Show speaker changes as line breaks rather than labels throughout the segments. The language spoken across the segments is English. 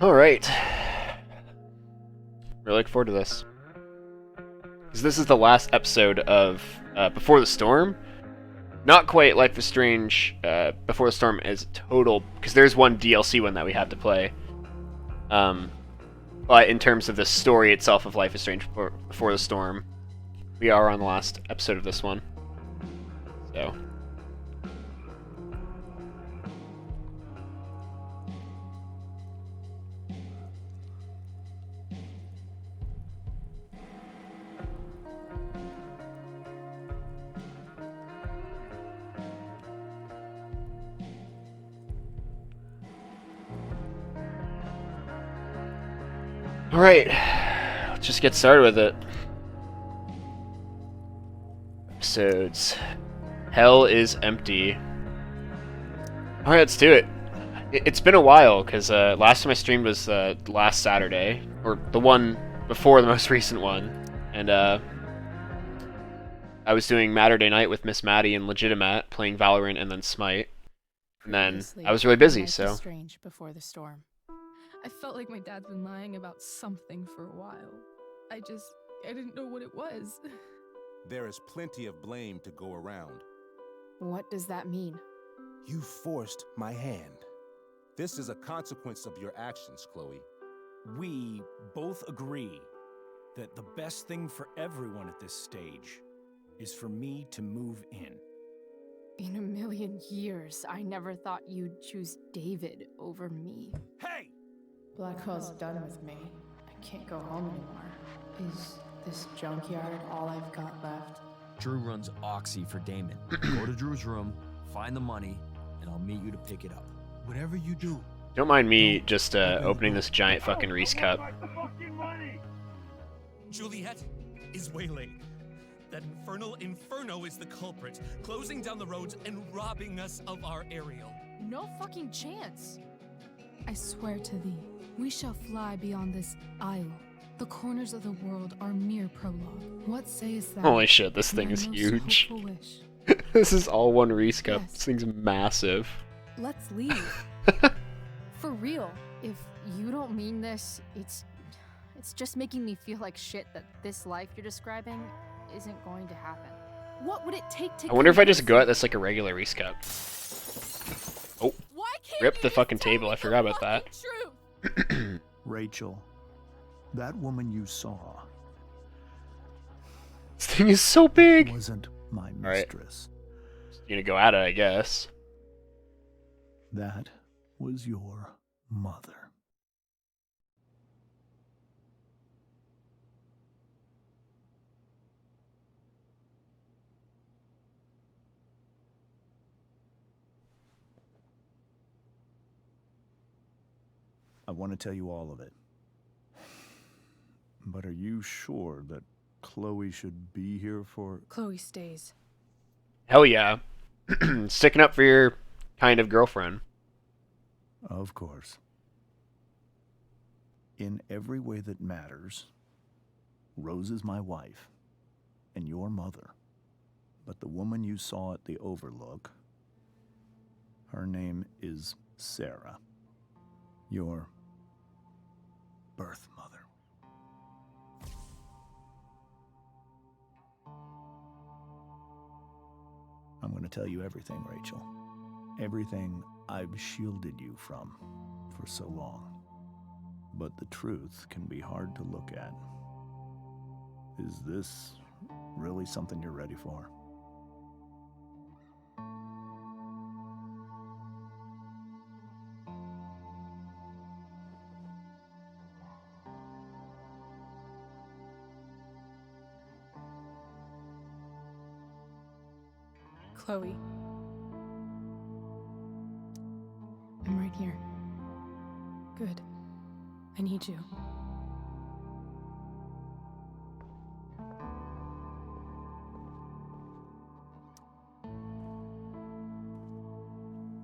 All right. Really look forward to this. Because this is the last episode of Before the Storm. Not quite Life is Strange Before the Storm as total, because there's one DLC one that we have to play. But in terms of the story itself of Life is Strange Before the Storm, we are on the last episode of this one. So. Alright, let's just get started with it. Episodes. Hell is empty. Alright, let's do it. It's been a while, because last time I streamed was last Saturday, or the one before the most recent one, and I was doing Matterday Night with Miss Maddie and Legitimate, playing Valorant and then Smite, and then I was really busy, so...
Strange Before the Storm. I felt like my dad's been lying about something for a while. I didn't know what it was.
There is plenty of blame to go around.
What does that mean?
You forced my hand. This is a consequence of your actions, Chloe.
We both agree that the best thing for everyone at this stage is for me to move in.
In a million years, I never thought you'd choose David over me.
Hey!
Blackwell's done with me. I can't go home anymore. Is this junkyard all I've got left?
Drew runs Oxy for Damon. Go to Drew's room, find the money, and I'll meet you to pick it up.
Whatever you do,
Don't mind me just opening this giant fucking Reese cup.
Juliet is waylaid. That infernal Inferno is the culprit, closing down the roads and robbing us of our Ariel.
No fucking chance.
I swear to thee, we shall fly beyond this isle. The corners of the world are mere prologue. What sayest thou?
Holy shit, this thing
My
is
most
huge.
hopeful wish?
This is all one Reese cup.
Yes.
This thing's massive.
Let's leave.
For real. If you don't mean this, it's just making me feel like shit that this life you're describing isn't going to happen. What would it take to
I wonder if I just
convince
go
you?
at this like a regular Reese cup. Oh,
Why can't
rip
you
the
just
fucking
tell
table,
me
I
the
forgot about that.
fucking truth?
Rachel, that woman you saw
This thing is so big!
wasn't my
right.
mistress.
You're gonna go at it, I guess.
That was your mother. I want to tell you all of it. But are you sure that Chloe should be here for...
Chloe stays.
Hell yeah. Sticking up for your kind of girlfriend.
Of course. In every way that matters, Rose is my wife and your mother. But the woman you saw at the Overlook, her name is Sarah. Your birth mother. I'm going to tell you everything, Rachel. Everything I've shielded you from for so long. But the truth can be hard to look at. Is this really something you're ready for?
Chloe. I'm right here. Good. I need you.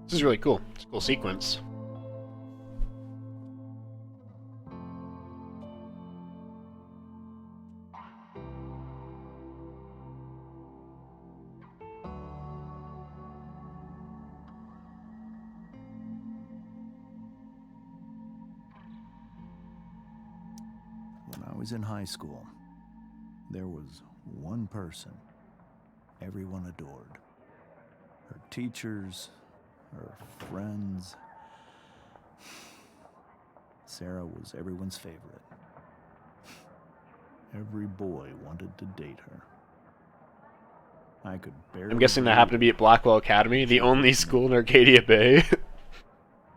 This is really cool. It's a cool sequence.
I was in high school. There was one person everyone adored. Her teachers, her friends. Sarah was everyone's favorite. Every boy wanted to date her. I could barely...
I'm guessing that happened to be at Blackwell Academy, the only school in Arcadia Bay.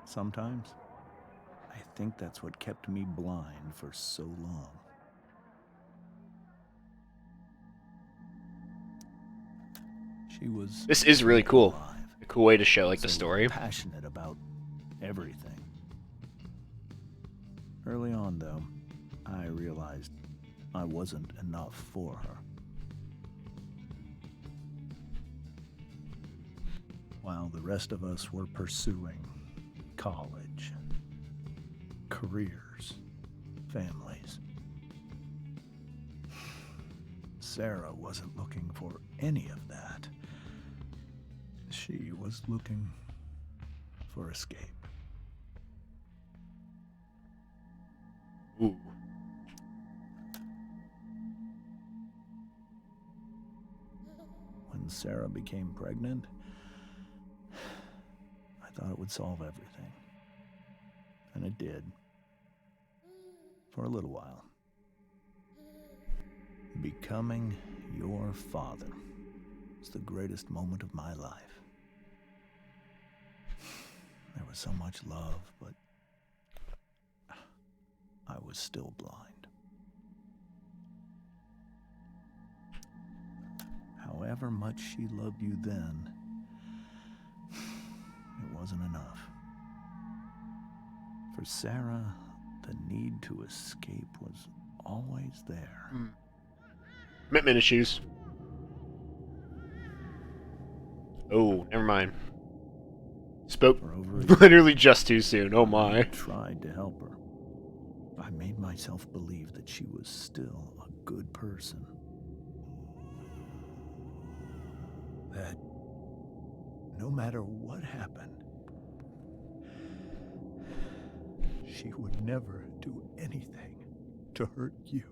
Sometimes, I think that's what kept me blind for so long. She was...
This is really cool.
alive,
A cool way to show, like, the
so
story.
passionate about everything. Early on, though, I realized I wasn't enough for her. While the rest of us were pursuing college, careers, families, Sarah wasn't looking for any of that. She was looking for escape.
Ooh.
When Sarah became pregnant, I thought it would solve everything. And it did. For a little while. Becoming your father was the greatest moment of my life. There was so much love, but I was still blind. However much she loved you then, it wasn't enough. For Sarah, the need to escape was always there.
Commitment issues. Oh, never mind. Spoke
For over a year,
literally just too soon. Oh my.
I tried to help her. I made myself believe that she was still a good person. That no matter what happened, she would never do anything to hurt you.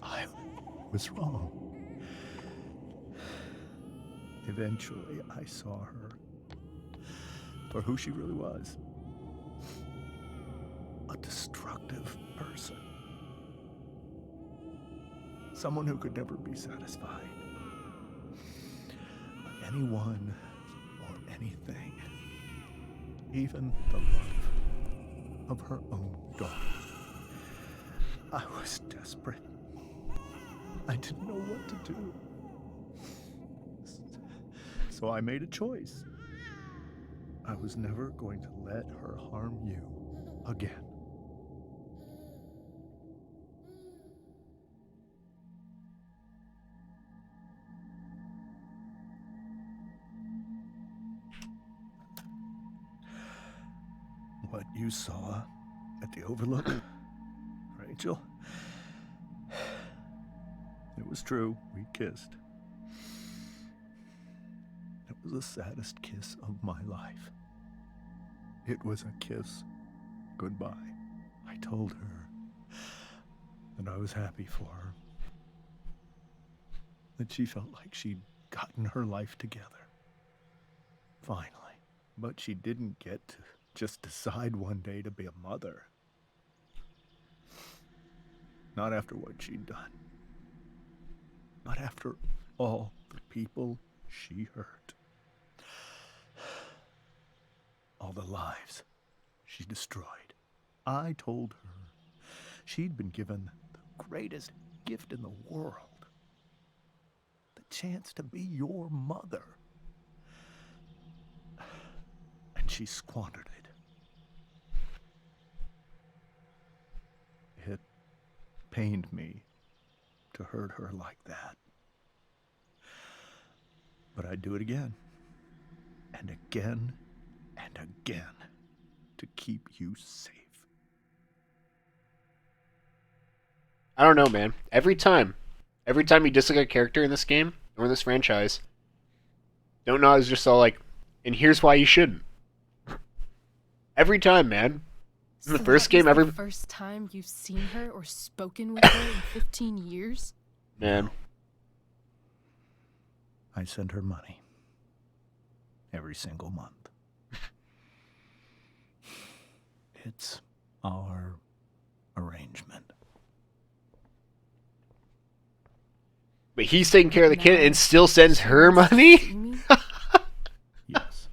I was wrong. Eventually, I saw her for who she really was. A destructive person. Someone who could never be satisfied by anyone or anything. Even the love of her own daughter. I was desperate. I didn't know what to do. So I made a choice. I was never going to let her harm you again. What you saw at the Overlook, Rachel, it was true. We kissed. It was the saddest kiss of my life. It was a kiss goodbye. I told her that I was happy for her. That she felt like she'd gotten her life together. Finally. But she didn't get to just decide one day to be a mother. Not after what she'd done. Not after all the people she hurt. All the lives she destroyed. I told her she'd been given the greatest gift in the world. The chance to be your mother. And she squandered it. It pained me to hurt her like that. But I'd do it again. And again. And again. To keep you safe.
I don't know, man. Every time you dislike a character in this game, or in this franchise, don't know, it's just all like, and here's why you shouldn't. Every time, man. In the
So
first
that was
game,
the first time you've seen her or spoken with her in 15 years?
Man.
I send her money. Every single month. It's our arrangement.
But he's taking care of the kid and still sends her money?
See me?
Yes,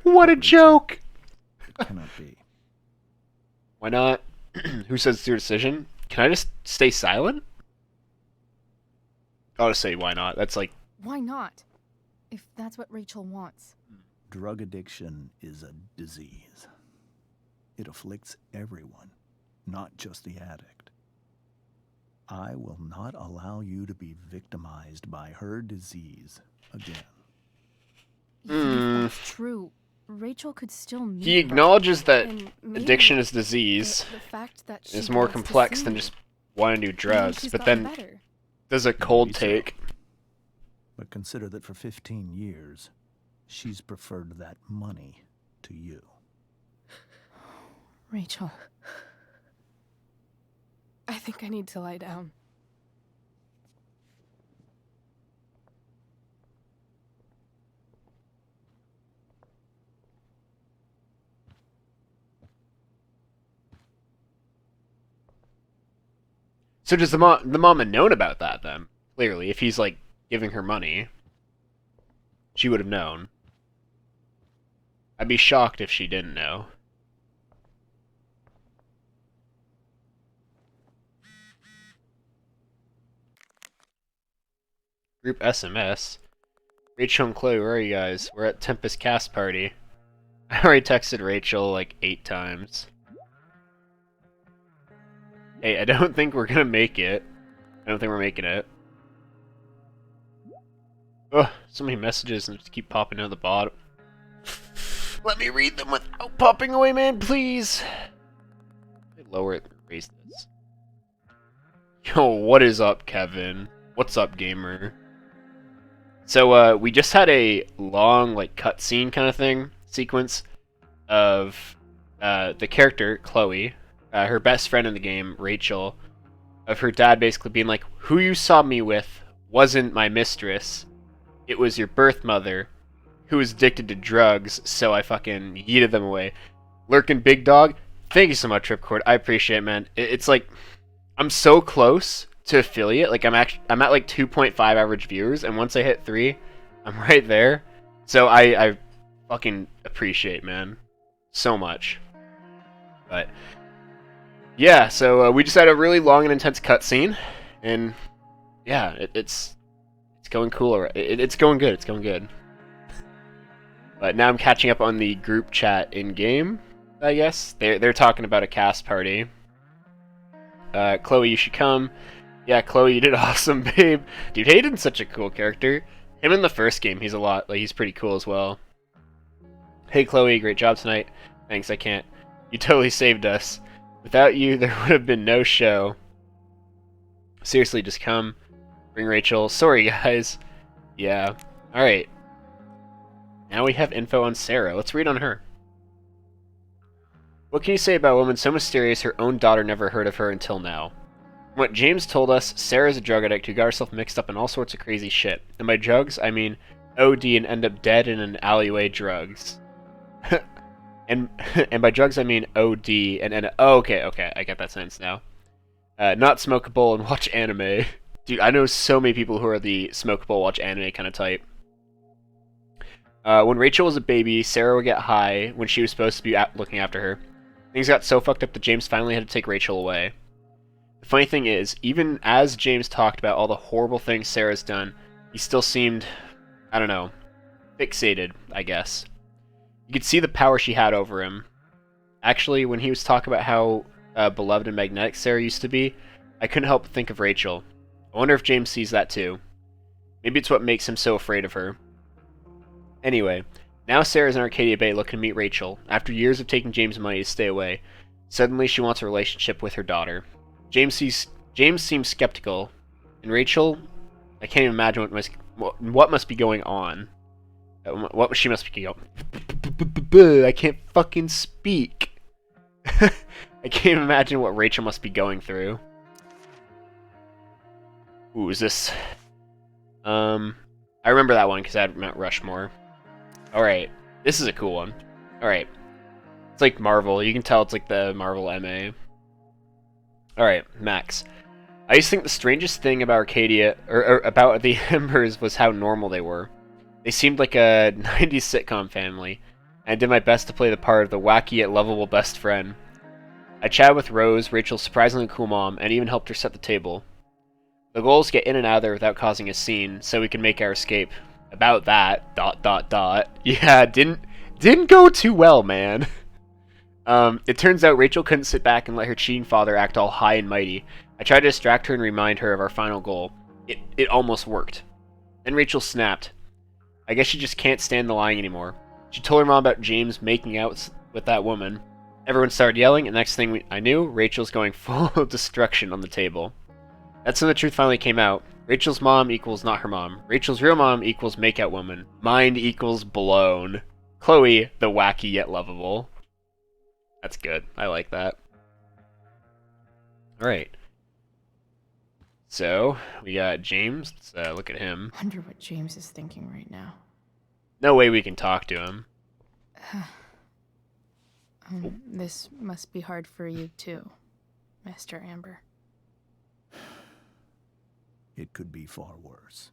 What a joke!
it cannot be.
Why not? Who says it's your decision? Can I just stay silent? I'll just say why not. That's like,
Why not? If that's what Rachel wants.
Drug addiction is a disease. It afflicts everyone, not just the addict. I will not allow you to be victimized by her disease again.
Even if that's true, Rachel could still meet
he
her.
acknowledges that
And maybe
addiction is disease.
the fact that she
It's more
wants to
complex
see
than
me.
just wanting to do
Maybe
drugs.
she's
But
gotten
then
better.
there's a cold
Maybe so.
take.
But consider that for 15 years, she's preferred that money to you.
Rachel. I think I need to lie down.
So does the mom have known about that then? Clearly, if he's like giving her money, she would have known. I'd be shocked if she didn't know. Group SMS. Rachel and Chloe, where are you guys? We're at Tempest Cast Party. I already texted Rachel like 8 times. Hey, I don't think we're gonna make it. I don't think we're making it. Ugh, so many messages and just keep popping out the bottom. Let me read them without popping away, man, please! Let me lower it and raise this. Yo, what is up, Kevin? What's up, gamer? So, we just had a long, like, cutscene kind of thing, sequence, of, the character, Chloe, her best friend in the game, Rachel, of her dad basically being like, who you saw me with wasn't my mistress, it was your birth mother, who was addicted to drugs, so I fucking yeeted them away. Lurkin Big Dog, thank you so much, Ripcord, I appreciate it, man. It's like, I'm so close to affiliate, like I'm at like 2.5 average viewers, and once I hit 3, I'm right there. So I fucking appreciate, man, so much. But yeah, so we just had a really long and intense cutscene, and yeah, it's going cool. It's going good. It's going good. But now I'm catching up on the group chat in game. I guess they're talking about a cast party. Chloe, you should come. Yeah, Chloe, you did awesome, babe. Dude, Hayden's such a cool character. Him in the first game, he's pretty cool as well. Hey, Chloe, great job tonight. Thanks, I can't. You totally saved us. Without you, there would have been no show. Seriously, just come. Bring Rachel. Sorry, guys. Yeah. Alright. Now we have info on Sarah. Let's read on her. What can you say about a woman so mysterious her own daughter never heard of her until now? From what James told us, Sarah's a drug addict who got herself mixed up in all sorts of crazy shit. And by drugs, I mean OD and end up dead in an alleyway drugs. and by drugs, I mean OD and end up... Oh, okay, I get that sentence now. Not smokable and watch anime. Dude, I know so many people who are the smokable, watch anime kind of type. When Rachel was a baby, Sarah would get high when she was supposed to be looking after her. Things got so fucked up that James finally had to take Rachel away. The funny thing is, even as James talked about all the horrible things Sarah's done, he still seemed, I don't know, fixated, I guess. You could see the power she had over him. Actually, when he was talking about how beloved and magnetic Sarah used to be, I couldn't help but think of Rachel. I wonder if James sees that too. Maybe it's what makes him so afraid of her. Anyway, now Sarah's in Arcadia Bay looking to meet Rachel. After years of taking James' money to stay away, suddenly she wants a relationship with her daughter. James seems skeptical, and Rachel, I can't even imagine what must be going on. What she must be going. I can't fucking speak. I can't imagine what Rachel must be going through. Ooh, is this? I remember that one because I had Mount Rushmore. All right, this is a cool one. All right, it's like Marvel. You can tell it's like the Marvel MA. All right, Max. I used to think the strangest thing about Arcadia, or about the Embers, was how normal they were. They seemed like a 90s sitcom family, and I did my best to play the part of the wacky yet lovable best friend. I chatted with Rose, Rachel's surprisingly cool mom, and even helped her set the table. The goal is to get in and out of there without causing a scene, so we can make our escape. About that, ... Yeah, didn't go too well, man. It turns out Rachel couldn't sit back and let her cheating father act all high and mighty. I tried to distract her and remind her of our final goal. It almost worked. Then Rachel snapped. I guess she just can't stand the lying anymore. She told her mom about James making out with that woman. Everyone started yelling, and next thing I knew, Rachel's going full of destruction on the table. That's when the truth finally came out. Rachel's mom equals not her mom. Rachel's real mom equals makeout woman. Mind equals blown. Chloe, the wacky yet lovable. That's good. I like that. Alright. So, we got James. Let's look at him.
Wonder what James is thinking right now.
No way we can talk to him.
This must be hard for you too, Mr. Amber.
It could be far worse.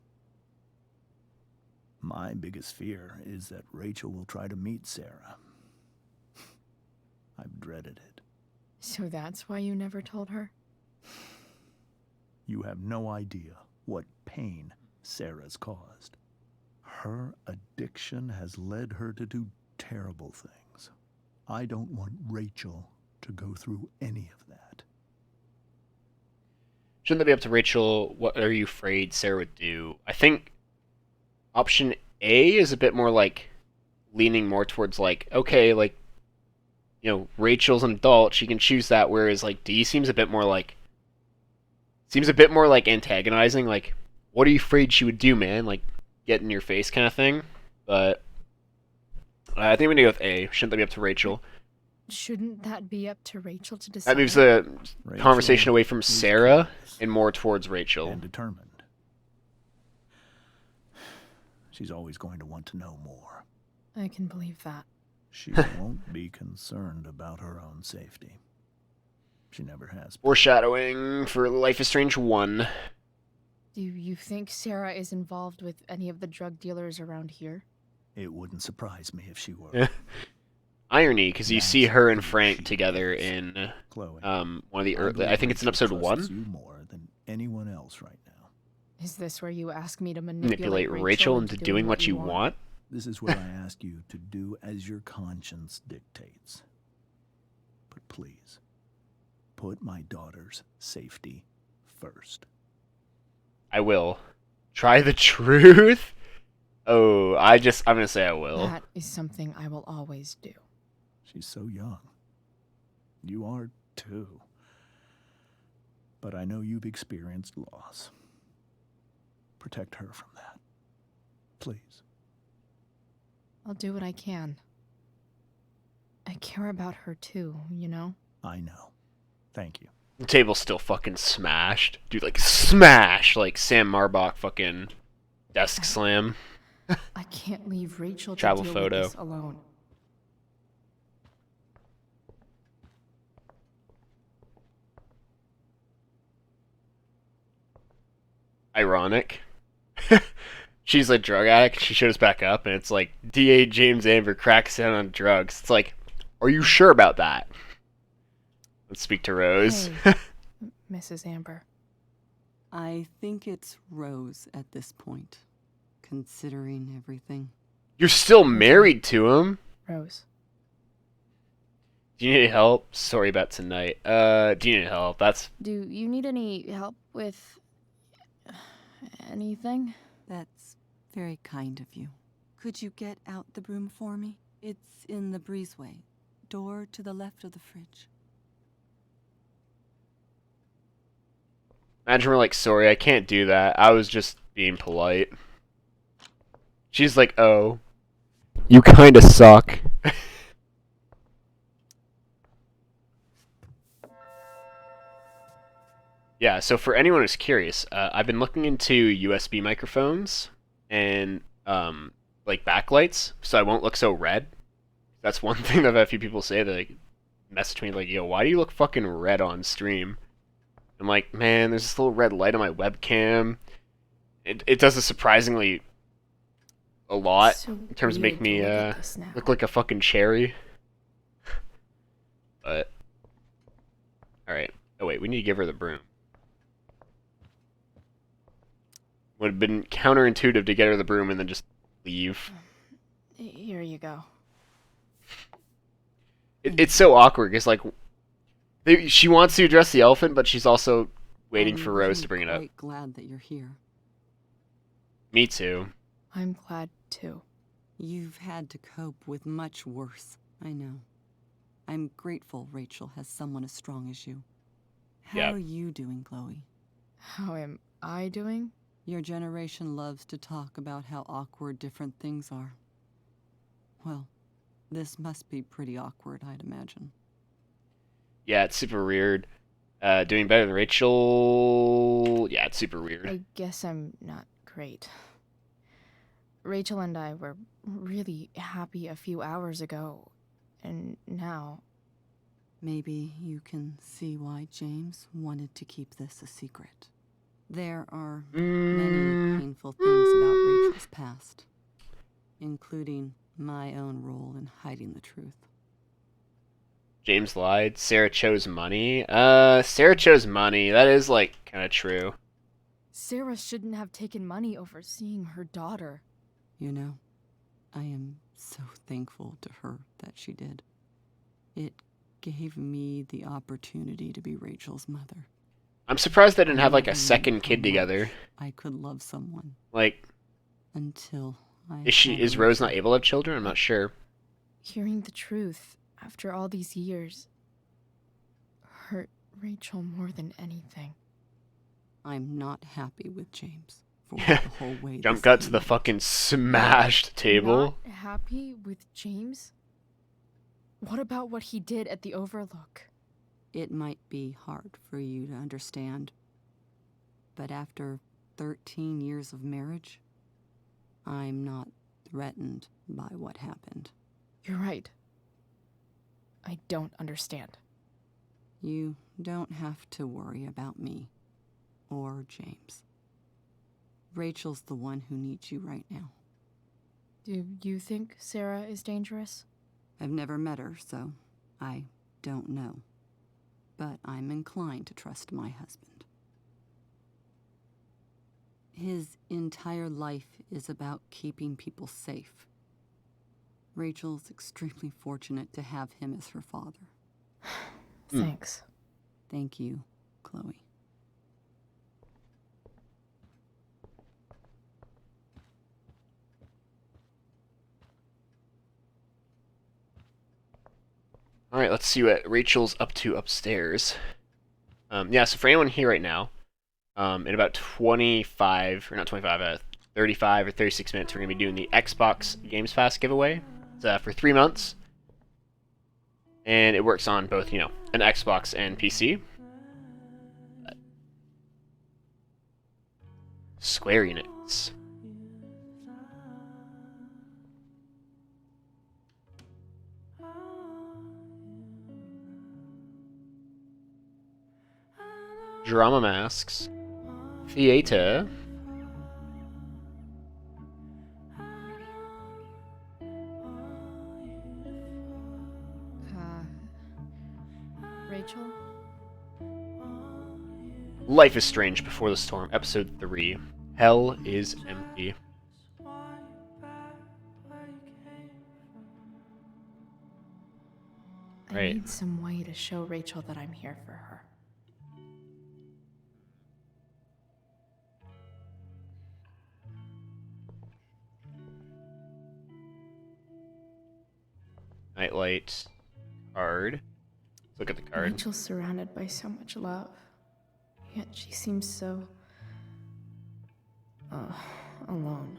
My biggest fear is that Rachel will try to meet Sarah. I've dreaded it.
So that's why you never told her?
You have no idea what pain Sarah's caused. Her addiction has led her to do terrible things. I don't want Rachel to go through any of that.
Shouldn't that be up to Rachel? What are you afraid Sarah would do? I think option A is a bit more like leaning more towards like, okay, like, you know, Rachel's an adult, she can choose that, whereas like D seems a bit more like antagonizing, like, what are you afraid she would do, man? Like, get in your face kind of thing. But I think we're gonna go with A. Shouldn't that be up to Rachel?
Shouldn't that be up to Rachel to decide?
That moves the
Rachel
conversation away from
is
Sarah
curious
and more towards Rachel.
and determined. She's always going to want to know more.
I can believe that.
She won't be concerned about her own safety. She never has been.
Foreshadowing for Life is Strange 1.
Do you think Sarah is involved with any of the drug dealers around here?
It wouldn't surprise me if she were.
Yeah. Irony, because you see her and Frank together in
Chloe,
one of the
I
early.
believe
I think it's in
Rachel
episode
trusts
1.
you more than anyone else right now.
Is this where you ask me to
Manipulate Rachel into doing what you want.
This is where I ask you to do as your conscience dictates. But please, put my daughter's safety first.
I will. Try the truth? Oh, I'm gonna say I will.
That is something I will always do.
She's so young. You are too. But I know you've experienced loss. Protect her from that. Please.
I'll do what I can. I care about her too, you know?
I know. Thank you.
The table's still fucking smashed. Dude, like, smash! Like Sam Marbach fucking desk slam.
I can't leave Rachel to
Travel
deal
photo.
with this alone.
Ironic. She's a drug addict. She shows back up, and it's like DA James Amber cracks down on drugs. It's like, are you sure about that? Let's speak to Rose.
Hey, Mrs. Amber.
I think it's Rose at this point, considering everything.
You're still married to him.
Rose.
Do you need help? Sorry about tonight. Do you need help?
Do you need any help with anything?
That's very kind of you. Could you get out the broom for me? It's in the breezeway. Door to the left of the fridge.
Imagine we're like, sorry, I can't do that. I was just being polite. She's like, oh. You kinda suck. Yeah, so for anyone who's curious, I've been looking into USB microphones and like backlights, so I won't look so red. That's one thing that I've had a few people say. They like, message me like, "Yo, why do you look fucking red on stream?" I'm like, "Man, there's this little red light on my webcam. It does it surprisingly a lot
So
in terms of making me
weird to look at this now.
look like a fucking cherry." But all right. Oh wait, we need to give her the broom. Would have been counterintuitive to get her the broom and then just leave.
Here you go.
It's so awkward because like she wants to address the elephant, but she's also waiting for Rose to bring it up.
I'm quite glad that you're here.
Me too.
I'm glad too.
You've had to cope with much worse, I know. I'm grateful Rachel has someone as strong as you. How
Yeah.
are you doing, Chloe?
How am I doing?
Your generation loves to talk about how awkward different things are. Well, this must be pretty awkward, I'd imagine.
Yeah, it's super weird. Doing better than Rachel. Yeah, it's super weird.
I guess I'm not great. Rachel and I were really happy a few hours ago, and now...
Maybe you can see why James wanted to keep this a secret. There are many painful things about Rachel's past, including my own role in hiding the truth.
James lied. Sarah chose money. Sarah chose money. That is like kind of true.
Sarah shouldn't have taken money over seeing her daughter.
You know, I am so thankful to her that she did. It gave me the opportunity to be Rachel's mother.
I'm surprised they didn't have like a
never knew
second
how
kid together.
much I could love someone
Like,
until I
is
had
Rose not
Rachel.
able to have children? I'm not sure.
Hearing the truth after all these years hurt Rachel more than anything.
I'm not happy with James for
Yeah.
the whole way.
Jump
this
cut to
came
the
about.
fucking smashed table.
Not happy with James? What about what he did at the Overlook?
It might be hard for you to understand, but after 13 years of marriage, I'm not threatened by what happened.
You're right. I don't understand.
You don't have to worry about me or James. Rachel's the one who needs you right now.
Do you think Sarah is dangerous?
I've never met her, so I don't know. But I'm inclined to trust my husband. His entire life is about keeping people safe. Rachel's extremely fortunate to have him as her father.
Thanks.
Thank you, Chloe.
Alright, let's see what Rachel's up to upstairs. Yeah, so for anyone here right now, in about 35 or 35 or 36 minutes, we're going to be doing the Xbox Games Pass giveaway. It's for 3 months. And it works on both, an Xbox and PC. Square Enix. Drama Masks. Theater.
Rachel?
Life is Strange Before the Storm, Episode 3. Hell is Empty.
I
Right.
need some way to show Rachel that I'm here for her.
Nightlight. Card. Let's look at the card.
Rachel's surrounded by so much love, yet she seems so... alone.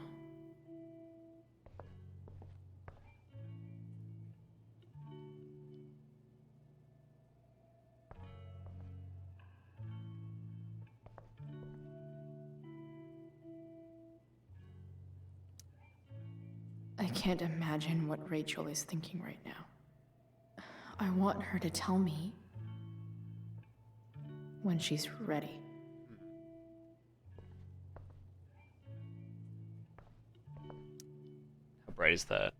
can't imagine what Rachel is thinking right now. I want her to tell me when she's ready.
How bright is that?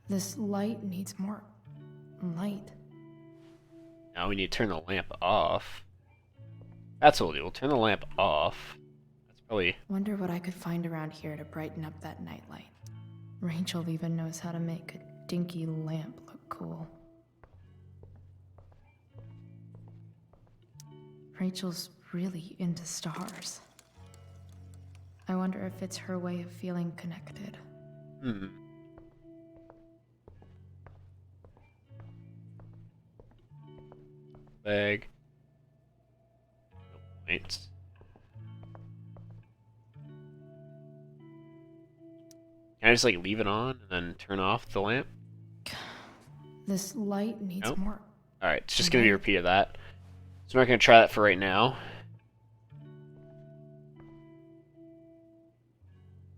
This light needs more light.
Now we need to turn the lamp off. That's what we'll do. We'll turn the lamp off. That's probably...
Wonder what I could find around here to brighten up that nightlight. Rachel even knows how to make a dinky lamp look cool. Rachel's really into stars. I wonder if it's her way of feeling connected.
Bag. No points. Can I just like leave it on and then turn off the lamp?
This light needs
Nope.
more.
Alright, it's just gonna be a repeat of that. So we're not gonna try that for right now.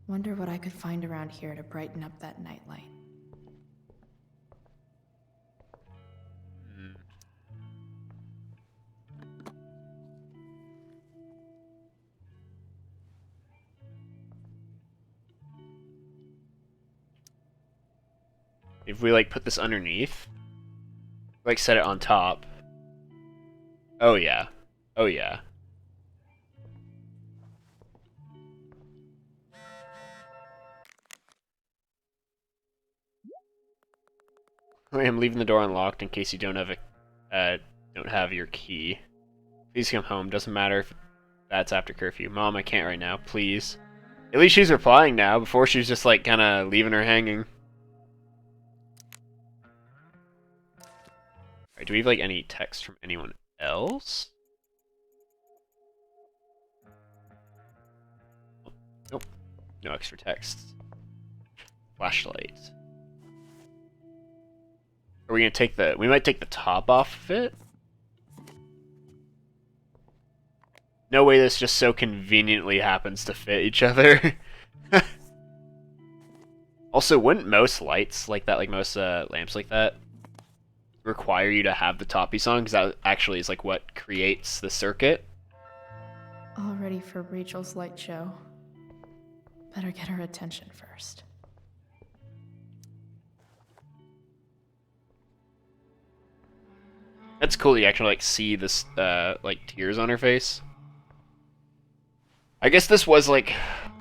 Wonder what I could find around here to brighten up that nightlight.
If we like put this underneath, like set it on top. Oh yeah. Oh yeah. I'm leaving the door unlocked in case you don't have your key. Please come home. Doesn't matter if that's after curfew. Mom, I can't right now. Please. At least she's replying now. Before she was just like kind of leaving her hanging. Alright, do we have like any text from anyone else? Nope. No extra text. Flashlight. Are we gonna take the... We might take the top off of it? No way this just so conveniently happens to fit each other. Also, wouldn't most lights like that, like most lamps like that, require you to have the top piece on? Because that actually is like what creates the circuit.
All ready for Rachel's light show. Better get her attention first.
That's cool. You actually like see this like tears on her face. I guess this was like,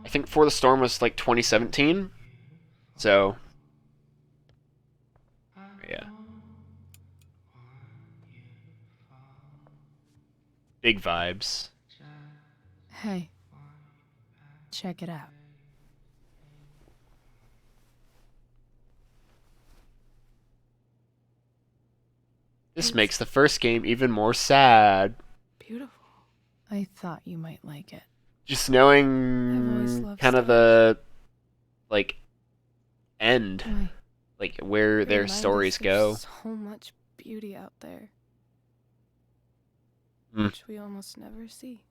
I think For the Storm was like 2017. So yeah. Big vibes.
Hey, check it out.
This makes the first game even more sad.
Beautiful. I thought you might like it.
Just
I've always
knowing
loved
kind of
stars.
the like end,
Why?
like where their
Remind us
stories
there's
go.
So much beauty out there,
Mm.
which we almost never see.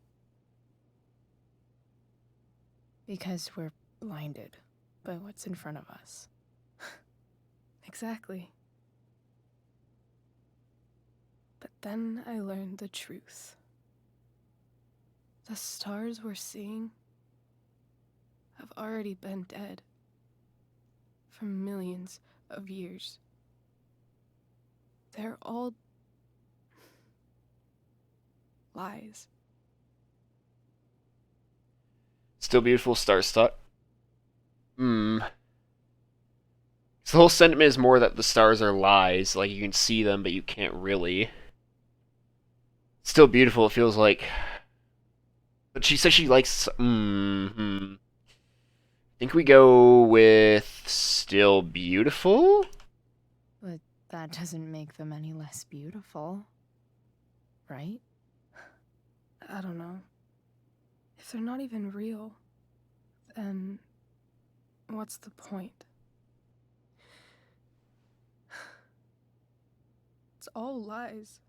Because we're blinded by what's in front of us. Exactly. But then I learned the truth. The stars we're seeing have already been dead for millions of years. They're all lies.
Still beautiful, star stuck. So the whole sentiment is more that the stars are lies, like you can see them, but you can't really. Still beautiful, it feels like. But she says she likes. Think we go with still beautiful?
But that doesn't make them any less beautiful, right? I don't know. If they're not even real, then what's the point? It's all lies.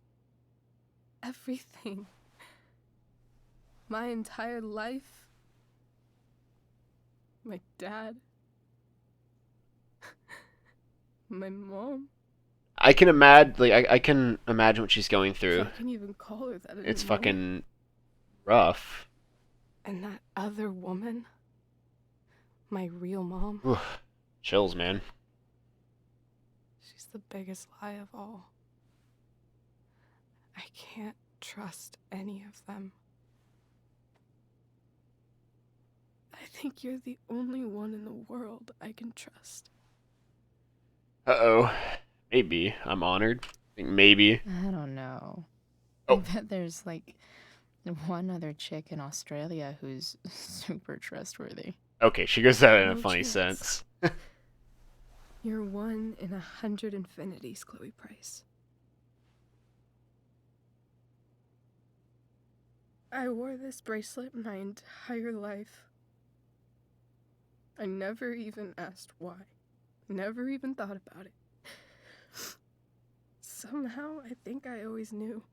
Everything. My entire life. My dad. My mom.
I can imagine, like, I can imagine what she's going through.
If I can even call her that
It's
anymore.
fucking rough.
And that other woman. My real mom.
Oof. Chills, man.
She's the biggest lie of all. I can't trust any of them. I think you're the only one in the world I can trust.
Uh-oh. Maybe. I'm honored. I think maybe.
I don't know.
Oh.
I bet there's like one other chick in Australia who's super trustworthy.
Okay, she goes out in a
No
funny
chance.
sense.
You're 1 in 100 infinities, Chloe Price. I wore this bracelet my entire life. I never even asked why. Never even thought about it. Somehow, I think I always knew.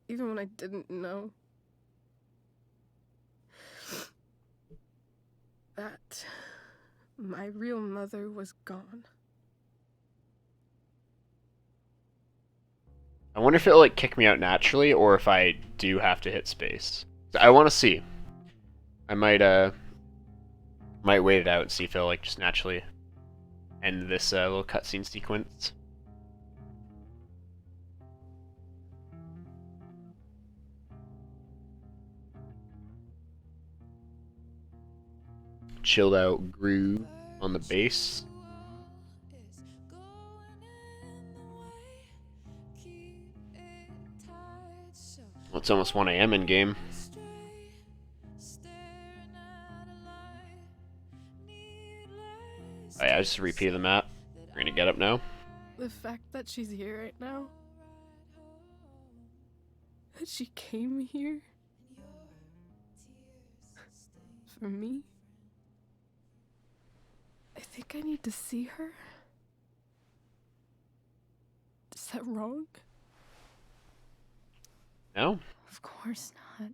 Even when I didn't know. That my real mother was gone.
I wonder if it'll, like, kick me out naturally, or if I do have to hit space. I want to see. I might wait it out and see if it'll, like, just naturally end this little cutscene sequence. Chilled out groove on the bass. Well, it's almost 1 a.m. in game. Oh, yeah, I just repeated the map. We're gonna get up now.
The fact that she's here right now. That she came here. For me. I think I need to see her. Is that wrong?
No?
Of course not.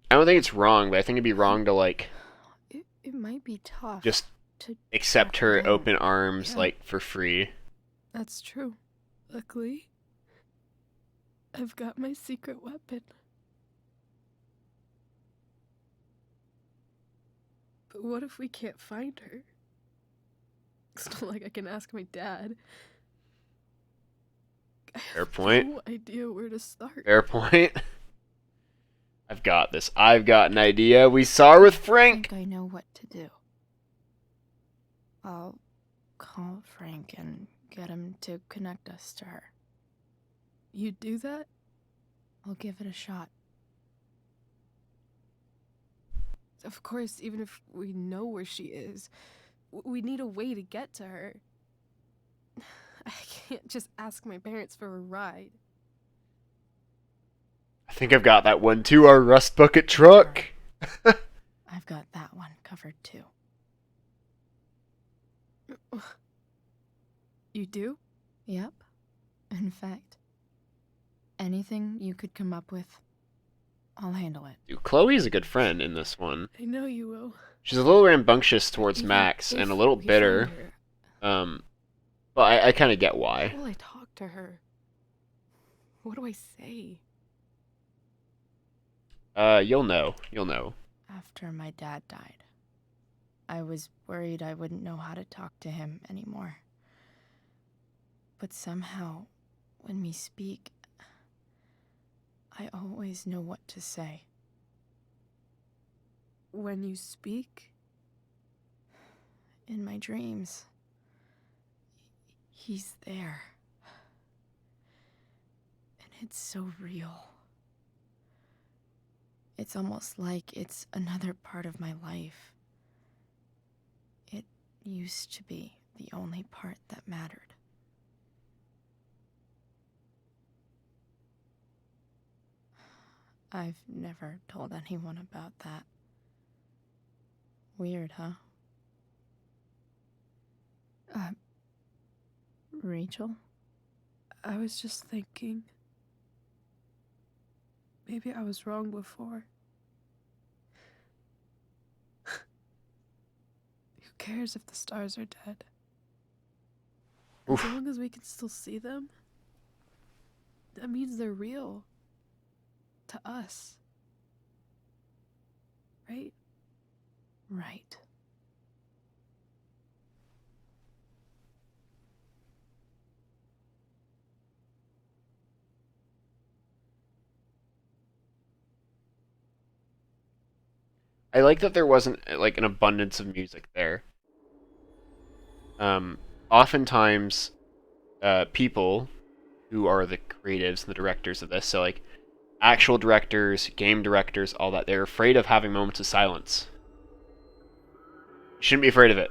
I don't think it's wrong, but I think it'd be wrong to, like,
It might be tough.
just
to
accept
talk
her
about.
open arms,
Yeah.
like, for free.
That's true. Luckily, I've got my secret weapon. But what if we can't find her? It's not like I can ask my dad. I
Fair
have
point.
no idea where to start.
Fair point. I've got this. I've got an idea. We saw her with
I
Frank.
think I know what to do. I'll call Frank and get him to connect us to her. You do that? I'll give it a shot. Of course, even if we know where she is, we need a way to get to her. I can't just ask my parents for a ride.
I think I've got that one too, our rust bucket truck.
I've got that one covered too. You do? Yep. In fact, anything you could come up with, I'll handle it.
Dude, Chloe's a good friend in this one.
I know you will.
She's a little rambunctious towards
Even
Max and a
if
little
we
bitter.
find her,
But I kind of get why.
how will I talk to her? What do I say?
You'll know. You'll know.
After my dad died, I was worried I wouldn't know how to talk to him anymore. But somehow, when we speak, I always know what to say. When you speak? In my dreams. He's there. And it's so real. It's almost like it's another part of my life. It used to be the only part that mattered. I've never told anyone about that. Weird, huh? Rachel? I was just thinking. Maybe I was wrong before. cares if the stars are dead?
Oof.
As long as we can still see them, that means they're real. To us. Right? Right.
I like that there wasn't like an abundance of music there. Oftentimes, people who are the creatives and the directors of this, so like actual directors, game directors, all that, they're afraid of having moments of silence. You shouldn't be afraid of it.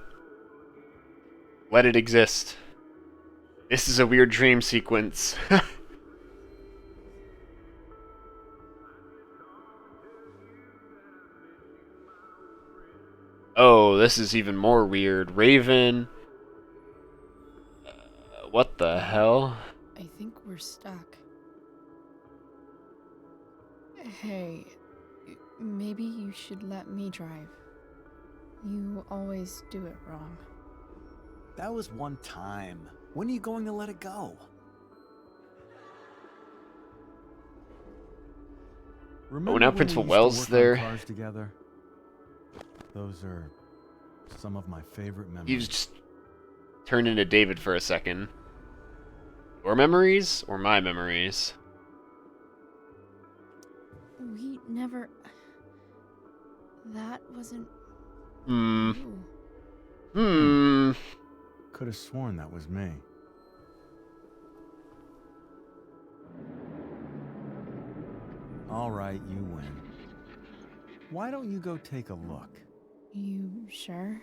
Let it exist. This is a weird dream sequence. Oh, this is even more weird. Raven. What the hell?
I think we're stuck. Hey, maybe you should let me drive. You always do it wrong.
That was one time. When are you going to let it go?
Remember
now
when
Principal
we used to
Wells
work on
there.
Cars together? Those are some of my favorite memories.
You just turned into David for a second. Your memories or my memories?
We never... That wasn't...
Hmm.
you.
Could have sworn that was me. All right, you win. Why don't you go take a look?
You sure?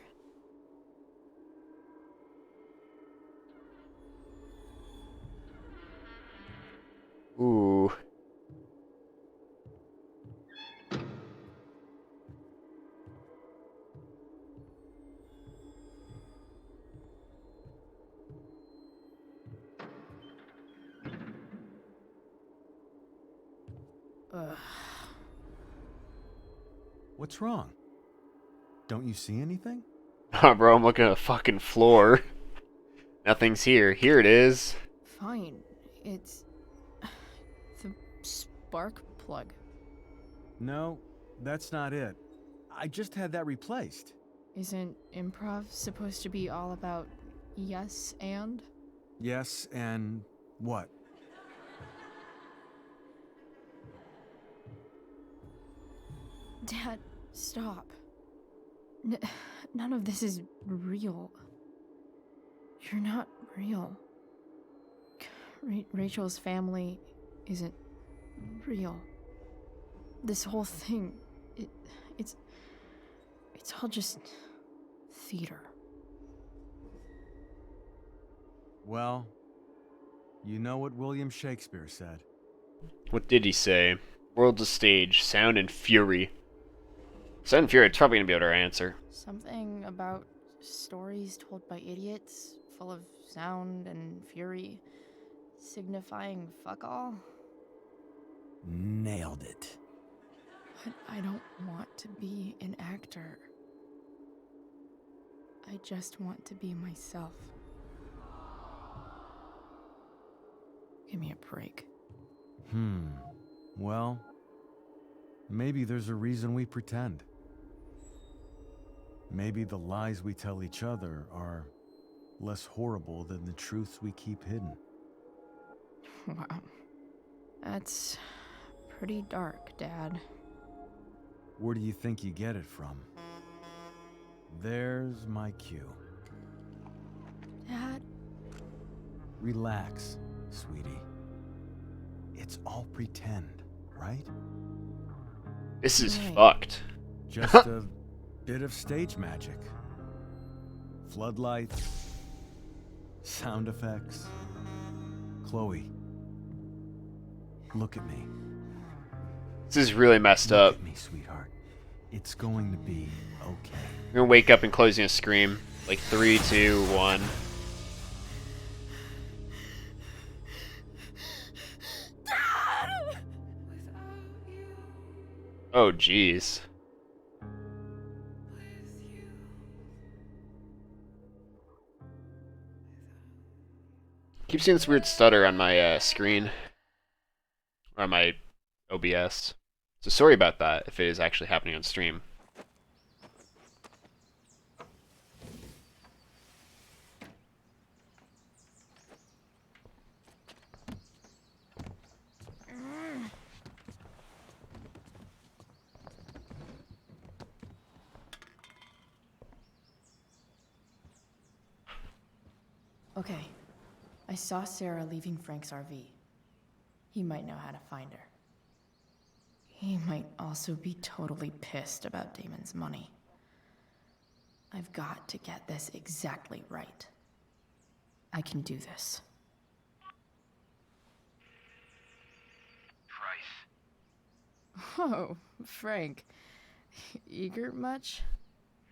Ooh.
Ugh.
What's wrong? Don't you see anything?
Oh, bro, I'm looking at the fucking floor. Nothing's here. Here it is.
Fine. It's... the spark plug.
No, that's not it. I just had that replaced.
Isn't improv supposed to be all about yes and?
Yes, and what?
Dad, stop. None of this is real. You're not real. Rachel's family isn't real. This whole thing, it's all just theater.
Well, you know what William Shakespeare said.
What did he say? World's a stage, sound and fury. Sound and fury, it's probably gonna be able to answer.
Something about stories told by idiots, full of sound and fury, signifying fuck all.
Nailed it.
But I don't want to be an actor. I just want to be myself. Give me a break.
Well, maybe there's a reason we pretend. Maybe the lies we tell each other are less horrible than the truths we keep hidden.
Wow. That's pretty dark, Dad.
Where do you think you get it from? There's my cue.
Dad?
Relax, sweetie. It's all pretend, right?
This is
Right.
fucked.
Just a bit of stage magic. Floodlights, sound effects. Chloe, look at me.
This is really messed
Look
up.
at me, sweetheart. It's going to be okay.
I'm gonna wake up and closing a scream. Like 3, 2, 1. Oh, jeez. seeing this weird stutter on my screen. Or on my OBS. So sorry about that if it is actually happening on stream.
Okay. I saw Sarah leaving Frank's RV. He might know how to find her. He might also be totally pissed about Damon's money. I've got to get this exactly right. I can do this.
Price.
Oh, Frank. Eager much?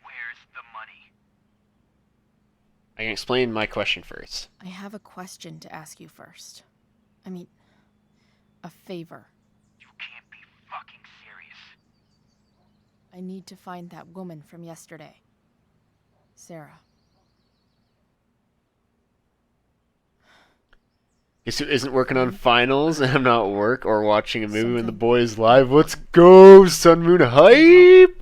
Where's the money?
I can explain my question first.
I have a question to ask you first. I mean, a favor.
You can't be fucking serious.
I need to find that woman from yesterday. Sarah.
Guess who isn't working on finals and I'm not at work or watching a movie when the boys live? Let's go, Sun Moon hype!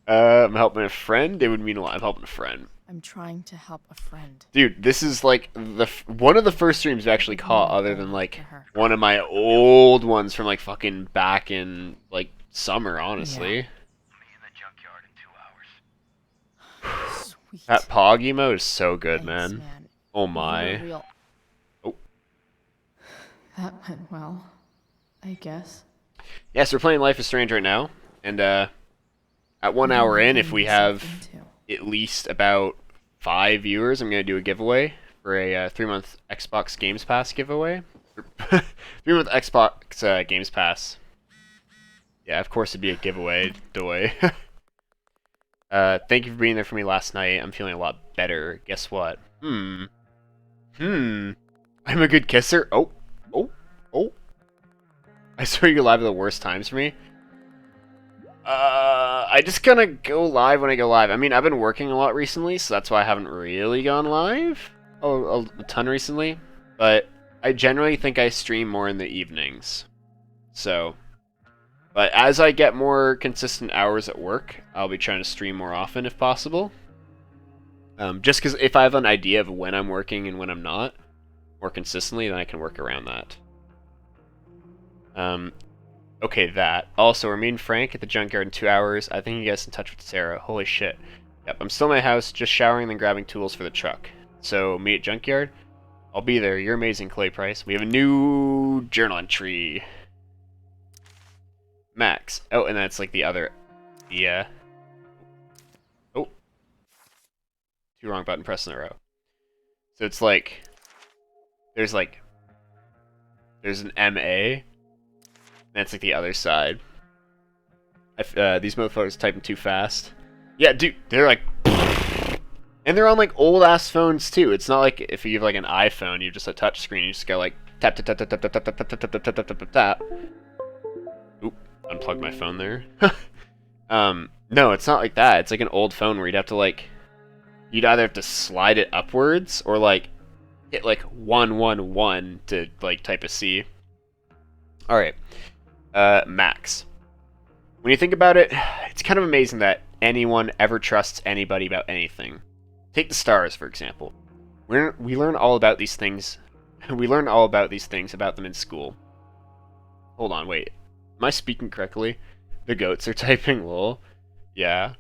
I'm helping a friend. It would mean a lot. I'm helping a friend.
I'm trying to help a friend.
Dude, this is like one of the first streams I actually caught, other than like one of my old ones from like fucking back in like summer, honestly.
Meet in the junkyard in 2 hours.
Sweet.
That Pog emote is so good,
Thanks,
man.
man.
Oh
You're
my.
real.
Oh.
That went well, I guess.
Yes, we're playing Life is Strange right now, and at 1 hour in, if we have at least about 5 viewers, I'm gonna do a giveaway for a 3-month Xbox Games Pass giveaway. 3-month Xbox Games Pass. Yeah, of course it'd be a giveaway. Doy. Thank you for being there for me last night. I'm feeling a lot better. Guess what? I'm a good kisser. Oh. I swear you live at the worst times for me. I just kind of go live when I go live. I mean, I've been working a lot recently, so that's why I haven't really gone live a ton recently. But I generally think I stream more in the evenings. So, but as I get more consistent hours at work, I'll be trying to stream more often if possible. Just because if I have an idea of when I'm working and when I'm not, more consistently, then I can work around that. Okay, that. Also, we're meeting Frank at the junkyard in 2 hours. I think he gets in touch with Sarah. Holy shit. Yep, I'm still in my house, just showering, then grabbing tools for the truck. So, meet at junkyard. I'll be there. You're amazing, Clay Price. We have a new journal entry. Max. Oh, and that's like the other. Yeah. Oh. 2 wrong button pressed in a row. So it's like. There's an MA. That's like the other side. These motherfuckers typing too fast. Yeah, dude, they're like, and they're on like old ass phones too. It's not like if you have like an iPhone, you have just a touch screen. You just go like tap tap tap tap tap tap tap tap tap tap tap tap tap tap. Oop, unplugged my phone there. No, it's not like that. It's like an old phone where you'd have to like, you'd either have to slide it upwards or like hit like 111 to like type a C. All right. Max. When you think about it, it's kind of amazing that anyone ever trusts anybody about anything. Take the stars, for example. We learn all about these things. We learn all about these things about them in school. Hold on, wait. Am I speaking correctly? The goats are typing lol. Yeah.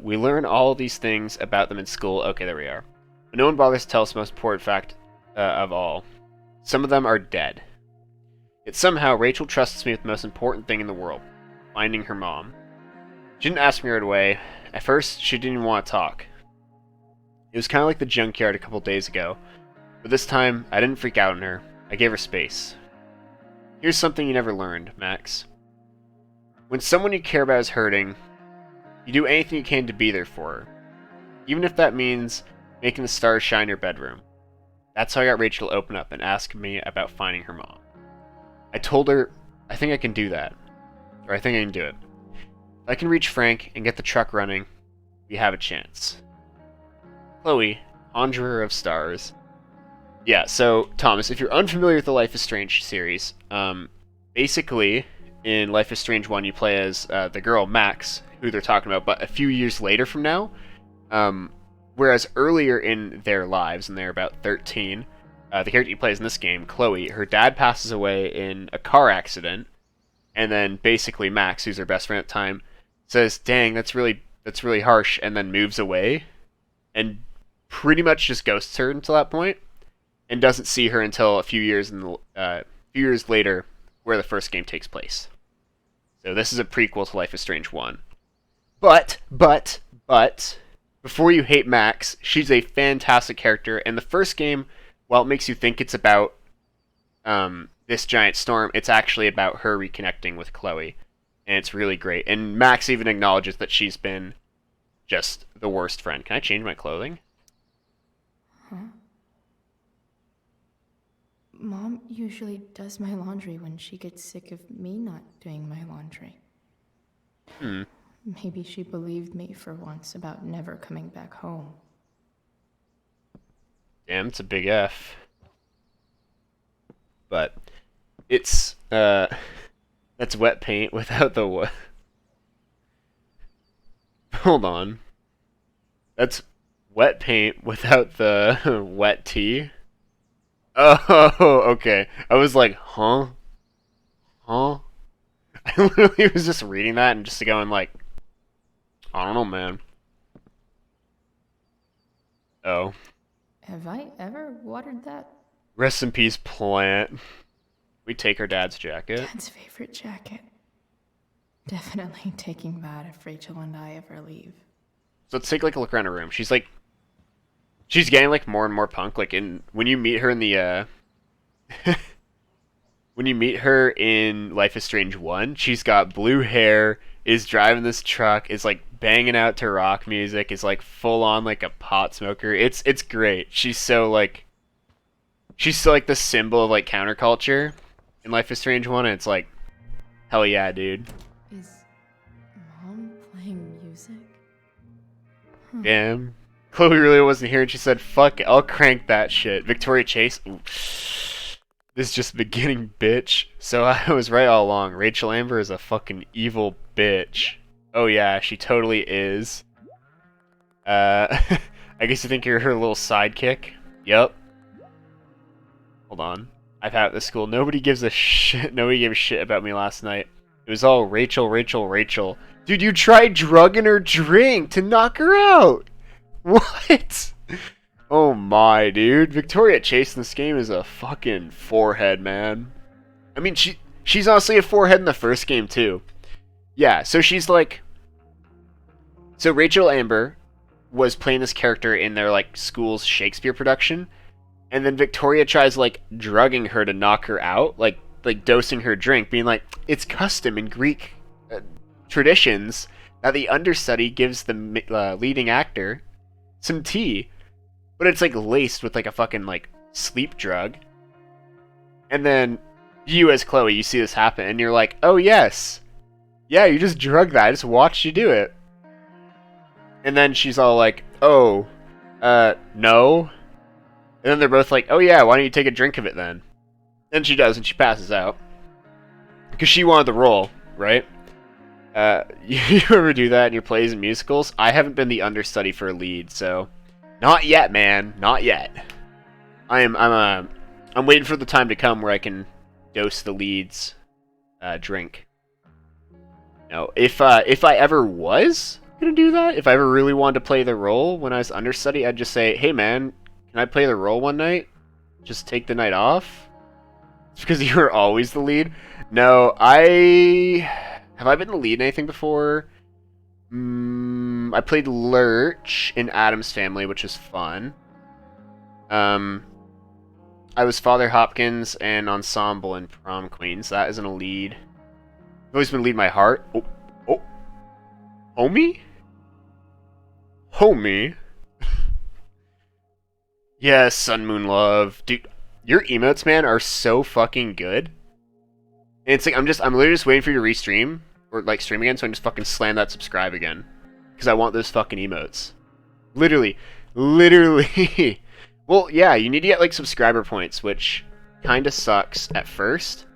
We learn all these things about them in school. Okay, there we are. But no one bothers to tell us the most important fact of all. Some of them are dead. Yet somehow, Rachel trusts me with the most important thing in the world. Finding her mom. She didn't ask me right away. At first, she didn't even want to talk. It was kind of like the junkyard a couple days ago. But this time, I didn't freak out on her. I gave her space. Here's something you never learned, Max. When someone you care about is hurting, you do anything you can to be there for her. Even if that means making the stars shine in your bedroom. That's how I got Rachel to open up and ask me about finding her mom. I told her, I think I can do that. Or I think I can do it. If I can reach Frank and get the truck running, we have a chance. Chloe, conjurer of stars. Yeah, so, Thomas, if you're unfamiliar with the Life is Strange series, basically, in Life is Strange 1, you play as the girl, Max, who they're talking about, but a few years later from now, whereas earlier in their lives, and they're about 13, the character you play in this game, Chloe, her dad passes away in a car accident, and then basically Max, who's her best friend at the time, says, "Dang, that's really harsh," and then moves away, and pretty much just ghosts her until that point, and doesn't see her until a few years later, where the first game takes place. So this is a prequel to Life is Strange 1. But, before you hate Max, she's a fantastic character, and the first game, while it makes you think it's about this giant storm, it's actually about her reconnecting with Chloe, and it's really great. And Max even acknowledges that she's been just the worst friend. Can I change my clothing?
Huh? Mom usually does my laundry when she gets sick of me not doing my laundry. Maybe she believed me for once about never coming back home.
Damn, it's a big F. But it's that's wet paint without the what? Hold on. That's wet paint without the wet tea. Oh, okay. I was like, huh? I literally was just reading that and just going like, I don't know, man. Oh.
Have I ever watered that?
Rest in peace, plant. We take her dad's jacket.
Dad's favorite jacket. Definitely taking that if Rachel and I ever leave.
So let's take like a look around her room. She's getting like more and more punk. Like when you meet her in the when you meet her in Life is Strange 1, she's got blue hair, is driving this truck, is like banging out to rock music, is like full on like a pot smoker. It's great. She's so like the symbol of like counterculture in Life is Strange 1, and it's like, hell yeah, dude.
Is Mom playing music?
Damn. Chloe really wasn't here, and she said, fuck it, I'll crank that shit. Victoria Chase, ooh. This is just beginning, bitch. So I was right all along. Rachel Amber is a fucking evil bitch. Oh yeah, she totally is. I guess you think you're her little sidekick? Yup. Hold on. I've had it at this school. Nobody gives a shit. Nobody gave a shit about me last night. It was all Rachel. Dude, you tried drugging her drink to knock her out. What? Oh my, dude. Victoria Chase in this game is a fucking forehead, man. I mean, she's honestly a forehead in the first game, too. Yeah, so she's like... So Rachel Amber was playing this character in their, like, school's Shakespeare production, and then Victoria tries, like, drugging her to knock her out, like dosing her drink, being like, it's custom in Greek traditions that the understudy gives the leading actor some tea. But it's like laced with like a fucking like sleep drug. And then you as Chloe, you see this happen and you're like, oh yes. Yeah, you just drugged that. I just watched you do it. And then she's all like, oh, no. And then they're both like, oh yeah, why don't you take a drink of it then? And she does, and she passes out. Because she wanted the role, right? You ever do that in your plays and musicals? I haven't been the understudy for a lead, so... Not yet, man. Not yet. I'm waiting for the time to come where I can dose the lead's drink. No, if I ever was gonna do that, if I ever really wanted to play the role when I was understudy, I'd just say, hey man, can I play the role one night? Just take the night off? It's because you were always the lead? No, have I been the lead in anything before? I played Lurch in Addams Family, which was fun. I was Father Hopkins and Ensemble in Prom Queens. That isn't a lead. I've always been lead my heart. Oh. Homie? Yes, Sun Moon Love. Dude, your emotes, man, are so fucking good. And it's like, I'm literally just waiting for you to restream. Or like stream again, so I can just fucking slam that subscribe again. Because I want those fucking emotes. Literally. Well, yeah, you need to get like subscriber points, which kind of sucks at first.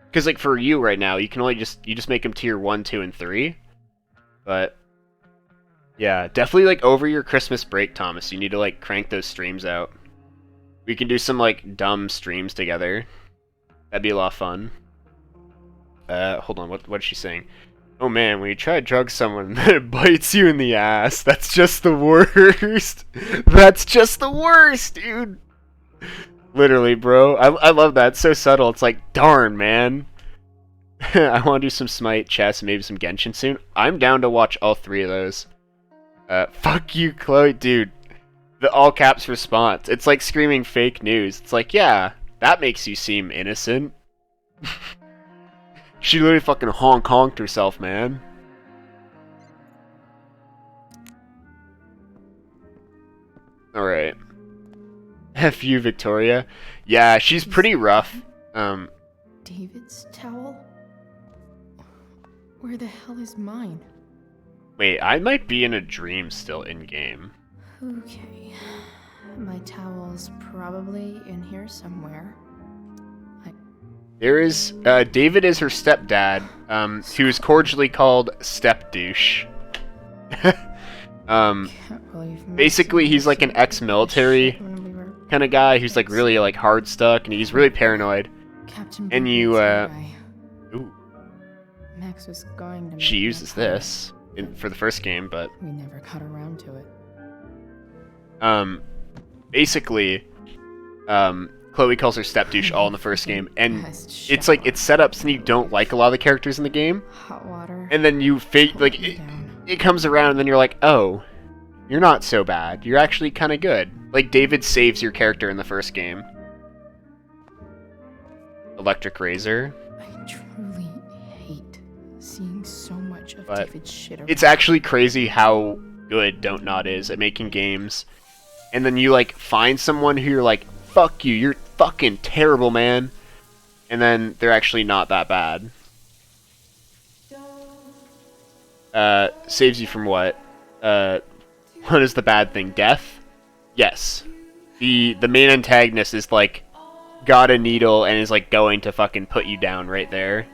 Because like for you right now, you can only just make them tier 1, 2, and 3. But yeah, definitely like over your Christmas break, Thomas, you need to like crank those streams out. We can do some like dumb streams together. That'd be a lot of fun. Hold on, what is she saying? Oh man, when you try to drug someone and then it bites you in the ass, that's just the worst. That's just the worst, dude. Literally, bro. I love that. It's so subtle. It's like, darn, man. I want to do some Smite, chess, and maybe some Genshin soon. I'm down to watch all 3 of those. Fuck you, Chloe. Dude, the all caps response. It's like screaming fake news. It's like, yeah, that makes you seem innocent. She literally fucking honked herself, man. Alright. F you, Victoria. Yeah, she's pretty rough.
David's towel? Where the hell is mine?
Wait, I might be in a dream still in-game.
Okay. My towel's probably in here somewhere.
There is, David is her stepdad, who is cordially called Step Douche. Basically, he's like an ex-military kind of guy who's like really like hard stuck, and he's really paranoid. And you, ooh.
Max was going to
she uses this for the first game, but
we never got around to it.
Basically, Chloe calls her step douche all in the first game, and it's like it's set up so you don't like a lot of the characters in the game.
Hot water.
And then you like it comes around, and then you're like, oh, you're not so bad. You're actually kind of good. Like David saves your character in the first game. Electric Razor.
I truly hate seeing so much of
But
David's shit around.
it's actually crazy how good Don't Nod is at making games. And then you like find someone who you're like, fuck you, you're fucking terrible, man. And then they're actually not that bad. Saves you from what? What is the bad thing? Death? Yes. The main antagonist is like got a needle and is like going to fucking put you down right there.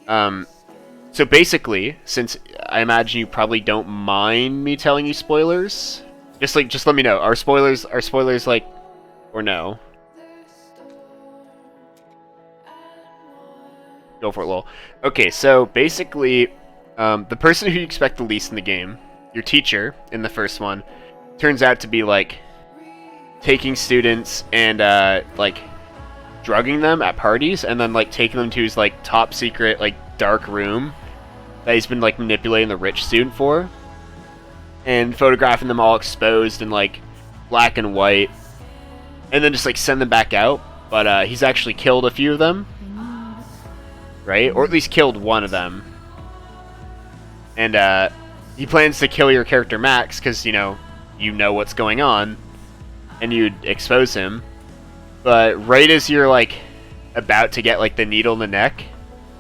So basically, since I imagine you probably don't mind me telling you spoilers, just let me know. Are spoilers like, or no? Go for it, lol. Okay, so basically, the person who you expect the least in the game, your teacher in the first one, turns out to be like taking students and like drugging them at parties, and then like taking them to his like top secret like dark room that he's been like manipulating the rich student for, and photographing them all exposed in like black and white, and then just like send them back out. But he's actually killed a few of them, right? Or at least killed one of them. And he plans to kill your character Max because you know what's going on, and you'd expose him. But right as you're like about to get like the needle in the neck,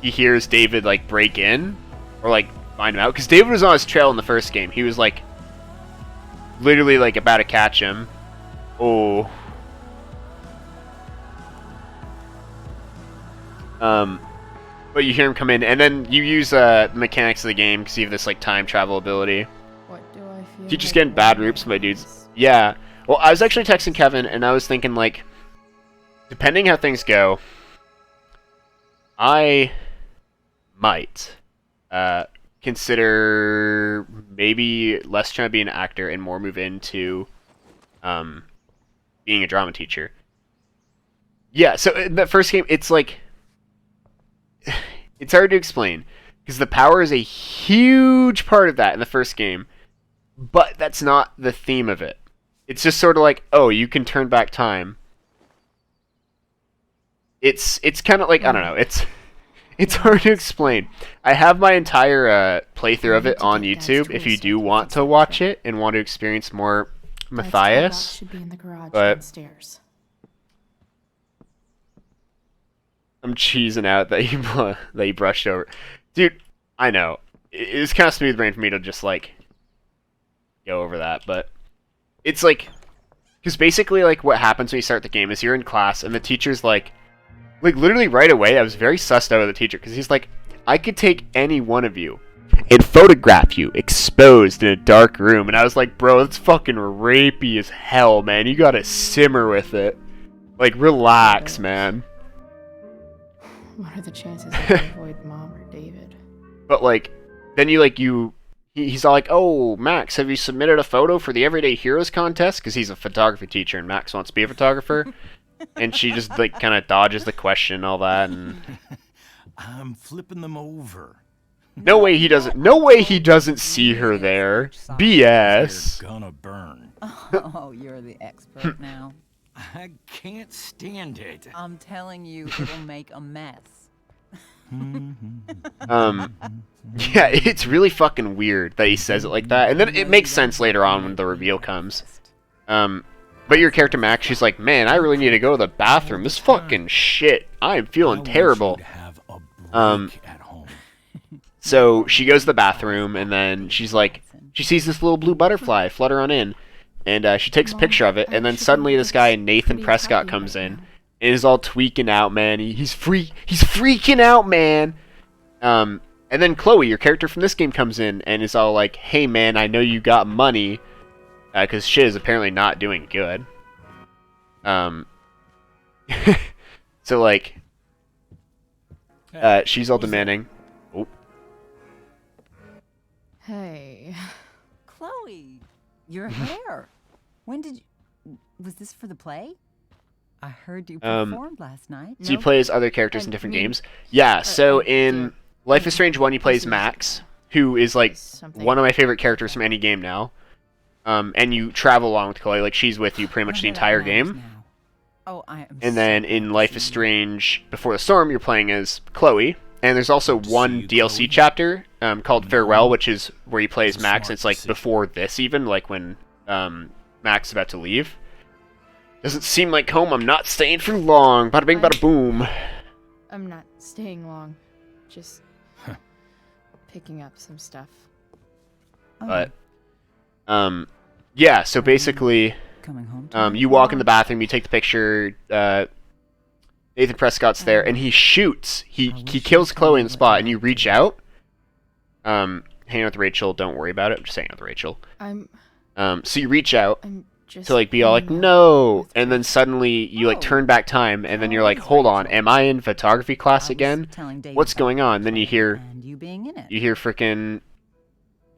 he hears David like break in or like find him out, because David was on his trail in the first game. He was like literally like about to catch him. Oh. But you hear him come in, and then you use the mechanics of the game because you have this like time travel ability.
What do I feel?
Teacher's getting bad roops by dudes. Yeah. Well, I was actually texting Kevin, and I was thinking like, depending how things go, I might consider maybe less trying to be an actor and more move into being a drama teacher. Yeah, so in that first game, it's like, it's hard to explain, because the power is a huge part of that in the first game, but that's not the theme of it. It's just sort of like, oh, you can turn back time. It's kind of like, I don't know, it's hard to explain. I have my entire playthrough of it on YouTube if you do want to watch it and want to experience more Matthias.
Should be in the garage
But
downstairs.
I'm cheesing out that you brushed over. Dude, I know. It's kind of smooth brain for me to just like go over that, but it's like Because basically, like, what happens when you start the game is you're in class, and the teacher's like literally right away, I was very sussed out of the teacher, because he's like, I could take any one of you and photograph you exposed in a dark room. And I was like, bro, that's fucking rapey as hell, man. You gotta simmer with it. Like, relax, man.
What are the chances I can avoid Mom or David?
But, like, then he's all like, oh, Max, have you submitted a photo for the Everyday Heroes contest? Because he's a photography teacher and Max wants to be a photographer. And she just, like, kind of dodges the question and all that. And
I'm flipping them over.
no way he doesn't see her there. BS.
They're gonna burn.
Oh, you're the expert now.
I can't stand it.
I'm telling you, it'll make a mess.
Yeah, it's really fucking weird that he says it like that. And then it makes sense later on when the reveal comes. But your character Max, she's like, man, I really need to go to the bathroom. This fucking shit. I am feeling terrible. So she goes to the bathroom, and then she's like, she sees this little blue butterfly flutter on in, and she takes a picture of it, and then suddenly this guy Nathan Prescott comes in, and is all tweaking out, man. He's freaking out, man. And then Chloe, your character from this game, comes in and is all like, hey, man, I know you got money, because shit is apparently not doing good. So, like, she's all demanding. Oh.
Hey.
Chloe, your hair. When did you... Was this for the play? I heard you performed last night.
So you play as other characters in different games? Yeah, so in Life is Strange 1, you play as Max, who is, like, one of my favorite characters from any game now. And you travel along with Chloe, like, she's with you pretty much the entire game.
Oh, I am.
And then in Life is Strange Before the Storm, you're playing as Chloe. And there's also one DLC chapter called Farewell, which is where you play as Max. It's, like, before this even, like, when Max is about to leave. Doesn't seem like home. I'm not staying for long. Bada bing, bada boom.
I'm not staying long. Just picking up some stuff.
But, yeah, so basically, you walk in the bathroom, you take the picture, Nathan Prescott's there, and he shoots. He kills Chloe in the spot, and you reach out. Hang out with Rachel, don't worry about it. I'm just hanging out with Rachel. So you reach out to, like, be all like, no, and then suddenly you, like, turn back time, and then you're like, hold on, am I in photography class again? What's going on? Then you hear frickin'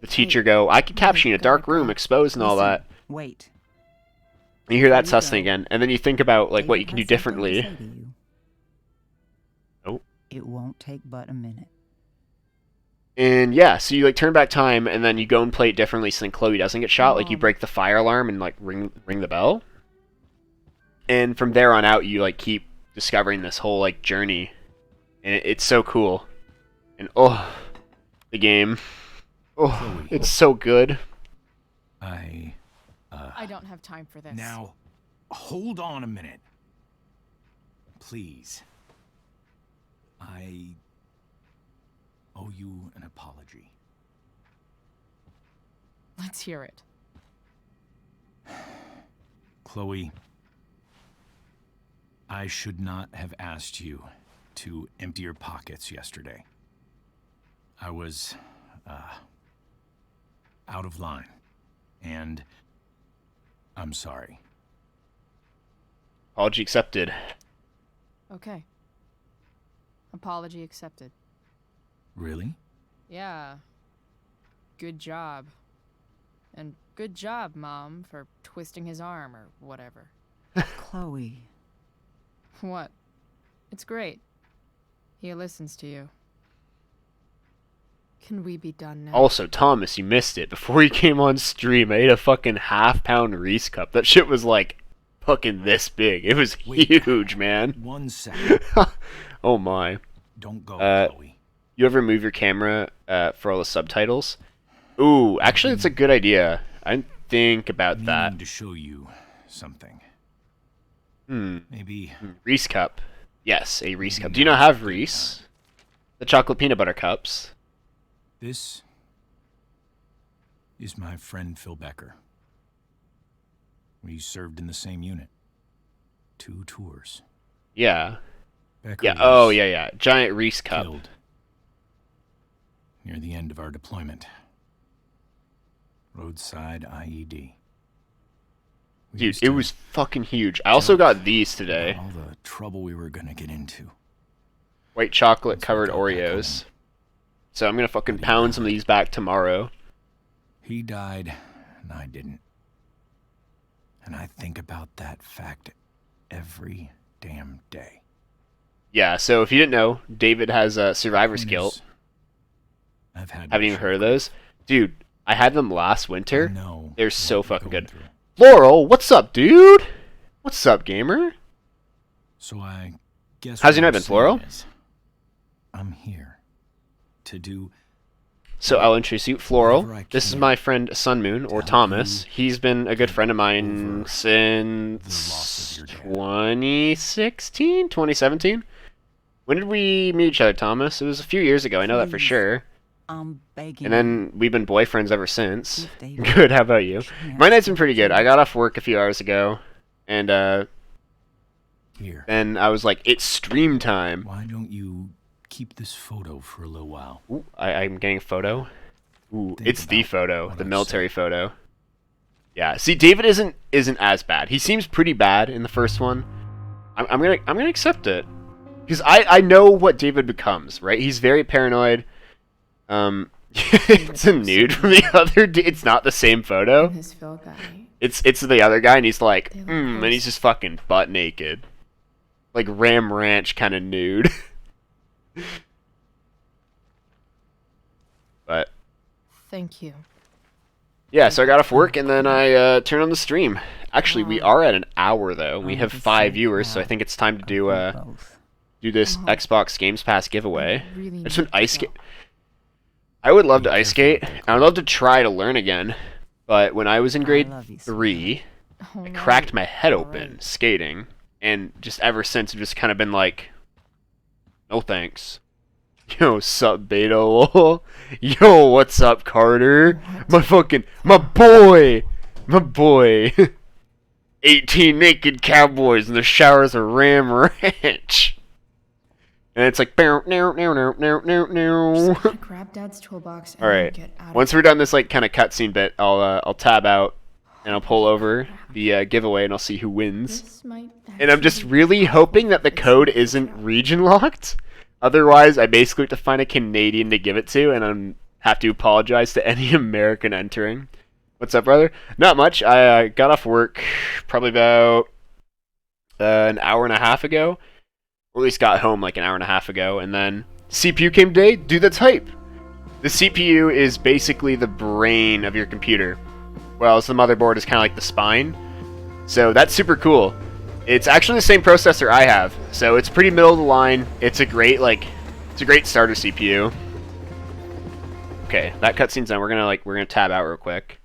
the teacher go, I could capture you in a dark room, exposed and all that.
Wait.
And you hear that sus thing again, and then you think about, like, what you can do differently. Oh.
It won't take but a minute.
And yeah, so you, like, turn back time, and then you go and play it differently so then Chloe doesn't get shot. Like, you break the fire alarm and, like, ring the bell. And from there on out, you, like, keep discovering this whole, like, journey. And it's so cool. And, oh, the game. Oh, Chloe, it's so good.
I
don't have time for this.
Now, hold on a minute. Please. I owe you an apology.
Let's hear it.
Chloe, I should not have asked you to empty your pockets yesterday. I was, out of line, and I'm sorry.
Apology accepted.
Okay. Apology accepted.
Really?
Yeah. Good job. And good job, Mom, for twisting his arm or whatever.
Chloe.
What? It's great. He listens to you. Can we be done now?
Also, Thomas, you missed it. Before you came on stream, I ate a fucking half-pound Reese cup. That shit was, like, fucking this big. It was huge, man.
1 second.
Oh, my.
Don't go, Chloe.
You ever move your camera for all the subtitles? Ooh, actually, that's a good idea. I didn't think about that.
I need to show you something. Maybe...
Reese cup. Yes, a Reese cup. Do you not have Reese? The chocolate peanut butter cups.
This is my friend Phil Becker. We served in the same unit. 2 tours.
Yeah.
Becker
Yeah.
was
Oh, yeah. Giant Reese Cup.
killed near the end of our deployment. Roadside IED. We
Dude,
used
it
to
was fucking huge. I also
joke
got these today.
about all the trouble we were gonna get into.
White chocolate covered Oreos. So I'm gonna fucking pound some of these back tomorrow.
He died, and I didn't. And I think about that fact every damn day.
Yeah, so if you didn't know, David has survivor's guilt. Haven't even heard of those? Dude, I had them last winter. They're so fucking good. Floral, what's up, dude? What's up, gamer?
So I guess
How's your
what
night
I'm
been, Floral?
saying is, I'm here to do.
So I'll introduce you, Floral.
Whatever I
This is
can
my friend Sunmoon, or Thomas. He's been a good friend of mine since 2016, 2017. When did we meet each other, Thomas? It was a few years ago. I know that for sure.
I'm begging.
And then we've been boyfriends ever since. Good. How about you? My night's been pretty good. I got off work a few hours ago, and then I was like, "It's stream time."
Why don't you keep this photo for a little while?
Ooh, I'm getting a photo. Ooh, it's the photo, the military photo. Yeah. See, David isn't as bad. He seems pretty bad in the first one. I'm gonna accept it, because I know what David becomes. Right? He's very paranoid. It's a nude from the other. It's not the same photo.
His Phil guy.
It's the other guy, and he's like, and he's just fucking butt naked, like Ram Ranch kind of nude. But
Thank you.
yeah, so I got off work and then I turned on the stream. Actually, we are at an hour though. We have 5 viewers, so I think it's time to do this Xbox Games Pass giveaway. It's an ice skate. I would love to ice skate. And I'd love to try to learn again. But when I was in grade 3, I cracked my head open skating, and just ever since, I've just kind of been like, no thanks. Yo, sup, Beto? Yo, what's up, Carter? My boy. 18 naked cowboys in the showers of Ram Ranch. And it's like,
Grab Dad's toolbox and
all right.
get out.
Once we're done this like kind of cutscene bit, I'll tab out and I'll pull over the giveaway and I'll see who wins. And I'm just really hoping that the code isn't region locked. Otherwise, I basically have to find a Canadian to give it to, and I have to apologize to any American entering. What's up, brother? Not much. I got off work probably about an hour and a half ago. Or at least got home like an hour and a half ago, and then CPU came today. Dude, that's hype. The CPU is basically the brain of your computer, whereas the motherboard is kind of like the spine. So that's super cool. It's actually the same processor I have, so it's pretty middle of the line. It's a great starter CPU. Okay, that cutscene's done. We're gonna tab out real quick.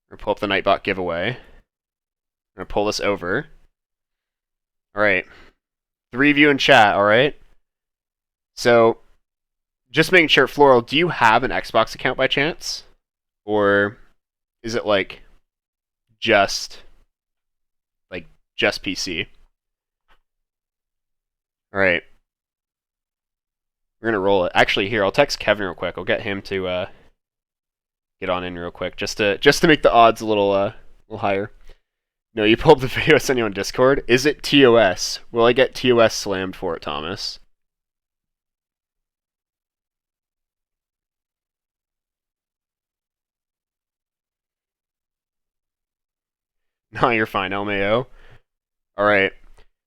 We're gonna pull up the Nightbot giveaway. We're gonna pull this over. All right. 3 of you in chat, alright? So, just making sure, Floral, do you have an Xbox account by chance? Or is it like just PC? Alright. We're gonna roll it. Actually, here, I'll text Kevin real quick. I'll get him to get on in real quick, just to make the odds a little higher. No, you pulled the video I sent you on Discord. Is it TOS? Will I get TOS slammed for it, Thomas? No, you're fine, LMAO. Alright.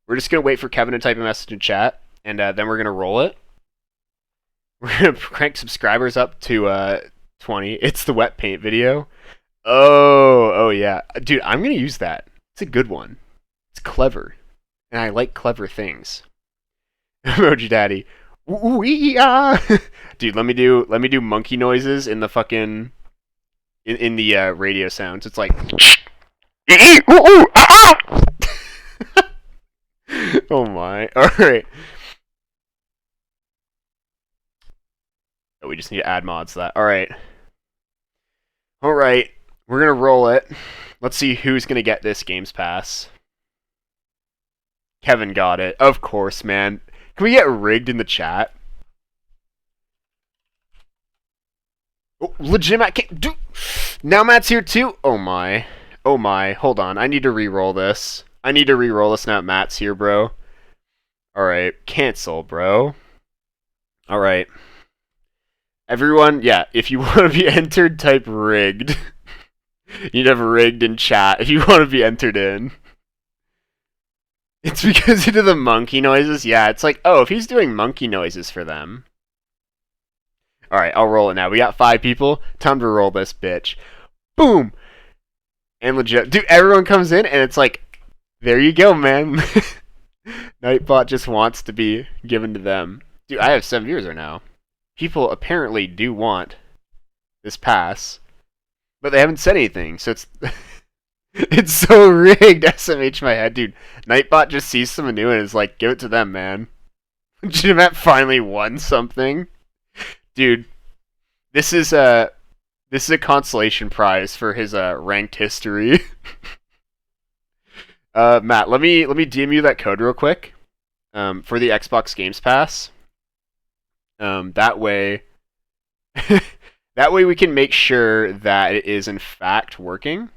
We're just going to wait for Kevin to type a message in chat, and then we're going to roll it. We're going to crank subscribers up to 20. It's the wet paint video. Oh yeah. Dude, I'm going to use that. It's a good one. It's clever. And I like clever things. Emoji Daddy. Ooh-ee-ah! Dude, let me do monkey noises in the fucking in the radio sounds. It's like oh my. Alright. Oh, we just need to add mods to that. Alright. Alright. We're gonna roll it. Let's see who's gonna get this Games Pass. Kevin got it. Of course, man. Can we get rigged in the chat? Oh, legitimate. Now Matt's here too. Oh my. Oh my. Hold on. I need to re-roll this. I need to re-roll this now that Matt's here, bro. Alright. Cancel, bro. Alright. Everyone, yeah, if you want to be entered, type rigged. You need to have rigged in chat if you want to be entered in. It's because he did the monkey noises? Yeah, it's like, oh, if he's doing monkey noises for them. Alright, I'll roll it now. We got 5 people. Time to roll this bitch. Boom! And legit. Dude, everyone comes in and it's like, there you go, man. Nightbot just wants to be given to them. Dude, I have 7 viewers right now. People apparently do want this pass. But they haven't said anything, so it's... It's so rigged, SMH my head, dude. Nightbot just sees someone new and is like, give it to them, man. Jimat finally won something. Dude, this is a consolation prize for his ranked history. Matt, let me DM you that code real quick. For the Xbox Games Pass. That way that way we can make sure that it is in fact working.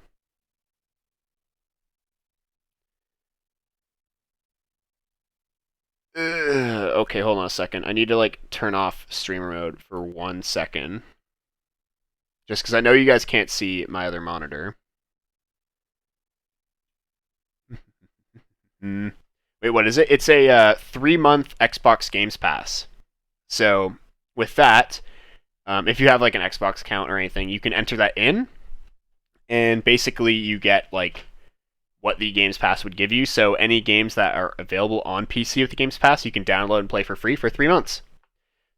Okay, hold on a second. I need to like turn off streamer mode for 1 second. Just because I know you guys can't see my other monitor. Wait, what is it? It's a 3-month Xbox Games Pass. So with that, if you have like an Xbox account or anything, you can enter that in, and basically you get like what the Games Pass would give you. So any games that are available on PC with the Games Pass, you can download and play for free for 3 months.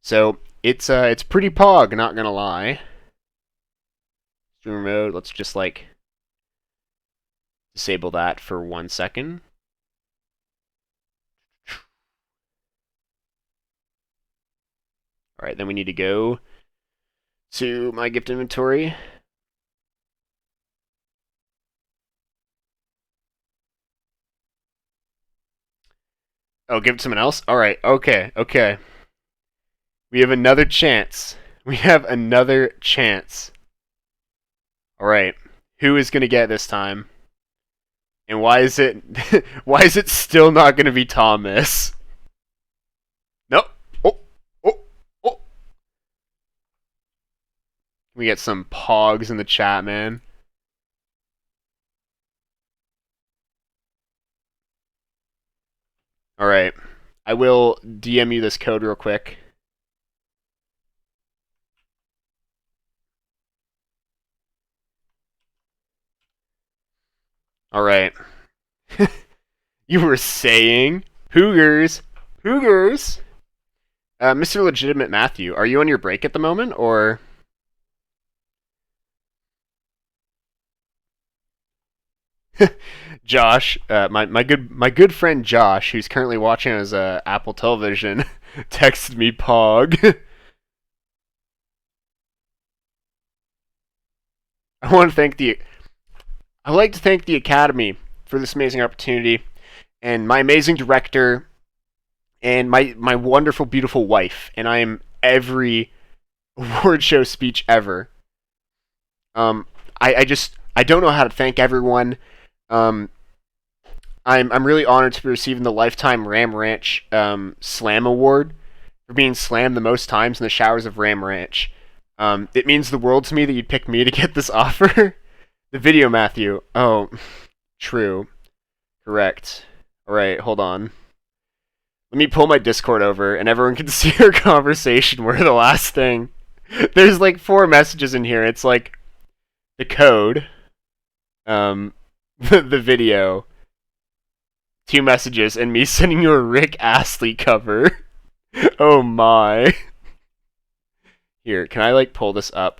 So it's pretty pog, not gonna lie. Streamer mode, let's just like disable that for 1 second. Alright, then we need to go to my gift inventory. Oh, give it to someone else? Alright, okay. We have another chance. Alright, who is going to get it this time? And why is it why is it still not going to be Thomas? Nope. Oh. We get some pogs in the chat, man. Alright. I will DM you this code real quick. Alright. You were saying? Hoogers. Mr. Legitimate Matthew, are you on your break at the moment, or... Josh, my good friend Josh, who's currently watching his Apple Television, texted me Pog. I'd like to thank the Academy for this amazing opportunity, and my amazing director, and my wonderful, beautiful wife, and I am every award show speech ever. I don't know how to thank everyone. I'm really honored to be receiving the Lifetime Ram Ranch Slam Award for being slammed the most times in the showers of Ram Ranch. It means the world to me that you'd pick me to get this offer. The video, Matthew. Oh, true. Correct. Alright, hold on. Let me pull my Discord over and everyone can see our conversation. We're the last thing. There's like 4 messages in here. It's like the code, the video, 2 messages, and me sending you a Rick Astley cover. Oh my. Here, can I like pull this up?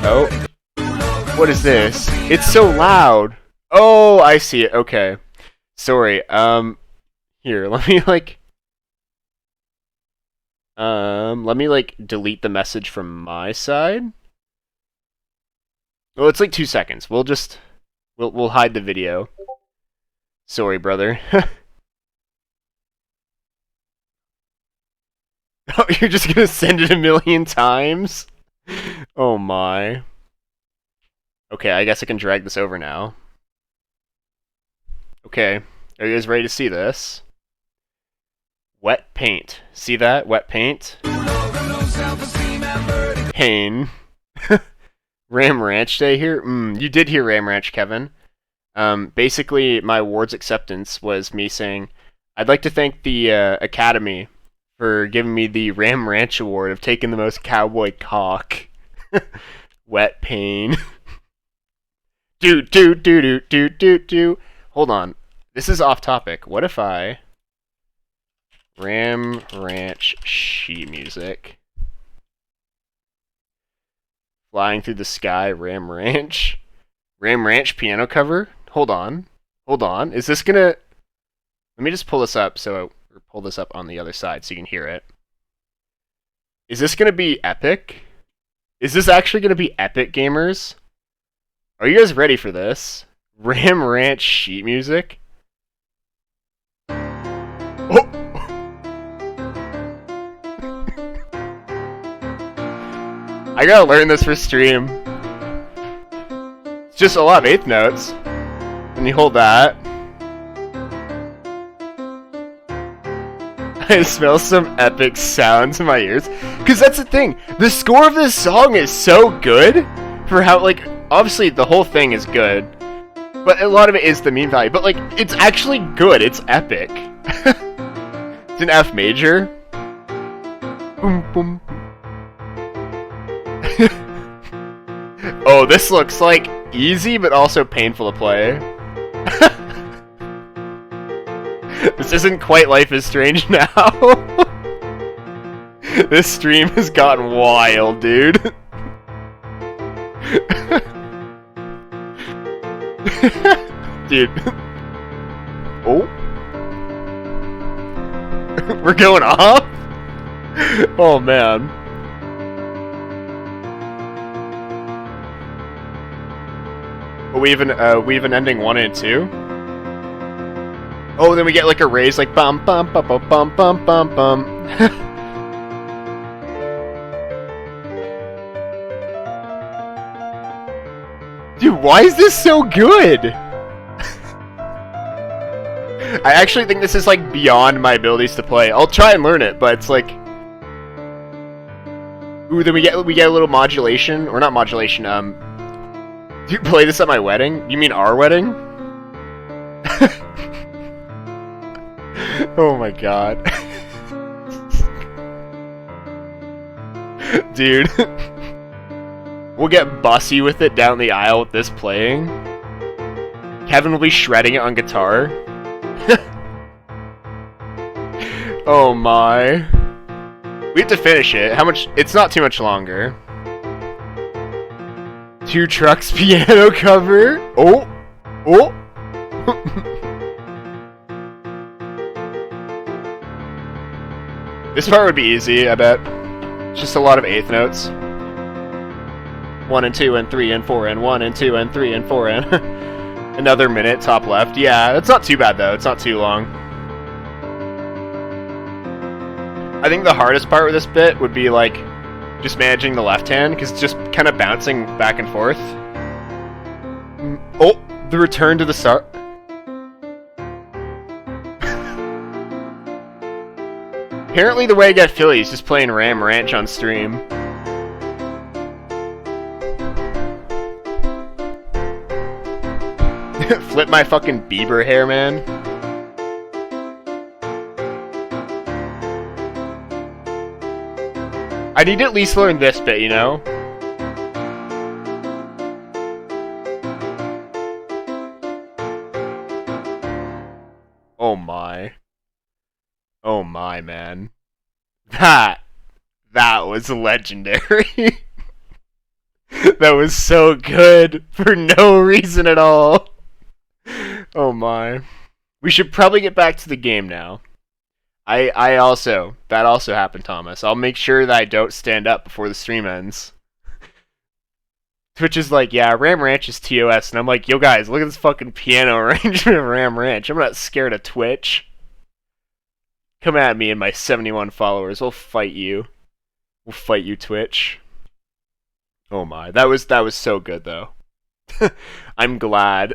Oh. What is this? It's so loud. Oh, I see it. Okay. Sorry. Here, let me like delete the message from my side. Well, it's like 2 seconds. We'll hide the video. Sorry, brother. Oh, you're just gonna send it a million times? Oh my. Okay, I guess I can drag this over now. Okay, are you guys ready to see this? Wet paint. See that? Wet paint. Pain. Ram Ranch Day here? You did hear Ram Ranch, Kevin. Basically, my award's acceptance was me saying, I'd like to thank the Academy for giving me the Ram Ranch Award of taking the most cowboy cock. Wet pain. Do. Hold on. This is off topic. What if I... Ram Ranch sheet music. Flying through the sky, Ram Ranch. Ram Ranch piano cover? Hold on. Is this gonna... Let me just pull this up or pull this up on the other side so you can hear it. Is this gonna be epic? Is this actually gonna be epic, gamers? Are you guys ready for this? Ram Ranch sheet music? Oh! I gotta learn this for stream. It's just a lot of eighth notes. And you hold that. I smell some epic sounds in my ears. Because that's the thing. The score of this song is so good. For how, like, obviously the whole thing is good. But a lot of it is the mean value. But, like, it's actually good. It's epic. It's an F major. Boom, boom. Oh, this looks like easy, but also painful to play. This isn't quite Life is Strange now. This stream has gotten wild, dude. Dude. Oh. We're going off? Oh, man. We have an ending 1 and 2. Oh, then we get like a raise, like bum bum bum bum bum bum bum bum. Dude, why is this so good? I actually think this is like beyond my abilities to play. I'll try and learn it, but it's like, ooh, then we get a little modulation, or not modulation. Do you play this at my wedding? You mean our wedding? Oh my god. Dude. We'll get bussy with it down the aisle with this playing. Kevin will be shredding it on guitar. Oh my. We have to finish it. How much? It's not too much longer. 2 Trucks piano cover. Oh. Oh. This part would be easy, I bet. It's just a lot of eighth notes. 1 and 2 and 3 and 4 and 1 and 2 and 3 and 4 and another minute top left. Yeah, it's not too bad though. It's not too long. I think the hardest part with this bit would be like just managing the left hand, because it's just kind of bouncing back and forth. Oh, the return to the start. Apparently the way I get Philly is just playing Ram Ranch on stream. Flip my fucking Bieber hair, man. I need to at least learn this bit, you know? Oh my. Oh my, man. That was legendary. That was so good for no reason at all. Oh my. We should probably get back to the game now. That also happened, Thomas. I'll make sure that I don't stand up before the stream ends. Twitch is like, yeah, Ram Ranch is TOS, and I'm like, yo guys, look at this fucking piano arrangement of Ram Ranch. I'm not scared of Twitch. Come at me and my 71 followers. We'll fight you. We'll fight you, Twitch. Oh my, that was so good though. I'm glad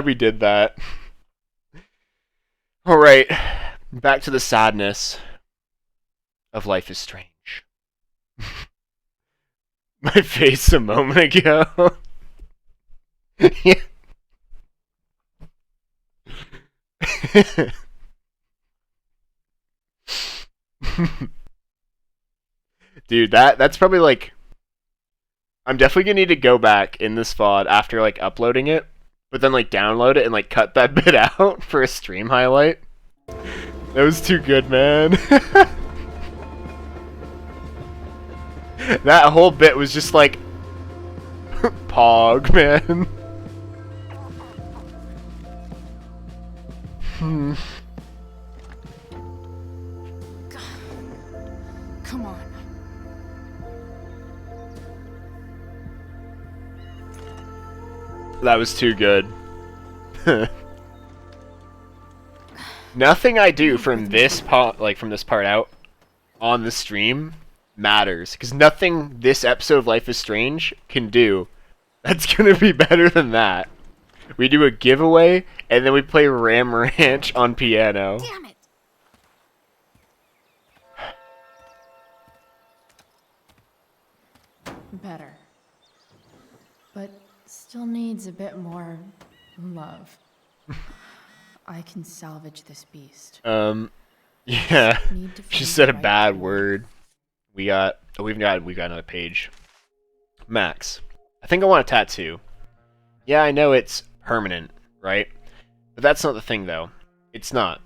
we did that. All right, back to the sadness of Life is Strange. My face a moment ago. Yeah. Dude, that's probably like, I'm definitely gonna need to go back in this VOD after like uploading it, but then like download it and like cut that bit out for a stream highlight. That was too good, man. That whole bit was just like Pog, man.
Come on.
That was too good. Nothing I do from this part, from this part out on the stream matters, because nothing this episode of Life is Strange can do that's gonna be better than that. We do a giveaway, and then we play Ram Ranch on piano.
Damn it! Better. But still needs a bit more love. I can salvage this beast.
Yeah. She said a bad word. We've got another page. Max, I think I want a tattoo. Yeah, I know it's permanent, right? But that's not the thing, though. It's not.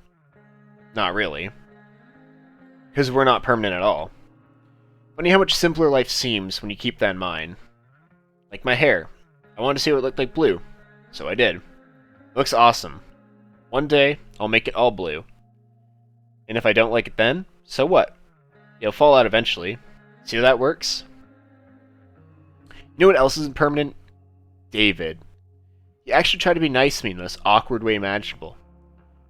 Not really. Because we're not permanent at all. Funny how much simpler life seems when you keep that in mind. Like my hair. I wanted to see what it looked like blue. So I did. It looks awesome. One day, I'll make it all blue. And if I don't like it then, so what? It'll fall out eventually. See how that works? You know what else isn't permanent? David. He actually tried to be nice to me in the most awkward way imaginable.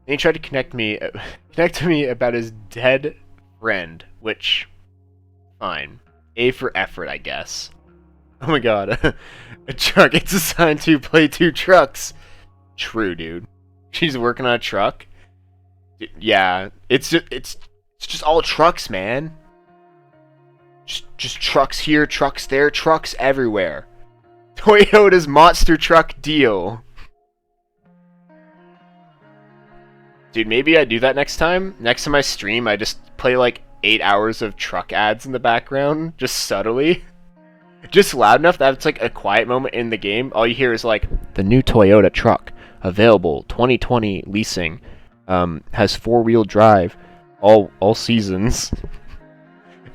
Then he tried to connect to me about his dead friend, which, fine. A for effort, I guess. Oh my god, a truck gets assigned to play 2 trucks. True, dude. She's working on a truck. Yeah, it's just all trucks, man. Just trucks here, trucks there, trucks everywhere. Toyota's monster truck deal. Dude, maybe I do that next time. Next time I stream, I just play like 8 hours of truck ads in the background, just subtly. Just loud enough that it's like a quiet moment in the game. All you hear is like, the new Toyota truck, available, 2020 leasing, has 4-wheel drive, all seasons.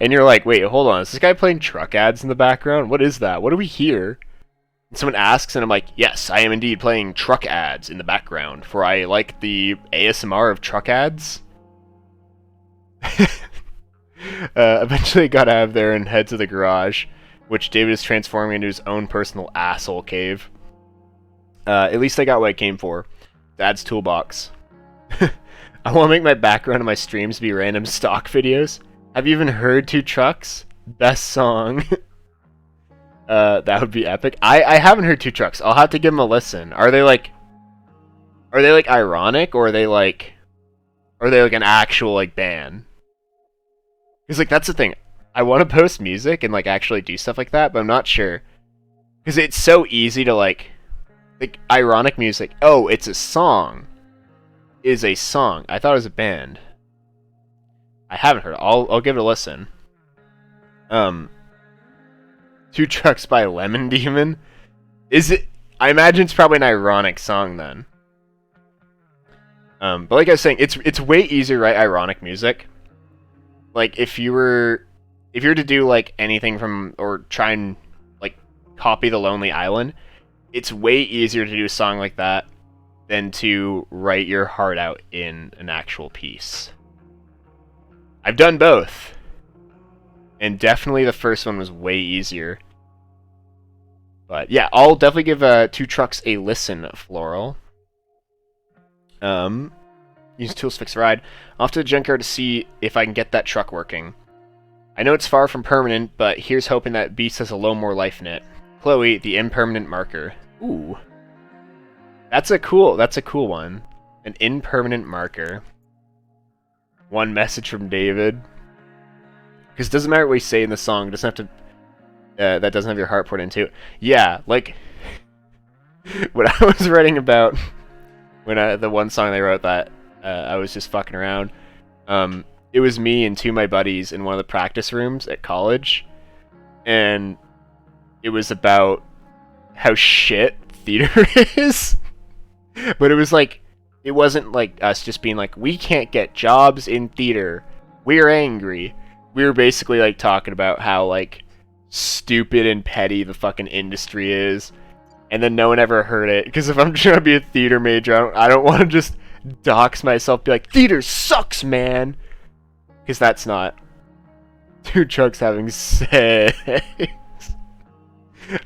And you're like, wait, hold on, is this guy playing truck ads in the background? What is that? What do we hear? And someone asks, and I'm like, yes, I am indeed playing truck ads in the background, for I like the ASMR of truck ads. Eventually got out of there and head to the garage, which David is transforming into his own personal asshole cave. At least I got what I came for. Dad's toolbox. I want to make my background of my streams be random stock videos. Have you even heard 2 Trucks? Best song. That would be epic. I haven't heard 2 Trucks. I'll have to give them a listen. Are they like ironic, or are they like an actual like band? Because like that's the thing. I want to post music and like actually do stuff like that, but I'm not sure. Because it's so easy to like ironic music. Oh, it's a song. Is a song. I thought it was a band. I haven't heard it. I'll give it a listen. 2 Trucks by Lemon Demon. Is it? I imagine it's probably an ironic song then. But like I was saying, it's way easier to write ironic music. Like if you were to do like anything from, or try and like copy The Lonely Island, it's way easier to do a song like that than to write your heart out in an actual piece. I've done both, and definitely the first one was way easier. But yeah, I'll definitely give 2 trucks a listen, Floral. Use tools to fix a ride. Off to the junkyard to see if I can get that truck working. I know it's far from permanent, but here's hoping that beast has a little more life in it. Chloe, the impermanent marker. Ooh. That's a cool one. An impermanent marker. One message from David. Because it doesn't matter what you say in the song, it doesn't have to that doesn't have your heart poured into it. Yeah, like what I was writing about when the one song they wrote that I was just fucking around. It was me and 2 of my buddies in one of the practice rooms at college, and it was about how shit theater is. But it was like, it wasn't like us just being like, we can't get jobs in theater, we're angry. We were basically like talking about how like stupid and petty the fucking industry is, and then no one ever heard it, because if I'm trying to be a theater major, I don't want to just dox myself, be like, theater sucks, man, because that's not 2 trucks having sex.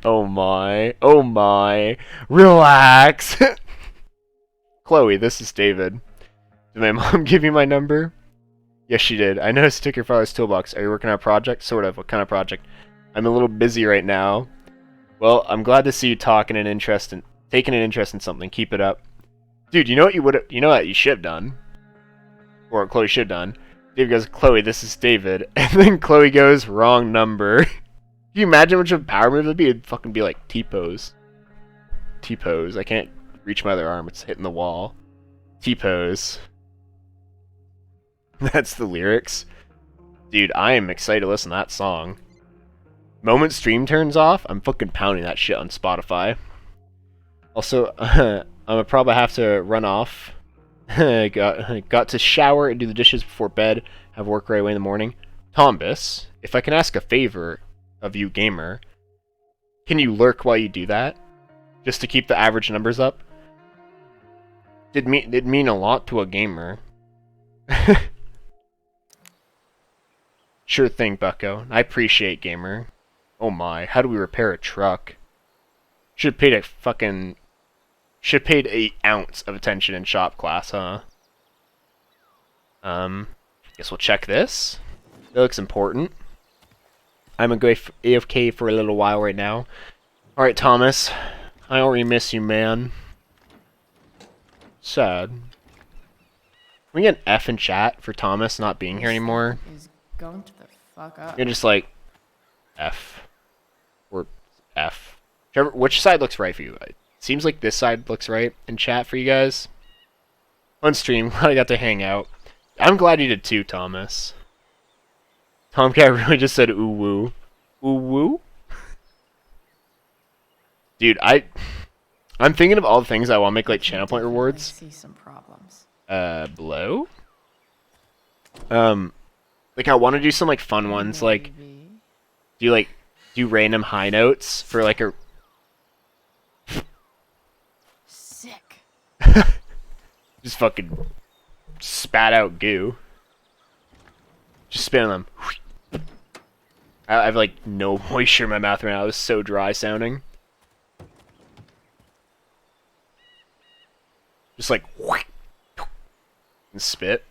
Oh my, relax. Chloe, this is David. Did my mom give you my number? Yes, she did. I noticed you took your father's toolbox. Are you working on a project? Sort of. What kind of project? I'm a little busy right now. Well, I'm glad to see you taking an interest in something. Keep it up. Dude, you know what you should have done? Or what Chloe should have done? David goes, Chloe, this is David. And then Chloe goes, wrong number. Can you imagine which a power move it'd be? It'd fucking be like T-pose. T-pose. I can't reach my other arm. It's hitting the wall. T-pose. That's the lyrics. Dude, I am excited to listen to that song. Moment stream turns off, I'm fucking pounding that shit on Spotify. Also, I'm gonna probably have to run off. got to shower and do the dishes before bed. Have work right away in the morning. Tombus, if I can ask a favor of you, gamer, can you lurk while you do that? Just to keep the average numbers up? It'd mean a lot to a gamer. Sure thing, Bucko. I appreciate, gamer. Oh my, how do we repair a truck? Should have paid an ounce of attention in shop class, huh? Guess we'll check this. That looks important. I'm gonna go AFK for a little while right now. Alright, Thomas. I already miss you, man. Sad. Can we get an F in chat for Thomas not being here anymore?
Is going to the fuck up.
You're just like F. Or F. Which side looks right for you? It seems like this side looks right in chat for you guys. On stream, glad I got to hang out. I'm glad you did too, Thomas. Tomcat really just said ooh woo. Ooh woo? Dude, I'm thinking of all the things I want to make like channel point rewards.
I see some problems.
Below? Like I want to do some like fun ones, like do random high notes for like a
sick.
Just fucking spat out goo. Just spin them. I have like no moisture in my mouth right now. It was so dry sounding. Just like and spit.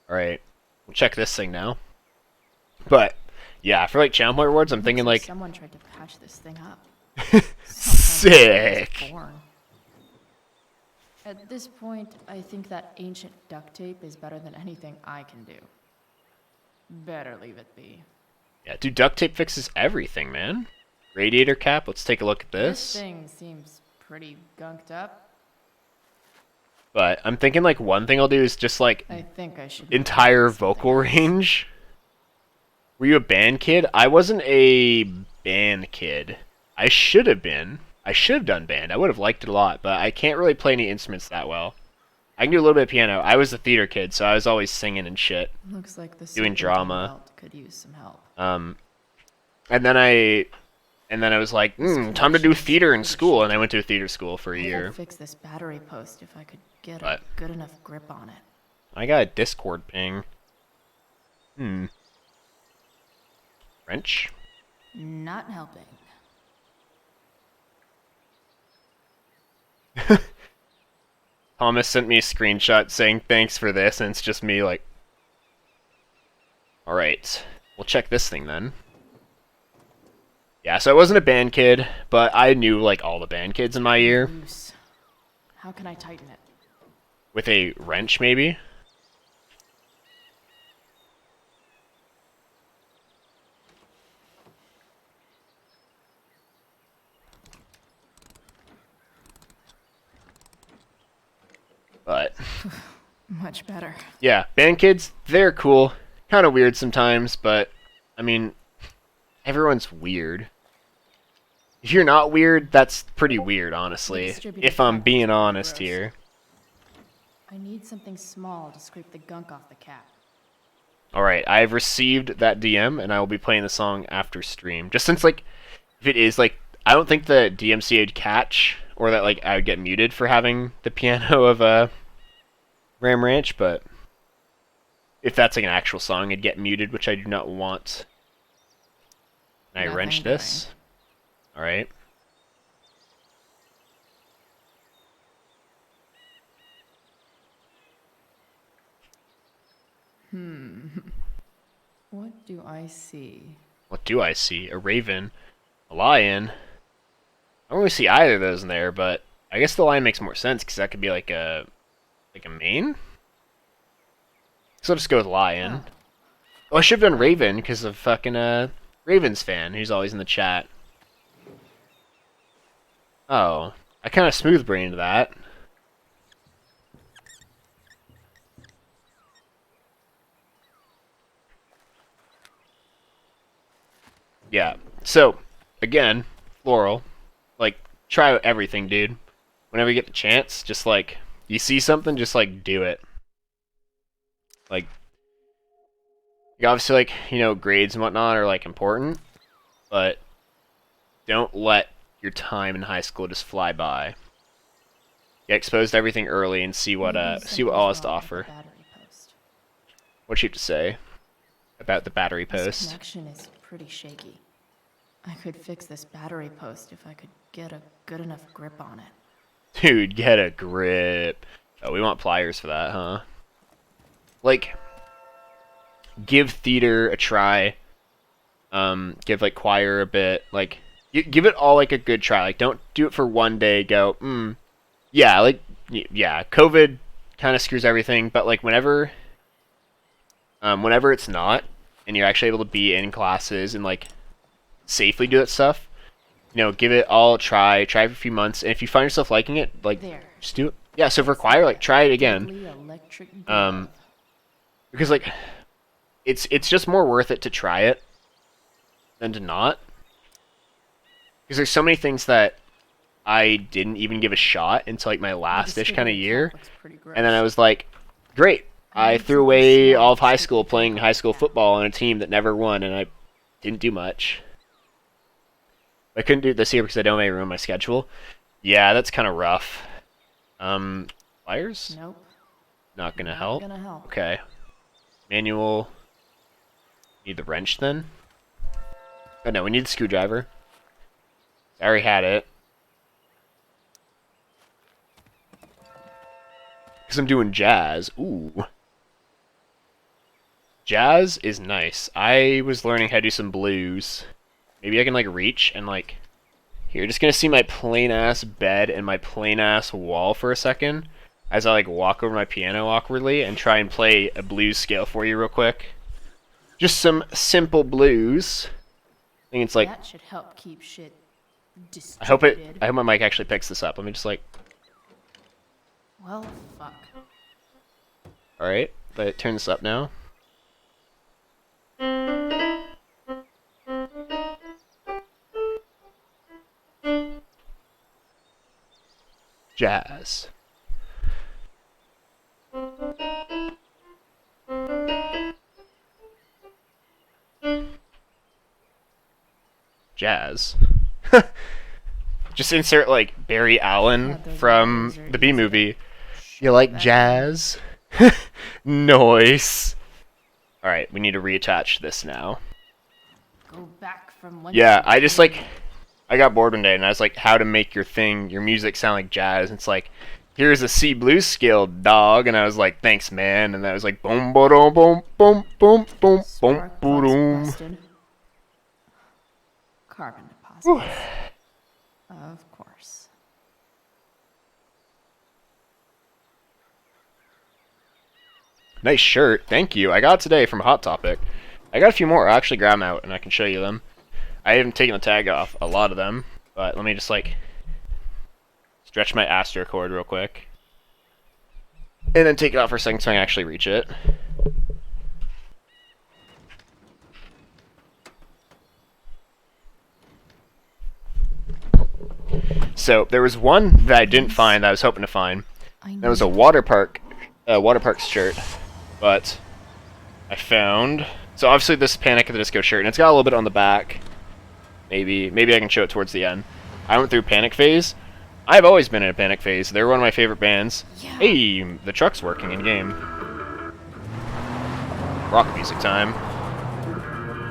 Alright. We'll check this thing now. But yeah, for like channel point rewards, I'm thinking like
someone tried to patch this thing up.
Sick.
At this point, I think that ancient duct tape is better than anything I can do. Better leave it be.
Yeah, dude, duct tape fixes everything, man. Radiator cap, let's take a look at
This
this.
thing seems pretty gunked up.
But I'm thinking like one thing I'll do is just like
I think I should
entire vocal range. Were you a band kid? I wasn't a band kid. I should have been. I should have done band. I would have liked it a lot, but I can't really play any instruments that well. I can do a little bit of piano. I was a theater kid, so I was always singing and shit.
Looks like the
doing drama.
belt could use some help.
And then I was like, time to do theater in school, and I went to a theater school for a year.
I'd fix this battery post if I could get
But
a good enough grip on it.
I got a Discord ping. French?
Not helping.
Thomas sent me a screenshot saying thanks for this, and it's just me like, alright, we'll check this thing then. Yeah, so I wasn't a band kid, but I knew like all the band kids in my year.
Loose. How can I tighten it?
With a wrench, maybe? But
Much better.
yeah, band kids, they're cool. Kind of weird sometimes, but I mean, everyone's weird. If you're not weird, that's pretty weird, honestly. If I'm being honest here.
I need something small to scrape the gunk off the cap.
Alright, I've received that DM, and I will be playing the song after stream. Just since, like, if it is, like, I don't think the DMCA would catch, or that, like, I would get muted for having the piano of, Ram Ranch, but if that's, like, an actual song, I'd get muted, which I do not want. Can I
Nothing
wrench this? Alright.
What do I see?
What do I see? A raven. A lion. I don't really see either of those in there, but I guess the lion makes more sense, because that could be like a mane? So I'll just go with lion. Oh, I should have done raven, because of fucking, Ravens fan, who's always in the chat. Oh. I kind of smooth-brained that. Yeah. So, again, Floral, like, try everything, dude. Whenever you get the chance, just, like, you see something, just, like, do it. Like, obviously, like, you know, grades and whatnot are, like, important, but don't let your time in high school just fly by. Get exposed to everything early and see what all has to offer. What you have to say about the battery
This
post?
connection is pretty shaky. I could fix this battery post if I could get a good enough grip on it.
Dude, get a grip. Oh, we want pliers for that, huh? Like, give theater a try. Give, like, choir a bit. Like, give it all, like, a good try. Like, don't do it for one day, go, yeah, like, yeah, COVID kind of screws everything, but, like, whenever it's not, and you're actually able to be in classes and, like, safely do that stuff, you know, give it all a try for a few months, and if you find yourself liking it, like, just do it. Yeah, so for choir, like, try it again. Because, like, it's just more worth it to try it than to not. Because there's so many things that I didn't even give a shot until, like, my last-ish kind of year, and then I was like, great. I threw away all of high school playing high school football on a team that never won, and I didn't do much. I couldn't do it this year because I don't want to ruin my schedule. Yeah, that's kind of rough. Pliers?
Nope.
Not gonna help?
Gonna help.
Okay. Manual. Need the wrench then? Oh no, we need the screwdriver. I already had it. Because I'm doing jazz. Ooh. Jazz is nice. I was learning how to do some blues. Maybe I can, like, reach and, like... Here, just gonna see my plain-ass bed and my plain-ass wall for a second as I, like, walk over my piano awkwardly and try and play a blues scale for you real quick. Just some simple blues. I think it's, like...
That should help keep shit
I hope my mic actually picks this up. Let me just, like...
Well, fuck.
Alright, but turn this up now. Jazz. Jazz. Just insert, like, Barry Allen from the B-movie. You like jazz? Nice. Alright, we need to reattach this now.
Go back from one
Yeah, I just, like... I got bored one day and I was like, how to make your music sound like jazz. And it's like, here's a C blues scale, dog. And I was like, thanks, man. And I was like, boom, boom, boom, boom, boom, boom, boom, boom, boom.
Carbon deposit. Of course.
Nice shirt. Thank you. I got it today from Hot Topic. I got a few more. I'll actually grab them out and I can show you them. I haven't taken the tag off a lot of them, but let me just like stretch my Astro cord real quick. And then take it off for a second so I can actually reach it. So there was one that I didn't find that I was hoping to find. That was a water park shirt, but I found. So obviously this Panic at the Disco shirt, and it's got a little bit on the back. Maybe I can show it towards the end. I went through Panic phase. I've always been in a Panic phase. They're one of my favorite bands. Yeah. Hey, the truck's working in game. Rock music time.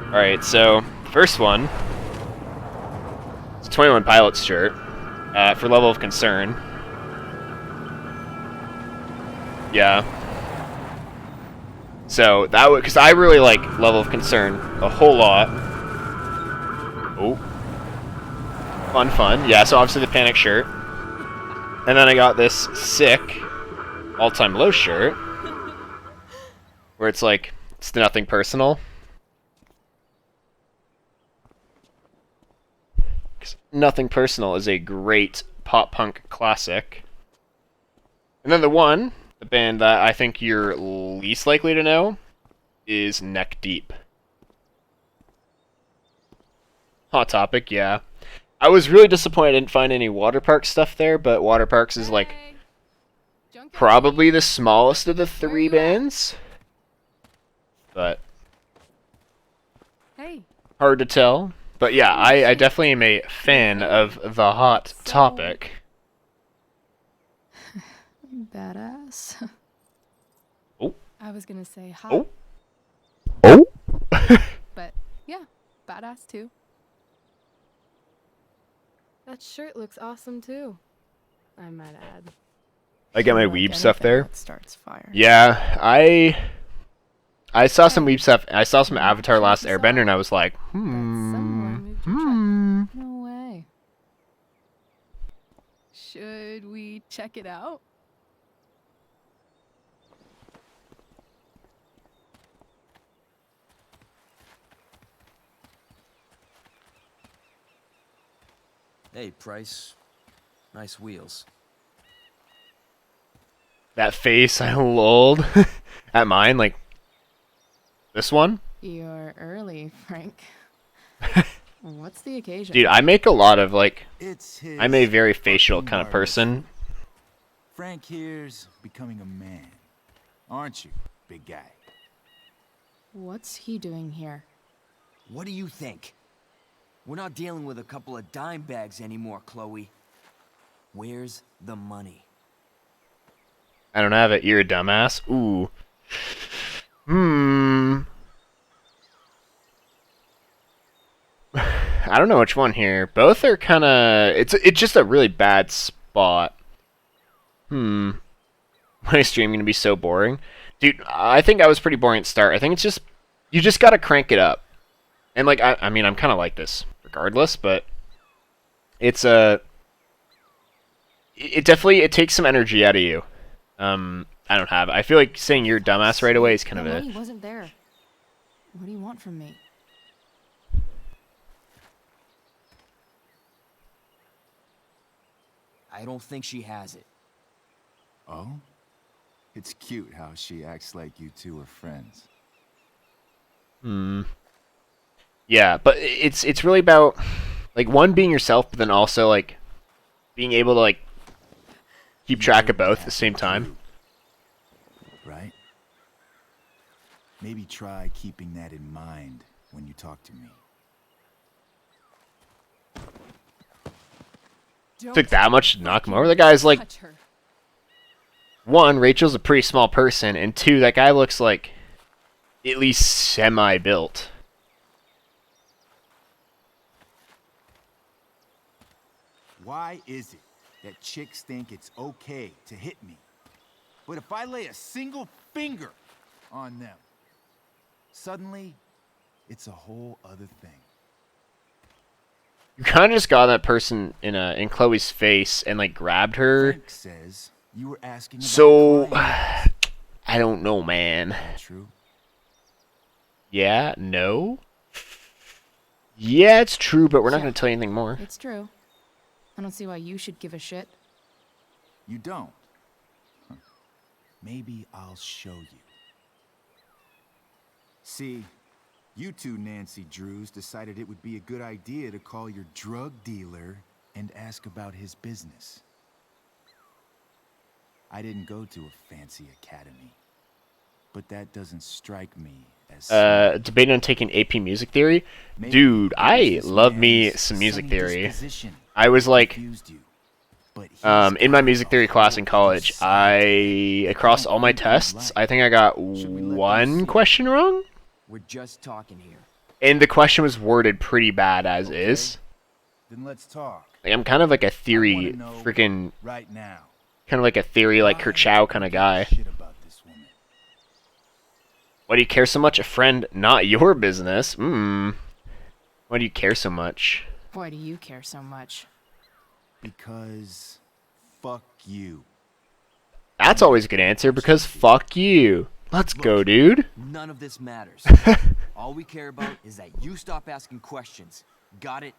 All right, so the first one. It's a 21 Pilots shirt. For Level of Concern. Yeah. So that would, because I really like Level of Concern a whole lot. Oh. Fun. Yeah, so obviously the Panic shirt. And then I got this sick All Time Low shirt. Where it's like, it's nothing personal. Nothing Personal is a great pop punk classic. And then the band that I think you're least likely to know is Neck Deep. Hot Topic, yeah. I was really disappointed I didn't find any Water Park stuff there, but Water Parks is like probably the smallest of the three bands. But hard to tell. But yeah, I definitely am a fan of the Hot Topic.
Badass.
Oh.
I was gonna say hot.
Oh. Oh.
But yeah, badass too. That shirt looks awesome too. I might add.
I got my weeb stuff there.
That starts fire.
Yeah, I saw some weeb stuff. I saw some Avatar Last Airbender, and I was like,
No way. Should we check it out?
Hey, Price. Nice wheels.
That face, I lolled at mine, like this one.
You're early, Frank. What's the occasion?
Dude, I make a lot of like. I'm a very facial kind of person.
Frank here's becoming a man, aren't you, big guy?
What's he doing here?
What do you think? We're not dealing with a couple of dime bags anymore, Chloe. Where's the money?
I don't have it. You're a dumbass. Ooh. I don't know which one here. Both are kind of. It's just a really bad spot. My stream gonna be so boring, dude. I think I was pretty boring at the start. I think it's just you just gotta crank it up, and like I mean I'm kind of like this regardless, but it's it definitely takes some energy out of you. I don't have it. I feel like saying you're a dumbass right away is kind of a.
Money wasn't there. What do you want from me?
I don't think she has it.
Oh? It's cute how she acts like you two are friends.
Yeah, but it's really about like one being yourself, but then also like being able to like keep track of both at the same time.
Right? Maybe try keeping that in mind when you talk to me.
Took that much to knock him over. The guy's like, one, Rachel's a pretty small person, and two, that guy looks like at least semi-built.
Why is it that chicks think it's okay to hit me? But if I lay a single finger on them, suddenly, it's a whole other thing.
You kind of just got that person in Chloe's face and like grabbed her.
Frank says you were asking about
So
clients.
I don't know, man.
True.
Yeah, no. Yeah, it's true, but we're not going to tell you anything more.
It's true. I don't see why you should give a shit.
You don't? Huh. Maybe I'll show you. See, you two Nancy Drews decided it would be a good idea to call your drug dealer and ask about his business. I didn't go to a fancy academy, but that doesn't strike me as...
Debating on taking AP Music Theory? Dude, I love me some music theory. I was like... in my music theory class in college, across all my tests, I think I got one question wrong?
We're just talking here.
And the question was worded pretty bad as is.
Then let's talk.
Like, I'm kind of like a theory, freaking...
Right now.
Kind of like a theory, like Kerchow kind of guy. Why do you care so much? A friend, not your business. Why do you care so much?
Why do you care so much?
Because fuck you.
That's always a good answer, because fuck you. Let's go, dude.
None of this matters. All we care about is that you stop asking questions. Got it?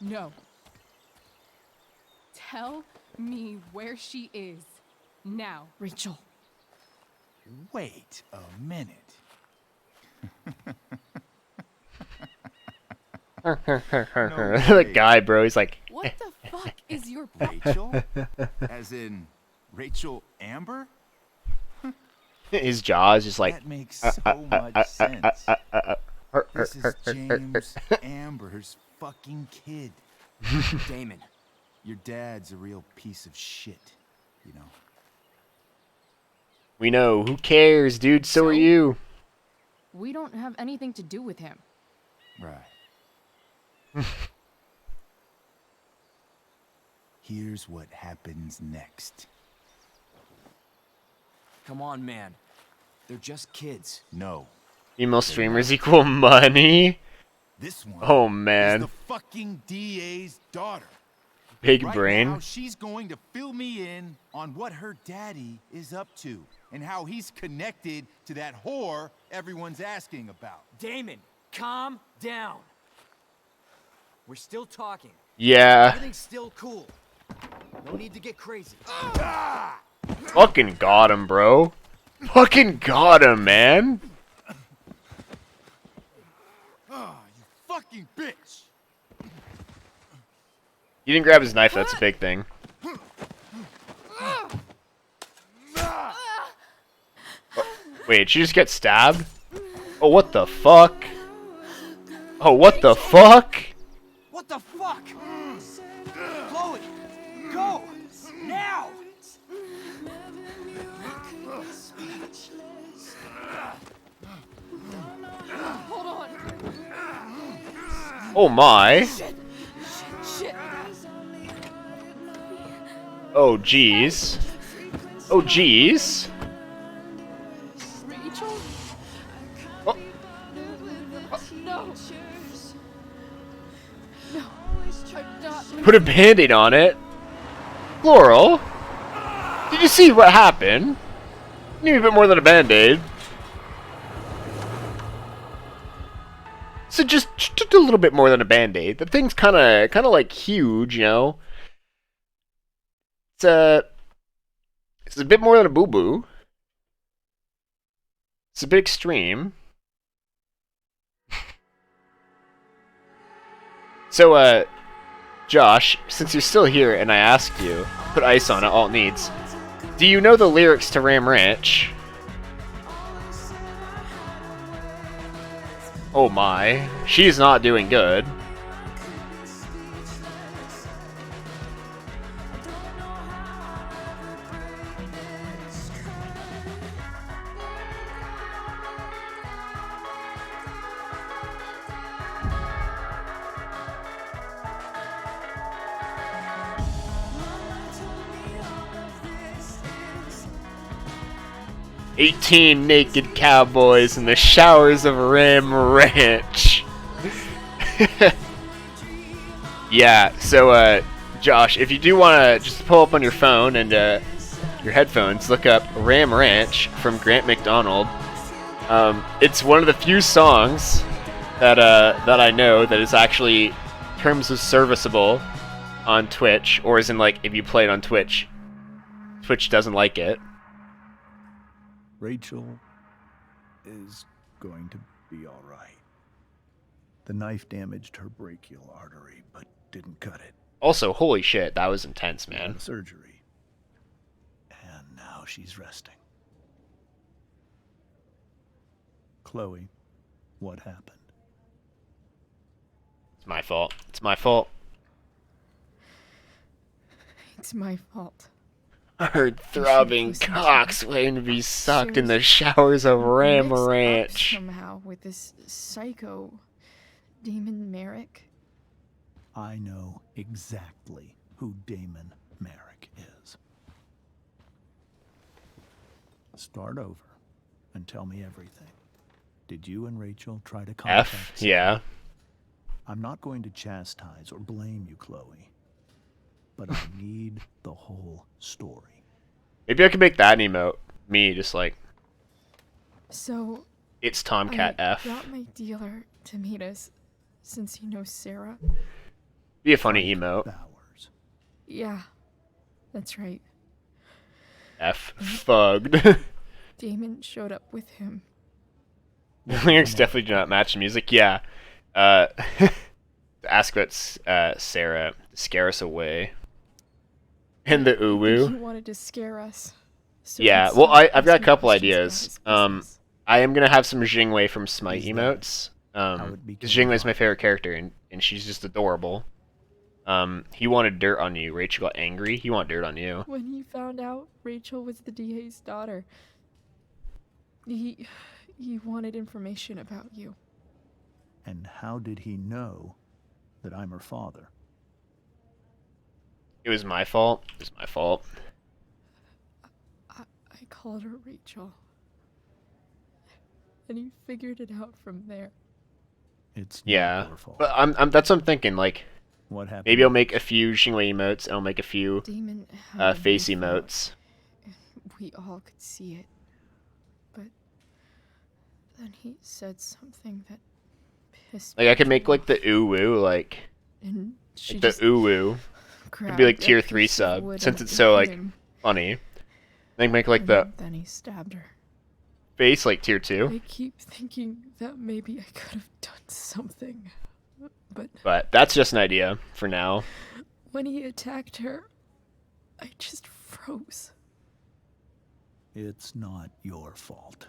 No. Tell me where she is. Now.
Rachel.
Wait a minute.
The guy, bro, he's like...
What the fuck is your
Rachel? As in Rachel Amber?
His jaw is just like...
That makes so much sense. This is James Amber's fucking kid.
Damon.
Your dad's a real piece of shit, you know.
We know. Who cares, dude? So are you.
We don't have anything to do with him.
Right. Here's what happens next.
Come on, man. They're just kids.
No.
Female streamers equal money?
This one
oh, man.
is the fucking DA's daughter.
Big
right
brain.
Now, she's going to fill me in on what her daddy is up to and how he's connected to that whore everyone's asking about.
Damon, calm down. We're still talking.
Yeah.
Everything's still cool. No need to get crazy.
Fucking got him, bro. Fucking got him, man.
You fucking bitch.
You didn't grab his knife, that's a big thing. Wait, did she just get stabbed? Oh, what the fuck? Oh, what the fuck?
What the fuck? Chloe, go! Now!
Hold on.
Oh my.
Shit.
Oh jeez. Oh jeez.
Rachel?
Oh.
No. No. I'm not.
Put a band-aid on it. Floral. Did you see what happened? You need a bit more than a band-aid. So just a little bit more than a band-aid. The thing's kind of like huge, you know. It's a bit more than a boo-boo. It's a bit extreme. So, Josh, since you're still here and I asked you, put ice on it, all it needs. Do you know the lyrics to Ram Ranch? Oh my, she's not doing good. 18 naked cowboys in the showers of Ram Ranch. Yeah, so, Josh, if you do want to just pull up on your phone and your headphones, look up Ram Ranch from Grant McDonald. It's one of the few songs that I know that is actually terms of serviceable on Twitch, or as in, like, if you play it on Twitch, Twitch doesn't like it.
Rachel is going to be all right. The knife damaged her brachial artery, but didn't cut it.
Also, holy shit, that was intense, man.
Surgery. And now she's resting. Chloe, what happened?
It's my fault. It's my fault.
It's my fault.
I heard throbbing cocks waiting to be sucked in the showers of Ram
Mixed up
Ranch.
somehow with this psycho Damon Merrick.
I know exactly who Damon Merrick is. Start over and tell me everything. Did you and Rachel try to contact
Yeah.
I'm not going to chastise or blame you, Chloe, but I need the whole story.
Maybe I could make that an emote. Me, just like,
So
it's Tomcat
I
F.
got my dealer to meet us since he knows Sarah.
Be a funny emote.
Yeah, that's right.
F. Fugged.
Damon showed up with him.
The lyrics definitely do not match the music. Yeah. Ask about Sarah. Scare us away. And the
He
uwu.
wanted to scare us. So
Yeah,
instead
well,
of
I've got a
asking
couple
questions about
ideas.
his
I am gonna have some Jingwei from Smite emotes. Because Jingwei's my favorite character, and she's just adorable. He wanted dirt on you. Rachel got angry. He wanted dirt on you.
When he found out Rachel was the DA's daughter, he wanted information about you.
And how did he know that I'm her father?
It was my fault. It was my fault.
I called her Rachel. And he figured it out from there.
It's
Yeah, but I'm that's what I'm thinking. Like,
what happened?
maybe I'll make a few Jingwei emotes, and I'll make a few
Damon had a
face
knife out,
emotes.
and we all could see it. But then he said something that pissed
Like, I could make like the uwu, like
And she
the
just
uwu. It'd
grabbed
be like
a
tier 3
piece of
sub,
wood
since
and
it's so
hit
like
him.
funny. Then make like the
Then he stabbed her.
face like tier 2.
I keep thinking that maybe I could have done something. But
But that's just an idea for now.
when he attacked her, I just froze.
It's not your fault.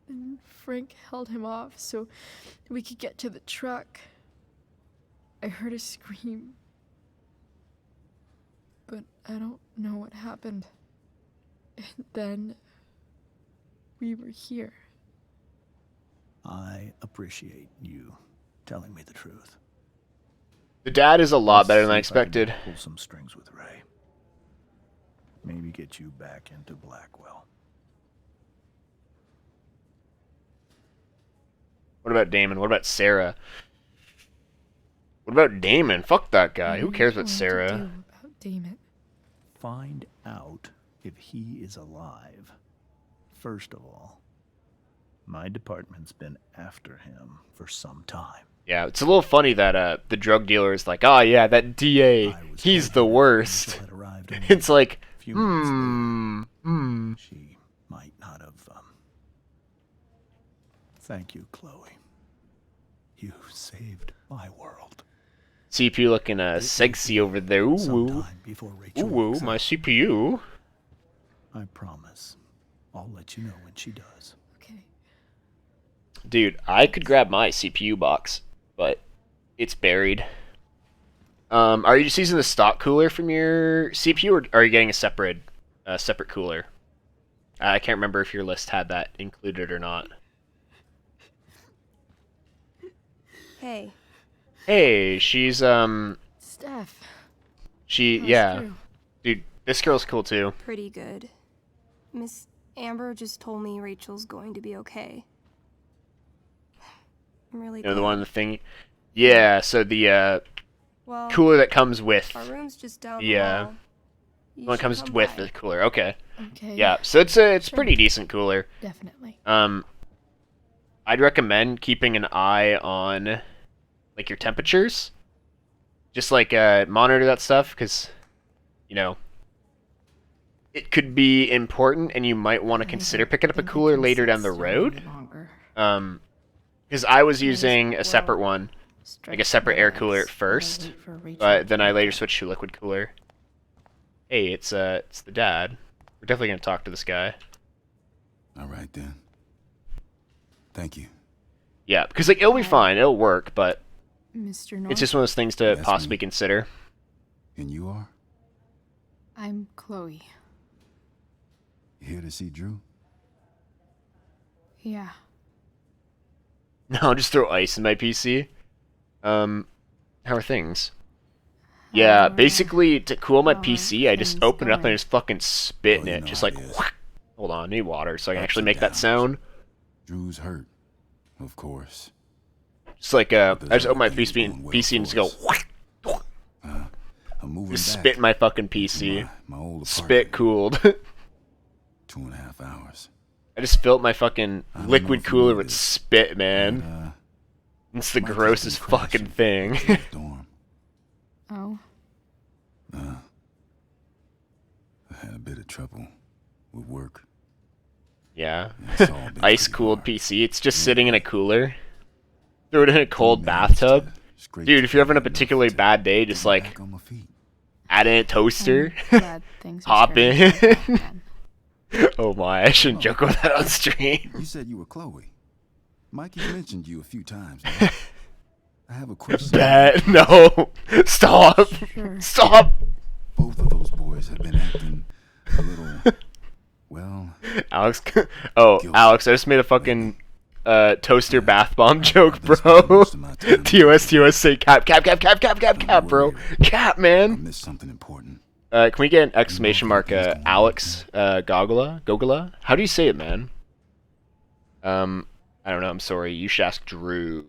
And Frank held him off so we could get to the truck. I heard a scream. But I don't know what happened. And then we were here.
I appreciate you telling me the truth.
The dad is a lot
Let's
better than I
see if can
expected.
Pull some strings with Ray. Maybe get you back into Blackwell.
What about Damon? What about Sarah? What about Damon? Fuck that guy. Who cares about Sarah?
About Damon.
Find out if he is alive. First of all, my department's been after him for some time.
Yeah, it's a little funny that the drug dealer is like, oh yeah, that DA, he's the worst. It's like,
She might not have. Thank you, Chloe. You saved my world.
CPU looking sexy over there. Ooh,
Sometime before Rachel
ooh,
wakes
my
up.
CPU.
I promise. I'll let you know when she does.
Dude, I could grab my CPU box, but it's buried. Are you just using the stock cooler from your CPU, or are you getting a separate cooler? I can't remember if your list had that included or not.
Hey.
Hey, she's
Steph.
She
How's
yeah.
Drew?
Dude, this girl's cool too.
Pretty good. Miss Amber just told me Rachel's going to be okay. I'm really
You know, the
glad.
one the thing. Yeah. So the
Well,
cooler that comes with.
our room's just down the
Yeah.
hall. You
One
should
comes
come
with
by.
the cooler. Okay.
Okay.
Yeah. So it's a
Sure.
pretty decent cooler.
Definitely.
I'd recommend keeping an eye on like your temperatures. Just like monitor that stuff because you know it could be important and you might want to consider picking up a cooler later down the road. Because I was using a separate one, like a separate air cooler at first, but then I later switched to a liquid cooler. Hey, it's the dad. We're definitely gonna talk to this guy.
All right then. Thank you.
Yeah, because like it'll be fine, it'll work, but
Mr. North.
it's just one of those things to possibly consider.
And you are?
I'm Chloe.
You here to see Drew?
Yeah.
No, just throw ice in my PC. How are things? Yeah, basically to cool my PC, I just open it up and I just fucking spit in it, just like. Whack. Hold on, I need water so I can actually make that sound.
Drew's hurt, of course.
Just like I just open my PC and just go. Whack.
I'm moving
Just
back
spit in my fucking PC.
my old
Spit cooled.
2.5 hours.
I just filled my fucking
don't know
liquid
if you
cooler
know
with
this,
spit, man. It's the
might just
grossest
been
fucking thing.
Dorm.
Oh.
I had a bit of trouble with work.
Yeah.
It's all been
Ice cooled PC. It's just sitting in a cooler. Throw it in a cold bathtub. Dude, if you're having a particularly bad day, just like add in a toaster.
Glad things are
Hop
starting
in.
to look up then.
Oh my, I shouldn't joke about that on stream.
You said you were Chloe. Mikey mentioned you a few times. Now. I have a question.
Bad. No. Stop.
Sure.
Stop.
Both of those boys have been acting a little, well...
Alex. Oh, Alex, I just made a fucking toaster bath bomb joke, bro. TOS, say cap, bro. Cap, man.
missed something important.
Can we get an exclamation mark, Alex, Gogula? How do you say it, man? I don't know, I'm sorry. You should ask Drew.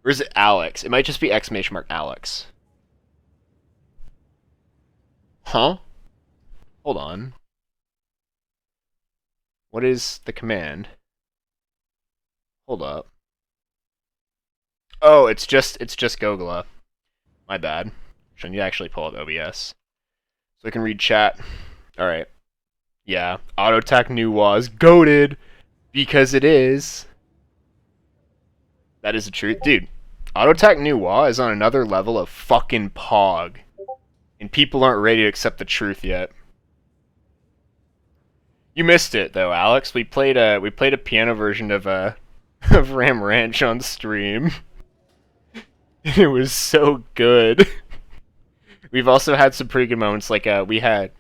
Or is it Alex? It might just be exclamation mark Alex. Huh? Hold on. What is the command? Hold up. Oh, it's just Gogula. My bad. I need to actually pull up OBS. So I can read chat. Alright. Yeah. Autotac New was goated. Because it is. That is the truth. Dude, Autotac New is on another level of fucking pog. And people aren't ready to accept the truth yet. You missed it though, Alex. We played a piano version of of Ram Ranch on stream. It was so good. We've also had some pretty good moments, like we had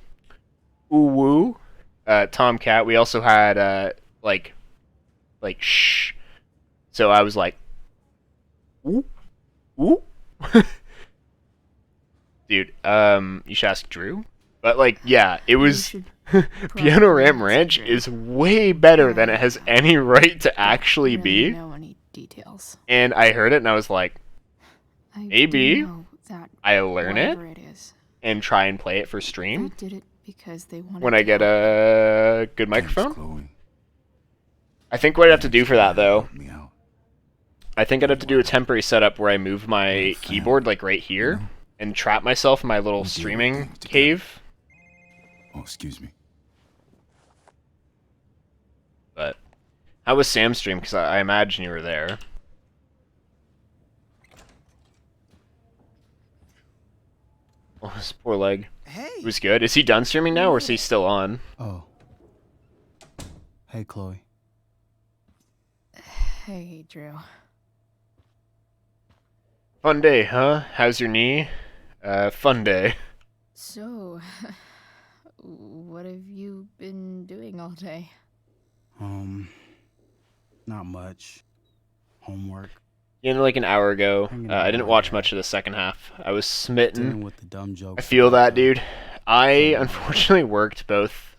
Uwu, Tomcat. We also had like shh. So I was like, ooh, ooh. Dude, you should ask Drew. But like, yeah, it was Piano Ram Ranch is way better than it has any right to actually be.
Know any details.
And I heard it and I was like, maybe I learn it
is,
and try and play it for stream
they did it because they wanted
when I get a good microphone. I think what I'd have to do for that though, I think I'd have to do a temporary setup where I move my keyboard like right here and trap myself in my little streaming cave.
Oh, excuse me.
But how was Sam's stream? Because I imagine you were there. Oh, his poor leg.
Hey.
It was good. Is he done streaming now, or is he still on?
Oh. Hey, Chloe.
Hey, Drew.
Fun day, huh? How's your knee? Fun day.
So, what have you been doing all day?
Not much. Homework.
You know, like an hour ago. I didn't watch much of the second half. I was smitten.
Dealing with the dumb jokes.
I feel that, dude. I unfortunately worked both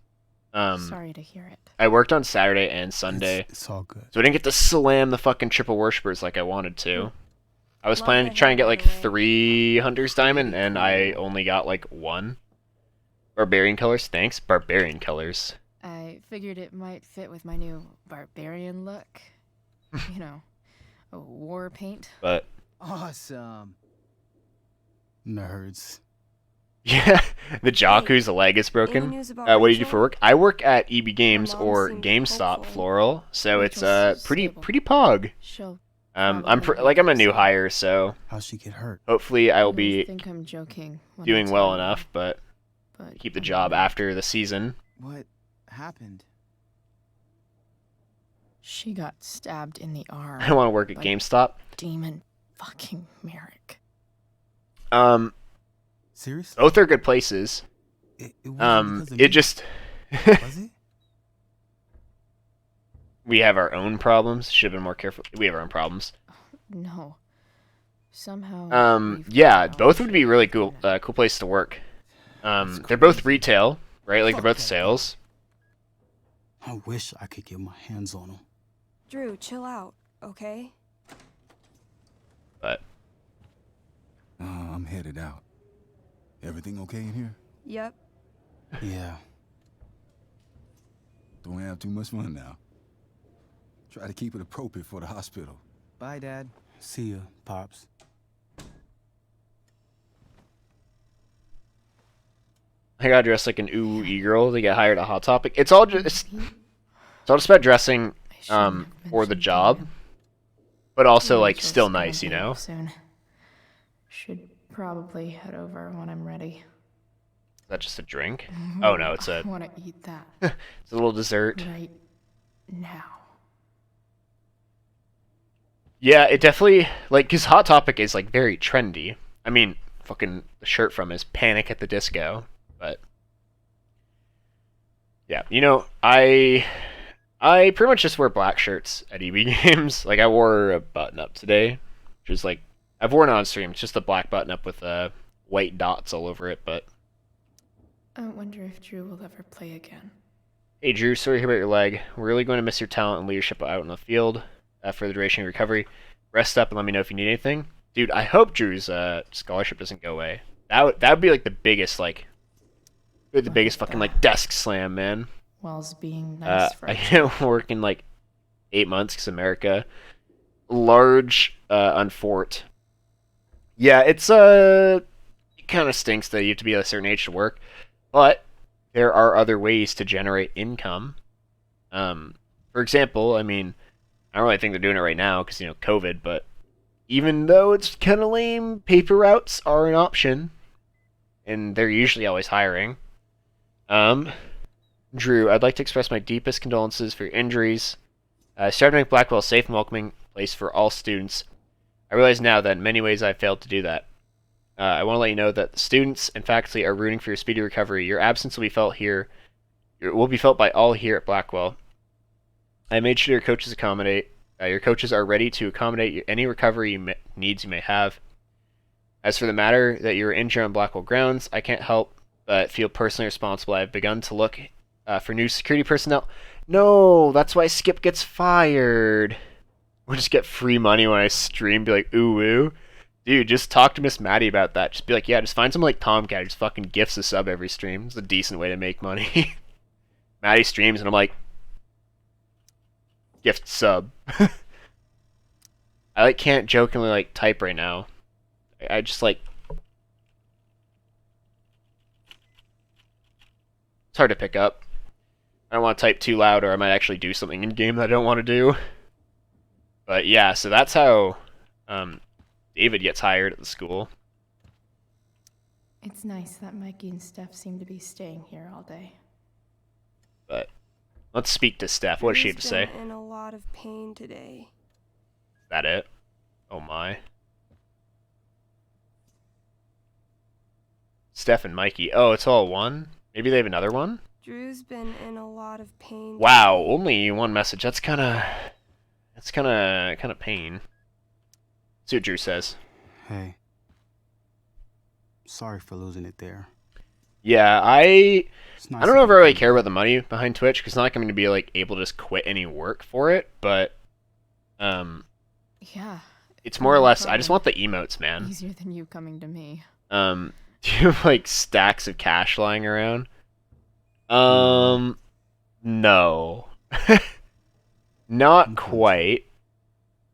Sorry to hear it.
I worked on Saturday and Sunday.
It's all good.
So I didn't get to slam the fucking triple worshippers like I wanted to. I was planning to try and get like 3 Hunter's Diamond, and I only got like 1. Barbarian colors, thanks. Barbarian colors.
I figured it might fit with my new barbarian look. You know, a war paint.
But
Awesome. Nerds.
yeah, the Jakku's leg is broken.
news about
What do you do
Rachel?
for work? I work at EB Games
mom
or
seemed
GameStop
hopeful.
Floral, so it's
Rachel's
pretty
stable.
pog.
She'll
I'm
probably
I'm a
be
new
fine.
hire, so
How'd she get hurt?
hopefully I will
I
be
think I'm joking when I
doing
tell
well
you,
enough, but
but
keep the
I'm
job
not.
after the season.
What happened?
She got stabbed in the arm.
I want to work at
by
GameStop.
Demon fucking Merrick.
Seriously?
Both are good places.
It wasn't because of
It
me,
just
was it?
we have our own problems. Should have been more careful. We have our own problems.
No. Somehow. we've
Yeah,
got
both
our
would be
shit
really
figured
cool.
out.
Cool place to work. They're both retail, right? Like they're both
Fuck that.
sales.
I wish I could get my hands on them.
Drew, chill out, okay?
But
I'm headed out. Everything okay in here?
Yep.
Yeah.
Don't have too much fun now. Try to keep it appropriate for the hospital.
Bye, Dad. See ya, Pops.
I gotta dress like an ooh girl to get hired at Hot Topic. It's all just about dressing for the job, but also like
Rachel's
still
gonna
nice, you
be
know.
up Soon. Should probably head over when I'm ready.
Is that just a drink? Oh no, it's
I
a
want to eat that
it's a little dessert.
right now.
Yeah, it definitely like because Hot Topic is like very trendy. I mean, fucking the shirt from is Panic at the Disco, but yeah, you know, I pretty much just wear black shirts at EB Games. Like I wore a button up today, which is like I've worn it on stream. It's just a black button up with white dots all over it. But
I wonder if Drew will ever play again.
hey, Drew, sorry to hear about your leg. We're really going to miss your talent and leadership out in the field for the duration of your recovery. Rest up and let me know if you need anything. Dude, I hope Drew's scholarship doesn't go away. That would be like the biggest fucking like desk slam, man.
Whilst being nice for
I can't work in like 8 months because America. Large unfort. Yeah, it's it kind of stinks that you have to be a certain age to work, but there are other ways to generate income. For example, I mean, I don't really think they're doing it right now because, you know, COVID, but even though it's kind of lame, paper routes are an option, and they're usually always hiring. Drew, I'd like to express my deepest condolences for your injuries. Strive to make Blackwell a safe and welcoming place for all students. I realize now that in many ways I failed to do that. I want to let you know that the students and faculty are rooting for your speedy recovery. Your absence will be felt here. It will be felt by all here at Blackwell. I made sure your coaches accommodate. Your coaches are ready to accommodate any recovery needs you may have. As for the matter that you were injured on Blackwell grounds, I can't help but feel personally responsible. I've begun to look for new security personnel. No, that's why Skip gets fired. We'll just get free money when I stream. Be like, ooh, ooh. Dude, just talk to Miss Maddie about that. Just be like, yeah, just find someone like Tomcat who just fucking gifts a sub every stream. It's a decent way to make money. Maddie streams, and I'm like, gift sub. I like can't jokingly like type right now. I just like it's hard to pick up. I don't want to type too loud, or I might actually do something in game that I don't want to do. But yeah, so that's how David gets hired at the school.
It's nice that Mikey and Steph seem to be staying here all day.
But let's speak to Steph. What does she have to
Drew's
say?
been in a lot of pain today.
Is that it? Oh my. Steph and Mikey. Oh, it's all one? Maybe they have another one?
Drew's been in a lot of pain.
Wow, only one message. That's kind of pain. See what Drew says.
Hey. Sorry for losing it there.
Yeah, I
It's nice.
I don't know if I really care about the money behind Twitch, because it's not like I'm going to be like able to just quit any work for it, but
Yeah.
it's more or less, I just want the emotes, man.
Easier than you coming to me.
Do you have like stacks of cash lying around? No. Not quite.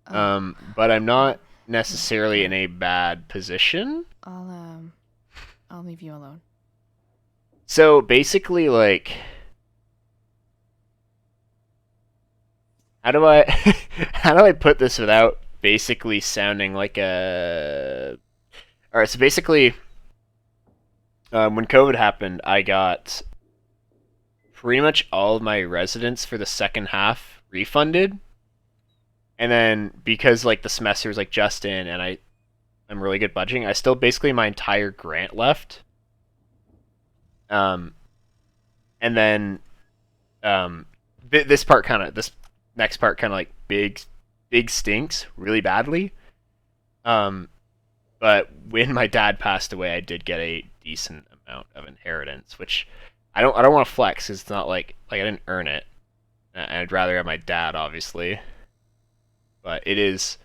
But I'm not necessarily in a bad position.
I'll leave you alone.
So basically, like, how do I put this without basically sounding like a... Alright, so basically, when COVID happened, I got pretty much all of my residence for the second half refunded. And then, because, like, the semester was, like, just in, and I'm really good budgeting, I still basically my entire grant left. And then, this next part kind of, like, big stinks really badly. But when my dad passed away, I did get a decent amount of inheritance, which I don't want to flex, 'cause it's not like I didn't earn it. I'd rather have my dad, obviously. But it is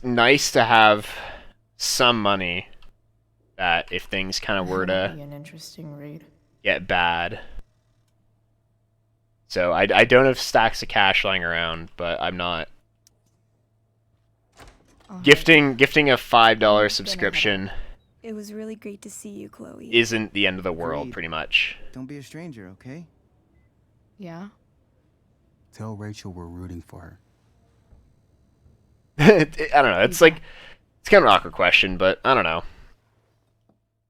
nice to have some money that if things kind of were to
be an interesting read.
get bad. So I don't have stacks of cash lying around, but I'm not gifting a $5 subscription.
It was really great to see you, Chloe.
Isn't the end of the world, pretty much.
Don't be a stranger, okay?
Yeah?
Tell Rachel we're rooting for her.
I don't know. It's like, it's kind of an awkward question, but I don't know.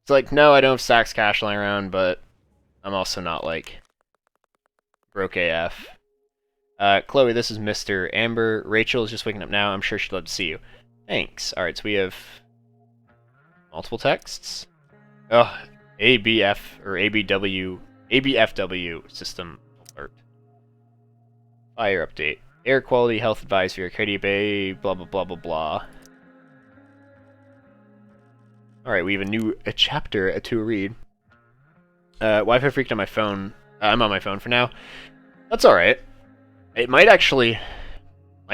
It's like, no, I don't have stacks of cash lying around, but I'm also not like broke AF. Chloe, this is Mr. Amber. Rachel is just waking up now. I'm sure she'd love to see you. Thanks. Alright, so we have multiple texts. Oh, ABF or ABFW system alert. Fire update. Air quality health advisory. Arcadia Bay. Blah blah blah blah blah. All right, we have a chapter to read. Wi-Fi freaked on my phone. I'm on my phone for now. That's all right. It might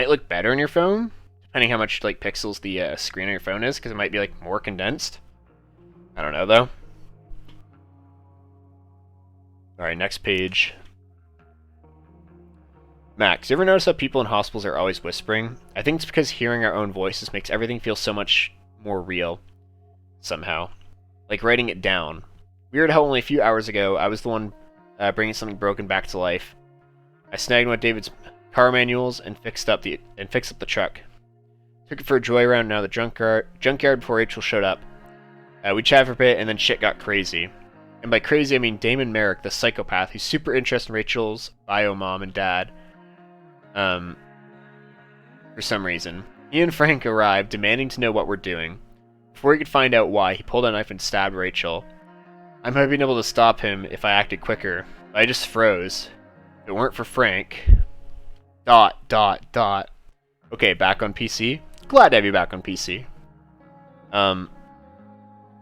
look better on your phone, depending how much like pixels the screen on your phone is, because it might be like more condensed. I don't know though. All right, next page. Max, you ever notice how people in hospitals are always whispering? I think it's because hearing our own voices makes everything feel so much more real. Somehow. Like writing it down. Weird how only a few hours ago, I was the one bringing something broken back to life. I snagged one of David's car manuals and fixed up the truck. Took it for a joyride now the junkyard before Rachel showed up. We chatted for a bit and then shit got crazy. And by crazy I mean Damon Merrick, the psychopath who's super interested in Rachel's bio mom and dad. For some reason. He and Frank arrived, demanding to know what we're doing. Before he could find out why, he pulled a knife and stabbed Rachel. I might have been able to stop him if I acted quicker, but I just froze. If it weren't for Frank... ... Okay, back on PC? Glad to have you back on PC. A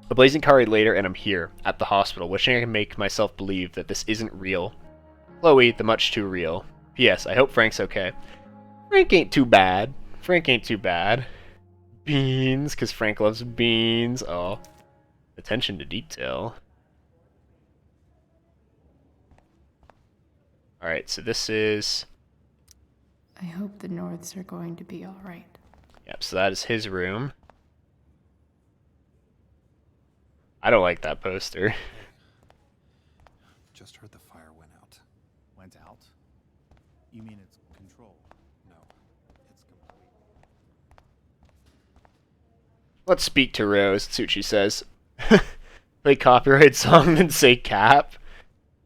blazing car ride later, and I'm here, at the hospital, wishing I could make myself believe that this isn't real. Chloe, the much too real. P.S. I hope Frank's okay. Frank ain't too bad. Beans, because Frank loves beans. Oh. Attention to detail. Alright, so this is...
I hope the Norths are going to be alright.
Yep, so that is his room. I don't like that poster.
Just heard the fire went out.
Went out? You mean it's control?
No, it's complete.
Let's speak to Rose, that's what she says. Play copyright song and say cap.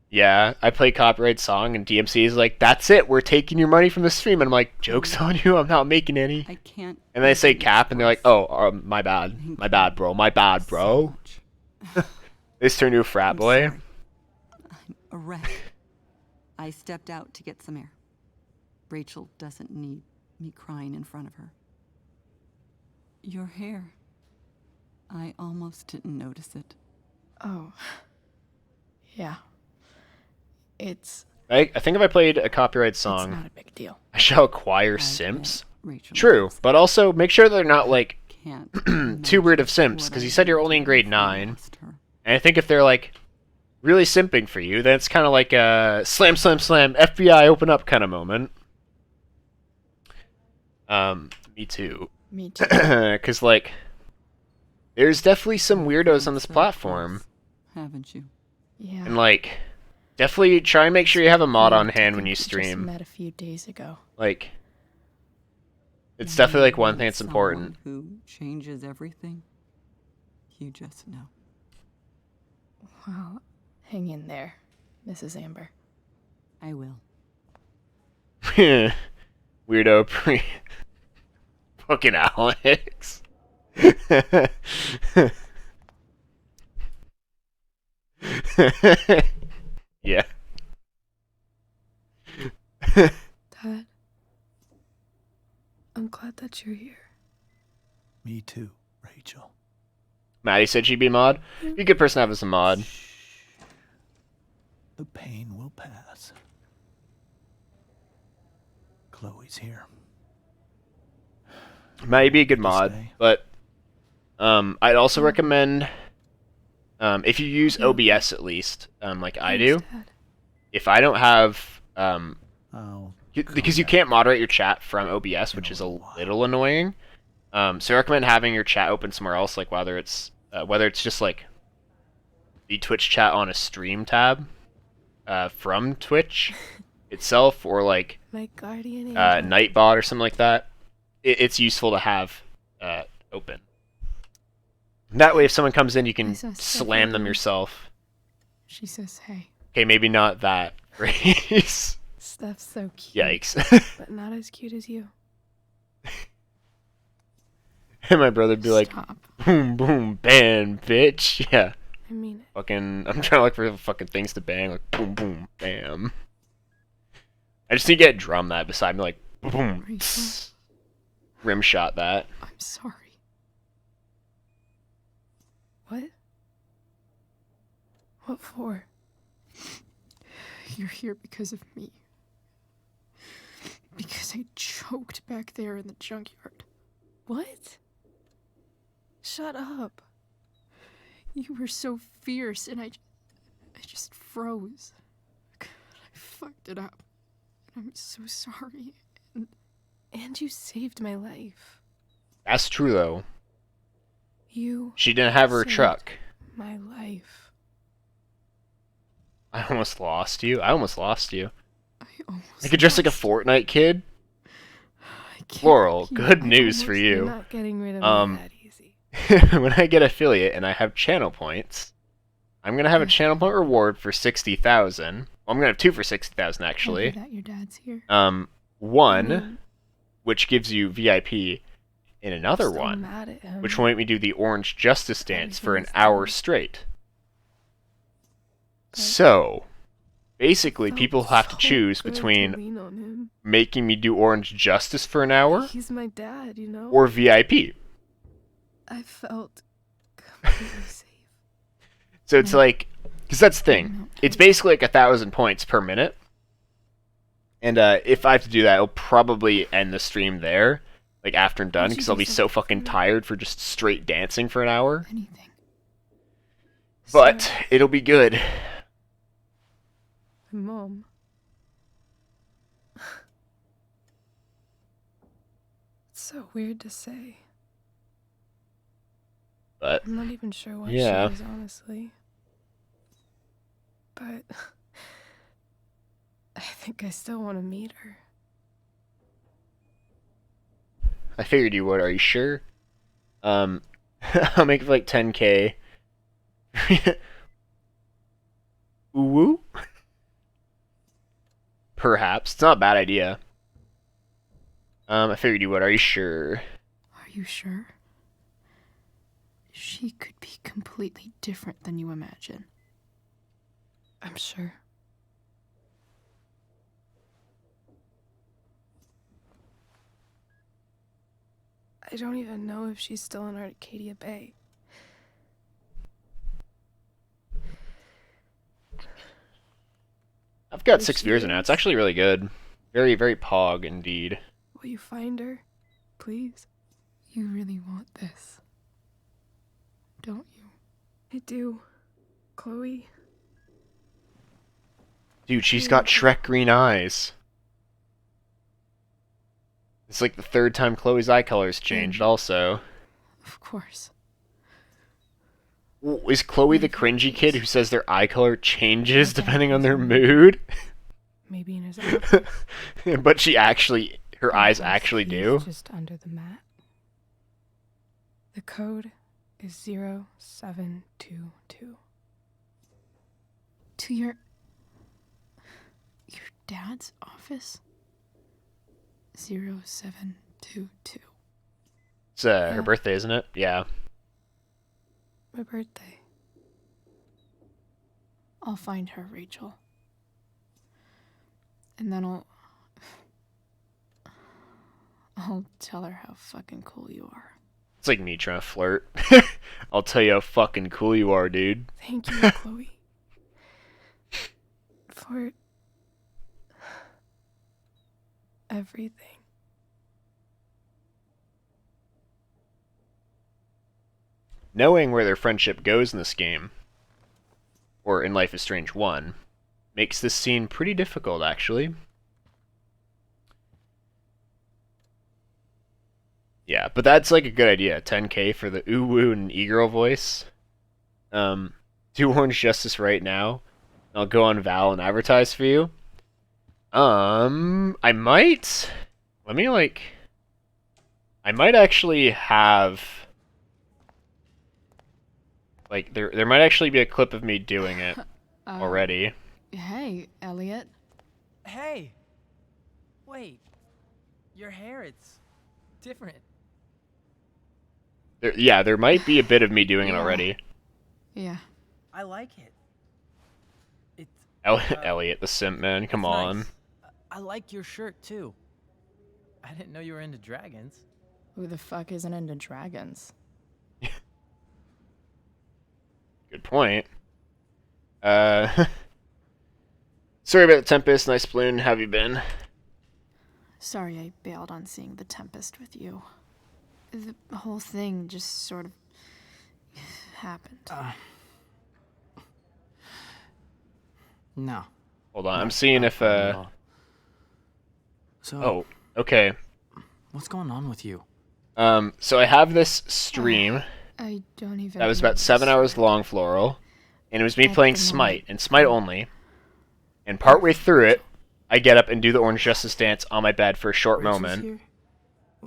Yeah, I play copyright song and DMC is like, that's it, we're taking your money from the stream. And I'm like, joke's on you, I'm not making any.
I can't.
And they say cap and they're like, oh, my bad. My bad, bro. This turned to a frat boy.
I'm a wreck. I stepped out to get some air. Rachel doesn't need me crying in front of her. Your hair. I almost didn't notice it.
Oh. Yeah. It's
I think if I played a copyrighted song,
not a big deal.
I shall acquire simps.
Rachel
True, but also make sure they're not like
can't
too weird of simps, because you said you're only in grade 9. And I think if they're like really simping for you, then it's kind of like a slam, slam, slam, FBI open up kind of moment. Me too.
Me too.
Because like, there's definitely some weirdos on this platform.
Haven't you?
Yeah.
And like, definitely try and make sure you have a mod on hand when you
We just
stream.
met a few days ago.
Like, it's definitely like one thing that's important.
Who changes everything? You just know.
Well, hang in there, Mrs. Amber.
I will.
Weirdo pre. Fucking Alex. Yeah.
Dad, I'm glad that you're here.
Me too, Rachel.
Maddie said she'd be a mod. Be a good person to have as a mod.
The pain will pass. Chloe's here.
Maddie be a good mod, but I'd also recommend if you use OBS at least, like I do. If I don't have because you can't moderate your chat from OBS, which is a little annoying. So I recommend having your chat open somewhere else, like whether it's just like the Twitch chat on a stream tab from Twitch itself, or like
My guardian angel.
Nightbot or something like that. It's useful to have open. That way, if someone comes in, you can slam them yourself.
She says, hey.
Okay, maybe not that race.
Steph's so cute.
Yikes.
But not as cute as you.
And my brother'd be like, boom, boom, ban, bitch. Yeah.
I mean it.
Fucking, I'm trying to look for fucking things to bang, like, boom, boom, bam. I just need to get a drum that beside me, like, boom, tss. Rim shot that.
I'm sorry. What? What for? You're here because of me. Because I choked back there in the junkyard. What? Shut up. You were so fierce and I just froze. I fucked it up. I'm so sorry. And you saved my life.
That's true, though.
You
She didn't have her
saved
truck.
my life.
I almost lost you. I almost lost you.
almost
I could dress like a Fortnite kid. Laurel, good news for you.
You're not getting rid of me that easy.
When I get affiliate and I have channel points, I'm gonna have a channel point reward for 60,000. Well, I'm gonna have 2 for 60,000 actually.
That your dad's here.
One, which gives you VIP, and another
I'm so
one,
mad at him.
which will make me do the Orange Justice dance for an hour straight. So, basically, people have to choose
good to
between
lean on him.
making me do Orange Justice for an hour
He's my dad, you know.
or VIP.
I felt completely safe.
So it's like, because that's the thing. It's basically like 1,000 points per minute. And if I have to do that, it'll probably end the stream there, like after I'm done, because I'll be so fucking tired for just straight dancing for an hour.
Anything.
But it'll be good.
Mom. It's so weird to say.
But
I'm not even sure what
yeah.
she is, honestly. But I think I still want to meet her.
I figured you would. Are you sure? I'll make it like 10k. Woo? Perhaps. It's not a bad idea. I figured you would. Are you sure?
Are you sure? She could be completely different than you imagine. I'm sure. I don't even know if she's still in Arcadia Bay.
I've got
There
6
she
viewers now. It's
is.
actually really good. Very, very pog indeed.
Will you find her, please?
You really want this, don't you?
I do. Chloe.
Dude, she's got Shrek green eyes. It's like the 3rd time Chloe's eye color's changed also.
Of course.
Is Chloe the cringy kid who says their eye color changes depending on their mood?
Maybe in his outfit.
But her eyes
Perhaps
actually
he's
do?
Just under the mat. The code is 0722.
To your dad's office? 0722.
It's her birthday, isn't it? Yeah.
My birthday.
I'll find her, Rachel. And then I'll tell her how fucking cool you are.
It's like me trying to flirt. I'll tell you how fucking cool you are, dude.
Thank you, Chloe. For everything.
Knowing where their friendship goes in this game, or in Life is Strange 1, makes this scene pretty difficult, actually. Yeah, but that's like a good idea. 10k for the ooh-woo and e-girl voice. Do Orange Justice right now. I'll go on Val and advertise for you. I might... I might actually have... Like, there might actually be a clip of me doing it already.
Hey, Elliot.
Hey! Wait. Your hair, it's different.
There might be a bit of me doing it already.
Yeah.
I like it. It's
Elliot, the simp man, come
it's
on.
nice. I like your shirt too. I didn't know you were into dragons.
Who the fuck isn't into dragons?
Good point. Sorry about the Tempest. Nice balloon. How have you been?
Sorry I bailed on seeing the Tempest with you. The whole thing just sort of happened.
No.
Hold on, I'm seeing if
So,
Oh, okay.
what's going on with you?
So I have this stream
I don't even
that was about 7 hours long, Floral, and it was me playing Smite, and Smite only. And partway through it, I get up and do the Orange Justice dance on my bed for a short moment.
Here?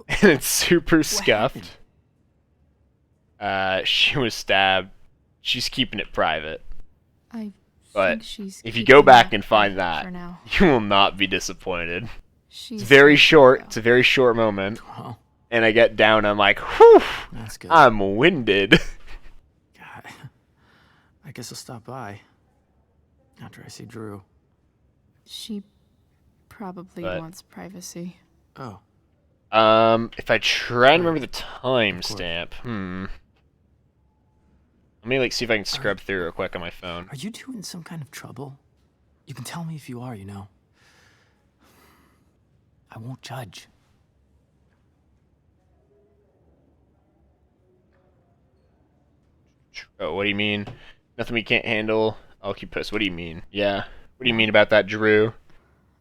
And it's super scuffed. She was stabbed. She's keeping it private. But
think she's
if you
keeping
go back
that
and find
private
that,
for now.
you will not be disappointed.
She's
It's very
so
short. It's a very short moment.
Oh.
And I get down, I'm like, whew,
That's good.
I'm winded.
God. I guess I'll stop by. After I see Drew.
She probably
But-
wants privacy.
Oh.
If I try and remember the timestamp, Let me see if I can scrub through real quick on my phone.
Are you two in some kind of trouble? You can tell me if you are, you know. I won't judge.
Oh, what do you mean? Nothing we can't handle. I'll keep posted. What do you mean? Yeah. What do you mean about that, Drew? What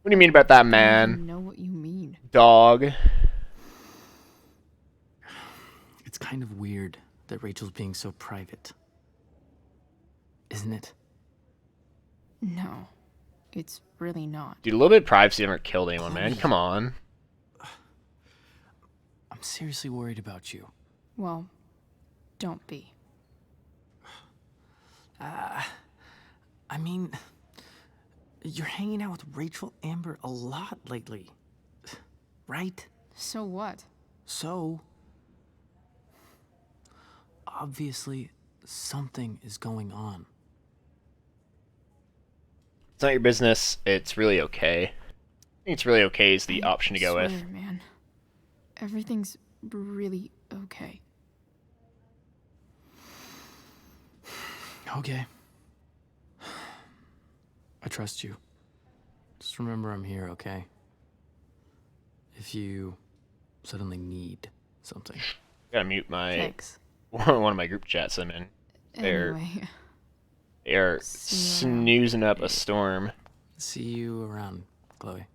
do you mean about that,
I
man?
know what you mean.
Dog.
It's kind of weird that Rachel's being so private. Isn't it?
No, it's really not.
Dude, a little bit of privacy never killed anyone, man. Come on.
I'm seriously worried about you.
Well, don't be.
I mean, you're hanging out with Rachel Amber a lot lately. Right?
So what?
So, obviously, something is going on.
It's not your business. It's really okay. I think it's really okay is the option to go
swear,
with.
Man. Everything's really okay.
Okay. I trust you. Just remember I'm here, okay? If you suddenly need something.
Gotta mute my
Thanks.
one of my group chats I'm in.
Anyway.
They're snoozing up a storm.
See you around, Chloe.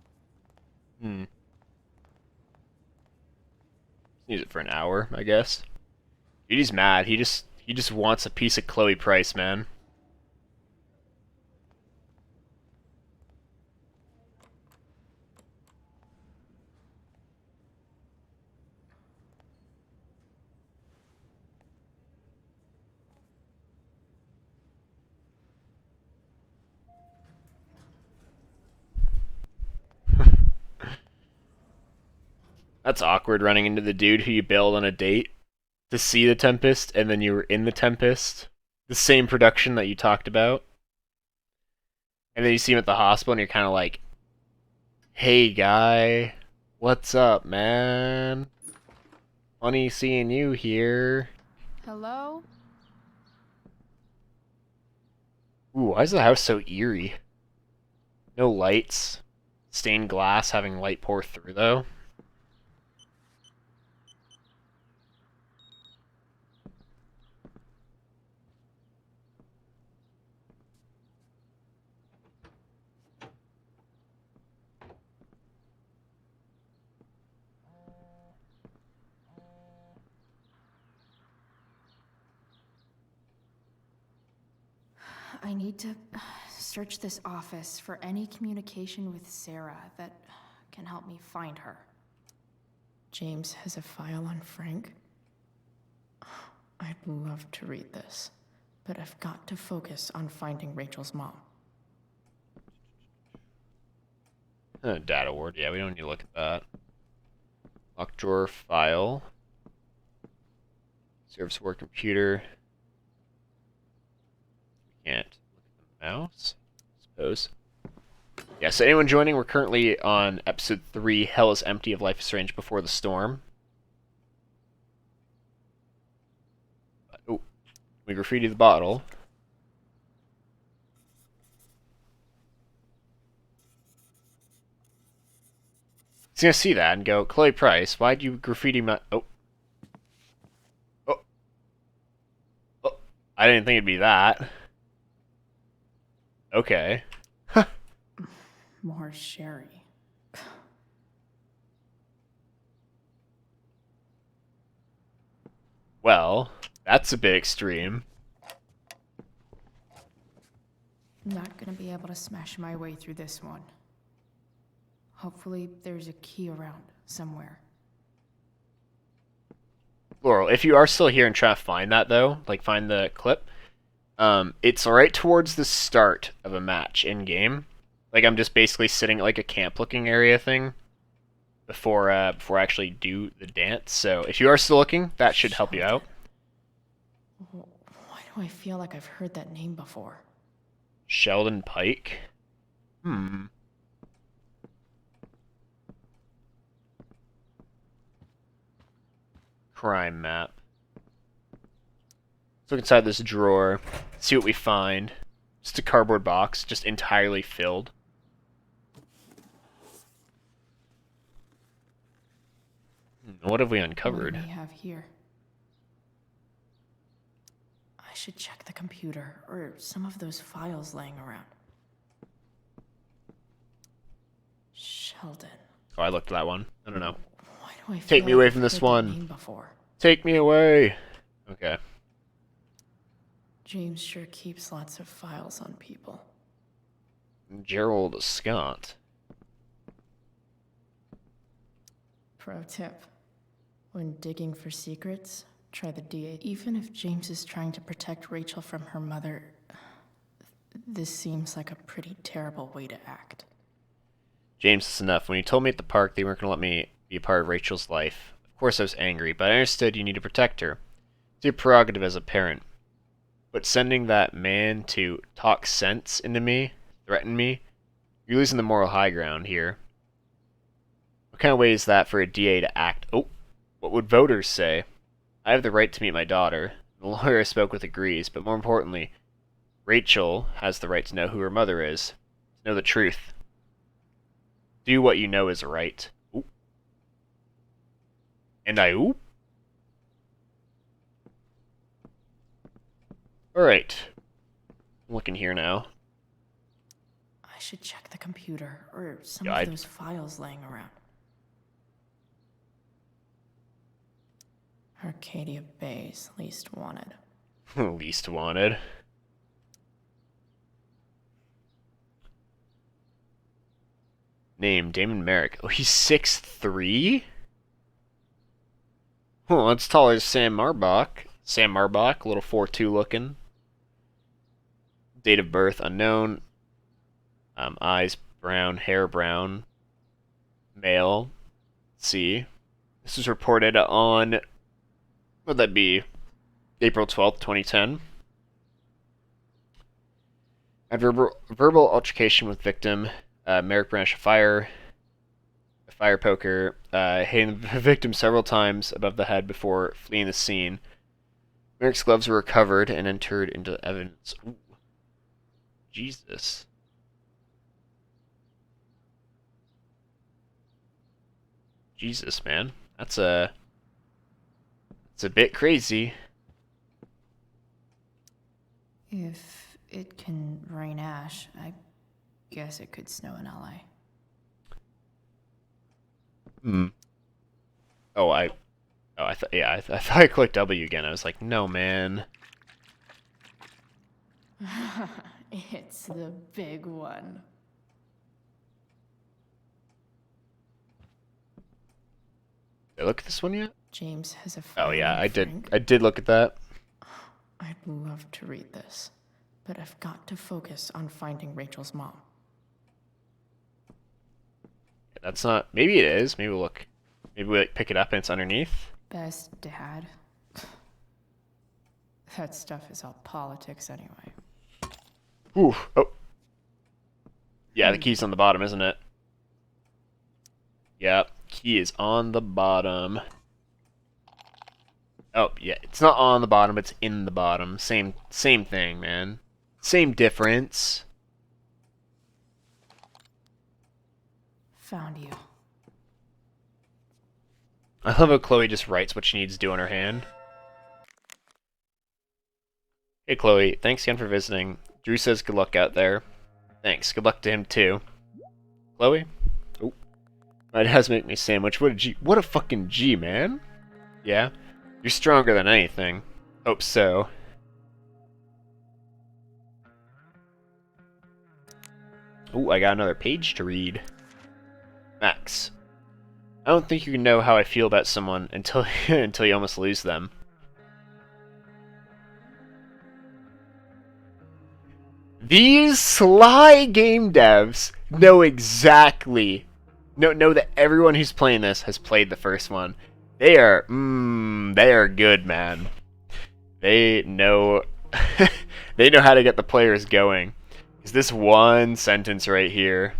Use it for an hour, I guess. Dude, he's mad. He just wants a piece of Chloe Price, man. That's awkward, running into the dude who you bailed on a date to see The Tempest, and then you were in The Tempest. The same production that you talked about. And then you see him at the hospital, and you're kind of like, hey, guy. What's up, man? Funny seeing you here.
Hello?
Ooh, why is the house so eerie? No lights. Stained glass having light pour through, though.
I need to search this office for any communication with Sarah that can help me find her. James has a file on Frank. I'd love to read this, but I've got to focus on finding Rachel's mom.
Data ward, yeah, we don't need to look at that. Lock drawer file. Service board computer. Can't look at the mouse, I suppose. Yeah, so anyone joining, we're currently on episode 3, Hell is Empty of Life is Strange Before the Storm. Oh, we graffiti the bottle. He's gonna see that and go, Chloe Price, why'd you graffiti my... Oh. Oh. Oh. I didn't think it'd be that. Okay.
More sherry.
Well, that's a bit extreme.
Not gonna be able to smash my way through this one. Hopefully there's a key around somewhere.
Laurel, if you are still here and trying to find that, though, like find the clip, it's right towards the start of a match in-game. Like, I'm just basically sitting at, like, a camp-looking area thing before I actually do the dance. So, if you are still looking, that should help you out.
Why do I feel like I've heard that name before?
Sheldon Pike? Crime map. Let's look inside this drawer, see what we find. Just a cardboard box, just entirely filled. What have we uncovered?
What do we have here? I should check the computer or some of those files laying around. Sheldon.
Oh, I looked at that one. I don't know.
Why do I
Take
feel
me away
like
from
I've
this
heard that
one.
name before?
Take me away. Okay.
James sure keeps lots of files on people.
Gerald Scott.
Pro tip. When digging for secrets, try the DA. Even if James is trying to protect Rachel from her mother, this seems like a pretty terrible way to act.
James, it's enough. When you told me at the park they weren't going to let me be a part of Rachel's life, of course I was angry, but I understood you need to protect her. It's your prerogative as a parent. But sending that man to talk sense into me, threaten me, you're losing the moral high ground here. What kind of way is that for a DA to act? Oh, what would voters say? I have the right to meet my daughter. The lawyer I spoke with agrees, but more importantly, Rachel has the right to know who her mother is, to know the truth. Do what you know is right. Ooh. And I oop. Alright. I'm looking here now.
I should check the computer or some
Yeah,
of those files laying around. Arcadia Bay's least wanted.
Least wanted. Name, Damon Merrick. Oh, he's 6'3"? Oh, that's taller than Sam Marbach. Sam Marbach, a little 4'2" looking. Date of birth, unknown. Eyes brown, hair brown. Male. Let's see. This was reported on... what would that be? April 12th, 2010. Had verbal altercation with victim. Merrick brandished a fire poker, hitting the victim several times above the head before fleeing the scene. Merrick's gloves were recovered and entered into evidence. Ooh. Jesus. Jesus, man. That's a bit crazy.
If it can rain ash, I guess it could snow in LA.
I thought I clicked W again. I was like, no, man.
It's the big one.
Did I look at this one yet?
James has a
Oh yeah, I did.
Frank.
I did look at that.
I'd love to read this, but I've got to focus on finding Rachel's mom.
That's not. Maybe it is. Maybe we'll look. Maybe we like pick it up and it's underneath.
Best dad. That stuff is all politics anyway.
Ooh. Oh. Yeah, the key's on the bottom, isn't it? Yep. Key is on the bottom. Oh, yeah. It's not on the bottom, it's in the bottom. Same thing, man. Same difference.
Found you.
I love how Chloe just writes what she needs to do on her hand. Hey, Chloe. Thanks again for visiting. Drew says good luck out there. Thanks. Good luck to him, too. Chloe? Oh. My dad's making me a sandwich. What a G. What a fucking G, man. Yeah? You're stronger than anything. Hope so. Ooh, I got another page to read. Max. I don't think you can know how I feel about someone until until you almost lose them. These sly game devs know exactly, know that everyone who's playing this has played the first one. They are good, man. They know, they know how to get the players going. Is this one sentence right here?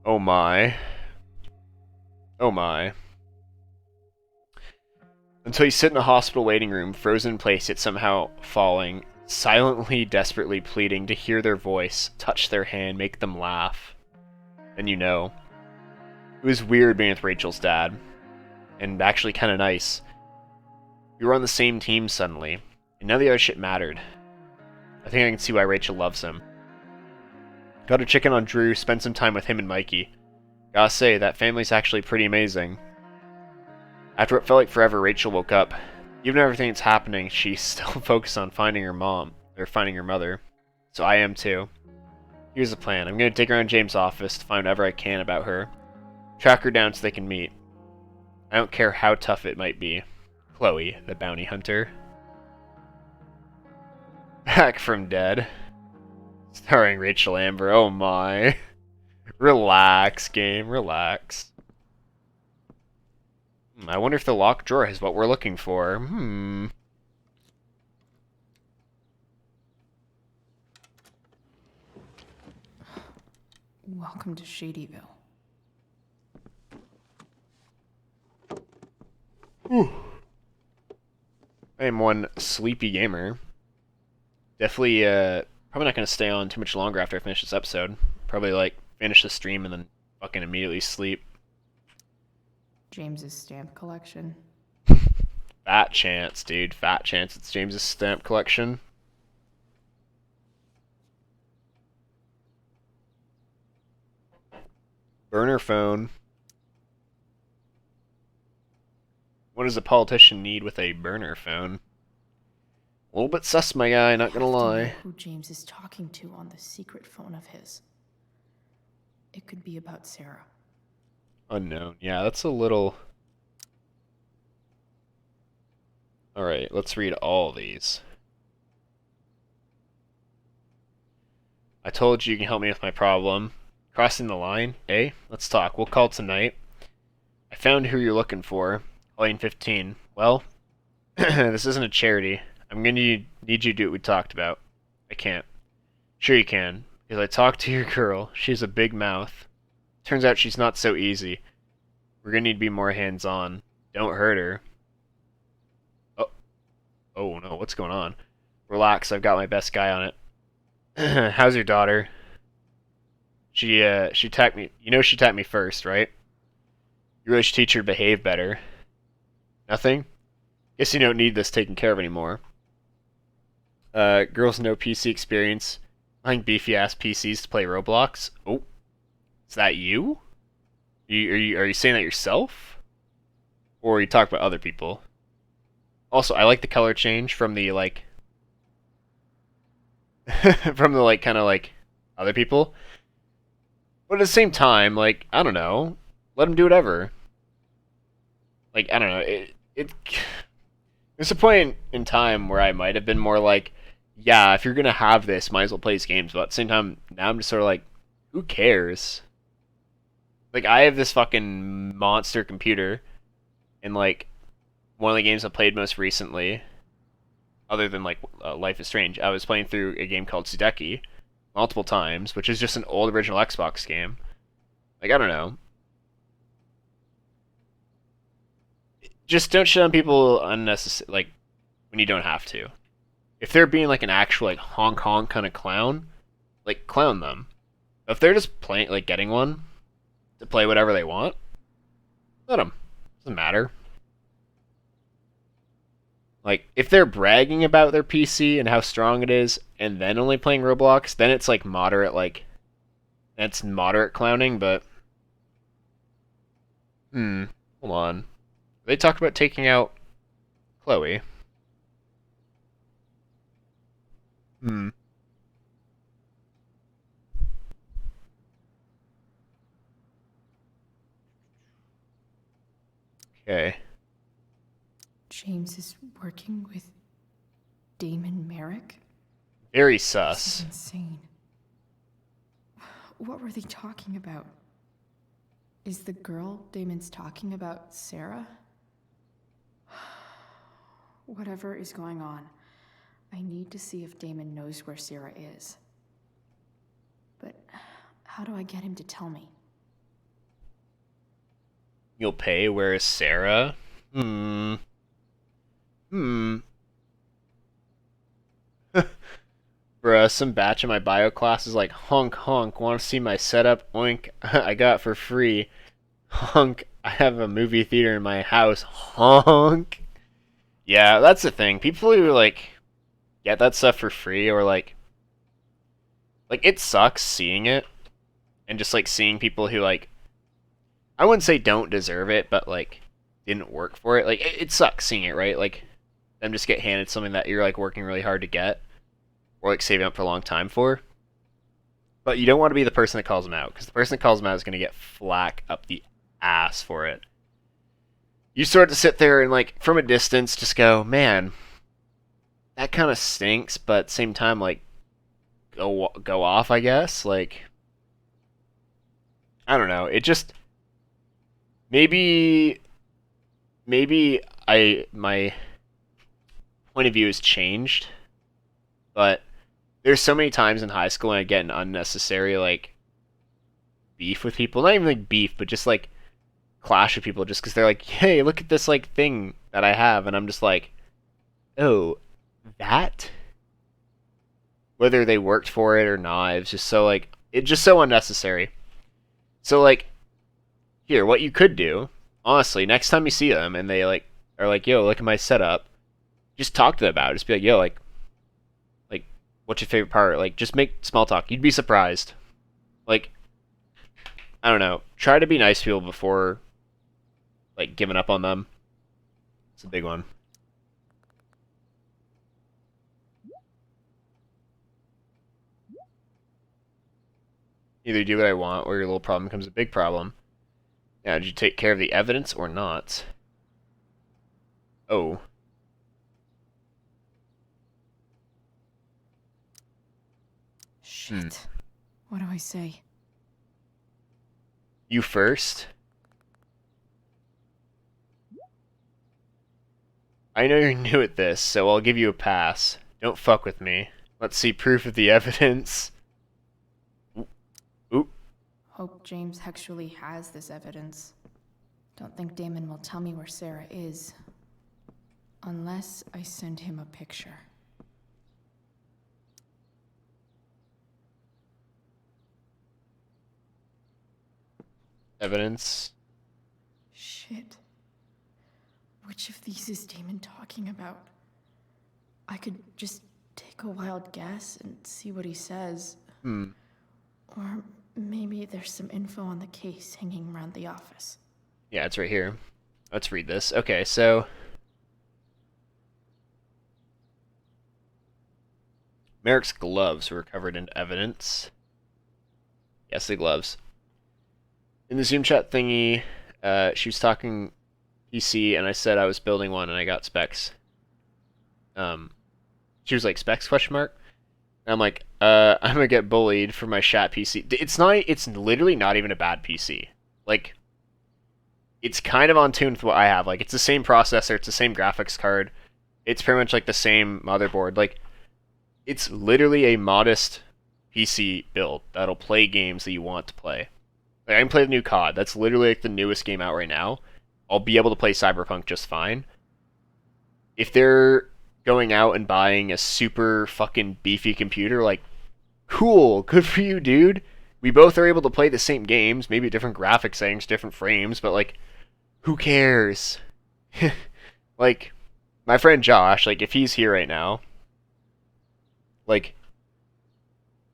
Oh my. Oh my. Until you sit in a hospital waiting room, frozen in place yet somehow falling, silently, desperately pleading to hear their voice, touch their hand, make them laugh. Then you know. It was weird being with Rachel's dad. And actually kind of nice. We were on the same team suddenly, and none of the other shit mattered. I think I can see why Rachel loves him. Got to check in on Drew, spend some time with him and Mikey. Gotta say, that family's actually pretty amazing. After what felt like forever, Rachel woke up. Even though everything that's happening, she's still focused on finding her mom, or finding her mother. So I am too. Here's the plan. I'm gonna dig around James' office to find whatever I can about her. Track her down so they can meet. I don't care how tough it might be. Chloe, the bounty hunter. Back from dead. Starring Rachel Amber. Oh my. Relax, game. Relax. I wonder if the locked drawer has what we're looking for.
Welcome to Shadyville.
Whew. I am one sleepy gamer. Definitely, probably not going to stay on too much longer after I finish this episode. Probably like finish the stream and then fucking immediately sleep.
James's stamp collection.
Fat chance, dude. Fat chance it's James's stamp collection. Burner phone. What does a politician need with a burner phone? A little bit sus, my guy, not gonna lie.
Who James is talking to on the secret phone of his. It could be about Sarah.
Unknown. Yeah, that's a little... Alright, let's read all these. I told you you can help me with my problem. Crossing the line? Eh? Let's talk. We'll call tonight. I found who you're looking for. Lane 15. Well, this isn't a charity. I'm gonna need you to do what we talked about. I can't. Sure you can. Because I talked to your girl. She has a big mouth. Turns out she's not so easy. We're gonna need to be more hands-on. Don't hurt her. Oh no, what's going on? Relax, I've got my best guy on it. How's your daughter? She attacked me. You know she attacked me first, right? You really should teach her to behave better. Nothing? Guess you don't need this taken care of anymore. Girls no PC experience. Buying beefy ass PCs to play Roblox. Oh, is that you? Are you saying that yourself? Or are you talking about other people? Also, I like the color change from the like from the like kind of like other people. But at the same time, like, I don't know, let them do whatever. Like, I don't know, there's a point in time where I might have been more like, yeah, if you're gonna have this, might as well play these games. But at the same time, now I'm just sort of like, who cares? Like, I have this fucking monster computer, and like, one of the games I played most recently, other than like Life is Strange, I was playing through a game called Sudeki multiple times, which is just an old original Xbox game. Like, I don't know. Just don't shit on people unnecessary, like, when you don't have to. If they're being like an actual like honk honk kind of clown, like, clown them. But if they're just playing, like, getting one to play whatever they want, let them. Doesn't matter. Like, if they're bragging about their PC and how strong it is, and then only playing Roblox, then it's like moderate, like, that's moderate clowning, but hold on. They talk about taking out Chloe. Okay.
James is working with Damon Merrick?
Very
This
sus.
is insane. What were they talking about? Is the girl Damon's talking about Sarah? Whatever is going on, I need to see if Damon knows where Sarah is. But how do I get him to tell me?
You'll pay. Where is Sarah? Bruh, some batch in my bio class is like, honk honk, wanna see my setup? Oink, I got for free. Honk, I have a movie theater in my house. Honk. Yeah, that's the thing. People who like get that stuff for free, or like it sucks seeing it. And just like seeing people who like, I wouldn't say don't deserve it, but like didn't work for it. Like, it sucks seeing it, right? Like, them just get handed something that you're like working really hard to get, or like saving up for a long time for. But you don't want to be the person that calls them out, because the person that calls them out is going to get flack up the ass for it. You sort of sit there and like from a distance just go, man, that kind of stinks, but at the same time, like, go off, I guess. Like, I don't know. It just maybe my point of view has changed, but there's so many times in high school when I get an unnecessary like beef with people. Not even like beef, but just like clash with people just because they're like, hey, look at this like thing that I have, and I'm just like, oh, that? Whether they worked for it or not, it's just so like, it's just so unnecessary. So, like, here, what you could do, honestly, next time you see them and they, like, are like, yo, look at my setup, just talk to them about it. Just be like, yo, like, what's your favorite part? Like, just make small talk. You'd be surprised. Like, I don't know. Try to be nice to people before, like, giving up on them. It's a big one. Either do what I want, or your little problem becomes a big problem. Now, did you take care of the evidence or not? Oh.
Shit. What do I say?
You first? I know you're new at this, so I'll give you a pass. Don't fuck with me. Let's see proof of the evidence. Oop.
Hope James actually has this evidence. Don't think Damon will tell me where Sarah is. Unless I send him a picture.
Evidence.
Shit. Which of these is Damon talking about? I could just take a wild guess and see what he says. Or maybe there's some info on the case hanging around the office.
Yeah, it's right here. Let's read this. Okay, so... Merrick's gloves were recovered in evidence. Yes, the gloves. In the Zoom chat thingy, she was talking PC, and I said I was building one, and I got specs. She was like, specs, question mark? And I'm like, I'm gonna get bullied for my chat PC. It's literally not even a bad PC. Like, it's kind of on tune with what I have. Like, it's the same processor, it's the same graphics card, it's pretty much like the same motherboard. Like, it's literally a modest PC build that'll play games that you want to play. Like, I can play the new COD. That's literally like the newest game out right now. I'll be able to play Cyberpunk just fine. If they're going out and buying a super fucking beefy computer, like, cool, good for you, dude. We both are able to play the same games, maybe different graphics settings, different frames, but, like, who cares? Like, my friend Josh, like, if he's here right now, like,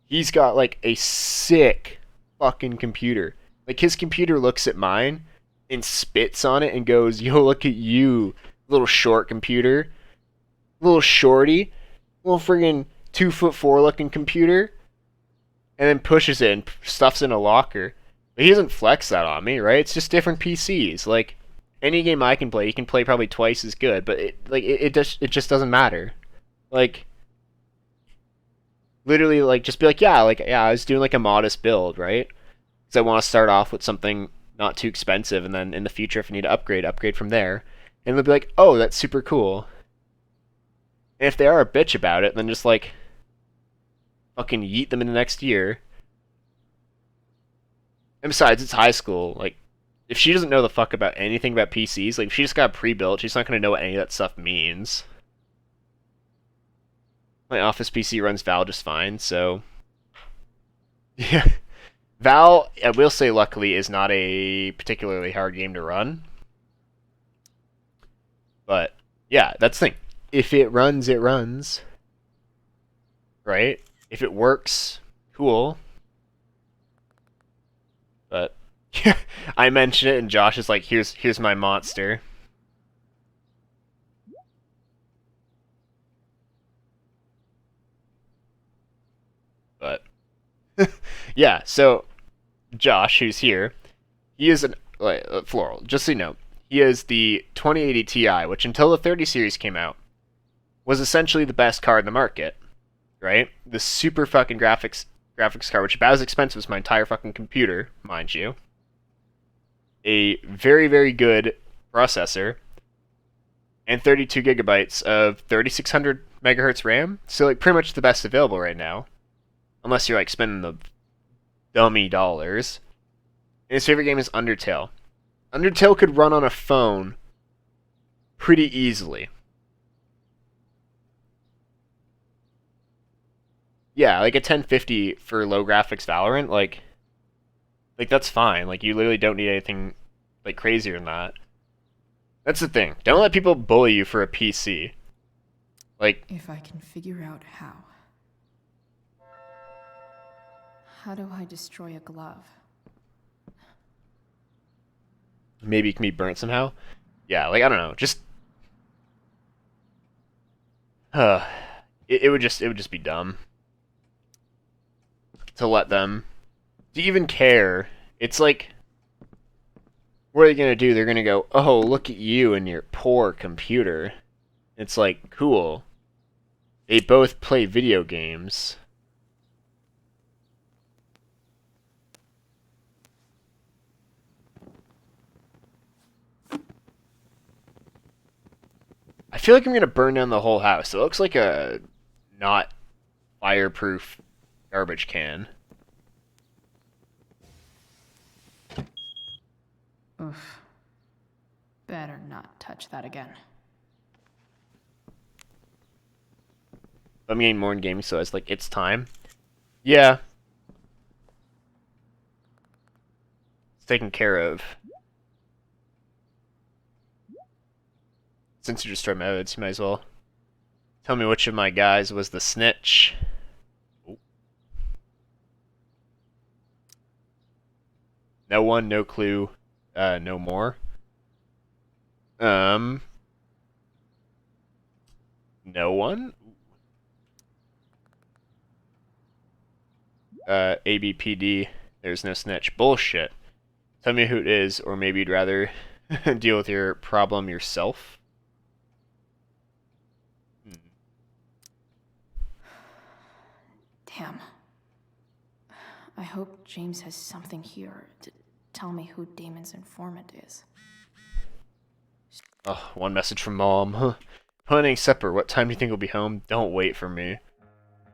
he's got, like, a sick fucking computer. Like, his computer looks at mine and spits on it and goes, yo, look at you, little short computer. Little shorty. Little friggin' 2'4" looking computer. And then pushes it and stuffs in a locker. But he doesn't flex that on me, right? It's just different PCs. Like, any game I can play, he can play probably twice as good, but it just doesn't matter. Like, literally, like, just be like, yeah, I was doing like a modest build, right? Because I want to start off with something not too expensive, and then in the future, if I need to upgrade from there. And they'll be like, oh, that's super cool. And if they are a bitch about it, then just, like, fucking yeet them in the next year. And besides, it's high school. Like, if she doesn't know the fuck about anything about PCs, like, if she just got pre-built, she's not going to know what any of that stuff means. My office PC runs Val just fine, so... Yeah. Val, I will say, luckily, is not a particularly hard game to run. But, yeah, that's the thing. If it runs, it runs. Right? If it works, cool. But, I mention it, and Josh is like, here's my monster. But, yeah, so, Josh, who's here, he is Floral, just so you know, he is the 2080 Ti, which until the 30 series came out, was essentially the best card in the market, right? The super fucking graphics card, which about as expensive as my entire fucking computer, mind you. A very, very good processor, and 32 gigabytes of 3600 megahertz RAM, so like pretty much the best available right now, unless you're like spending the dummy dollars. And his favorite game is Undertale. Undertale could run on a phone pretty easily. Yeah, like a 1050 for low graphics Valorant, like, Like, that's fine. Like, you literally don't need anything, like, crazier than that. That's the thing. Don't let people bully you for a PC. Like...
If I can figure out how. How do I destroy a glove?
Maybe it can be burnt somehow? Yeah, like, I don't know. Just... it would just be dumb. To let them... To even care. It's like... What are they going to do? They're going to go, oh, look at you and your poor computer. It's like, cool. They both play video games. I feel like I'm going to burn down the whole house. It looks like a not fireproof garbage can.
Oof. Better not touch that again.
I'm getting more in gaming, so it's like, it's time. Yeah. It's taken care of. Since you destroyed my evidence, you might as well tell me which of my guys was the snitch. Oh. No one, no clue, no more. No one? ABPD, there's no snitch. Bullshit. Tell me who it is, or maybe you'd rather deal with your problem yourself.
Damn. I hope James has something here to tell me who Damon's informant is.
Oh, one message from Mom. Planning supper. What time do you think we'll be home? Don't wait for me.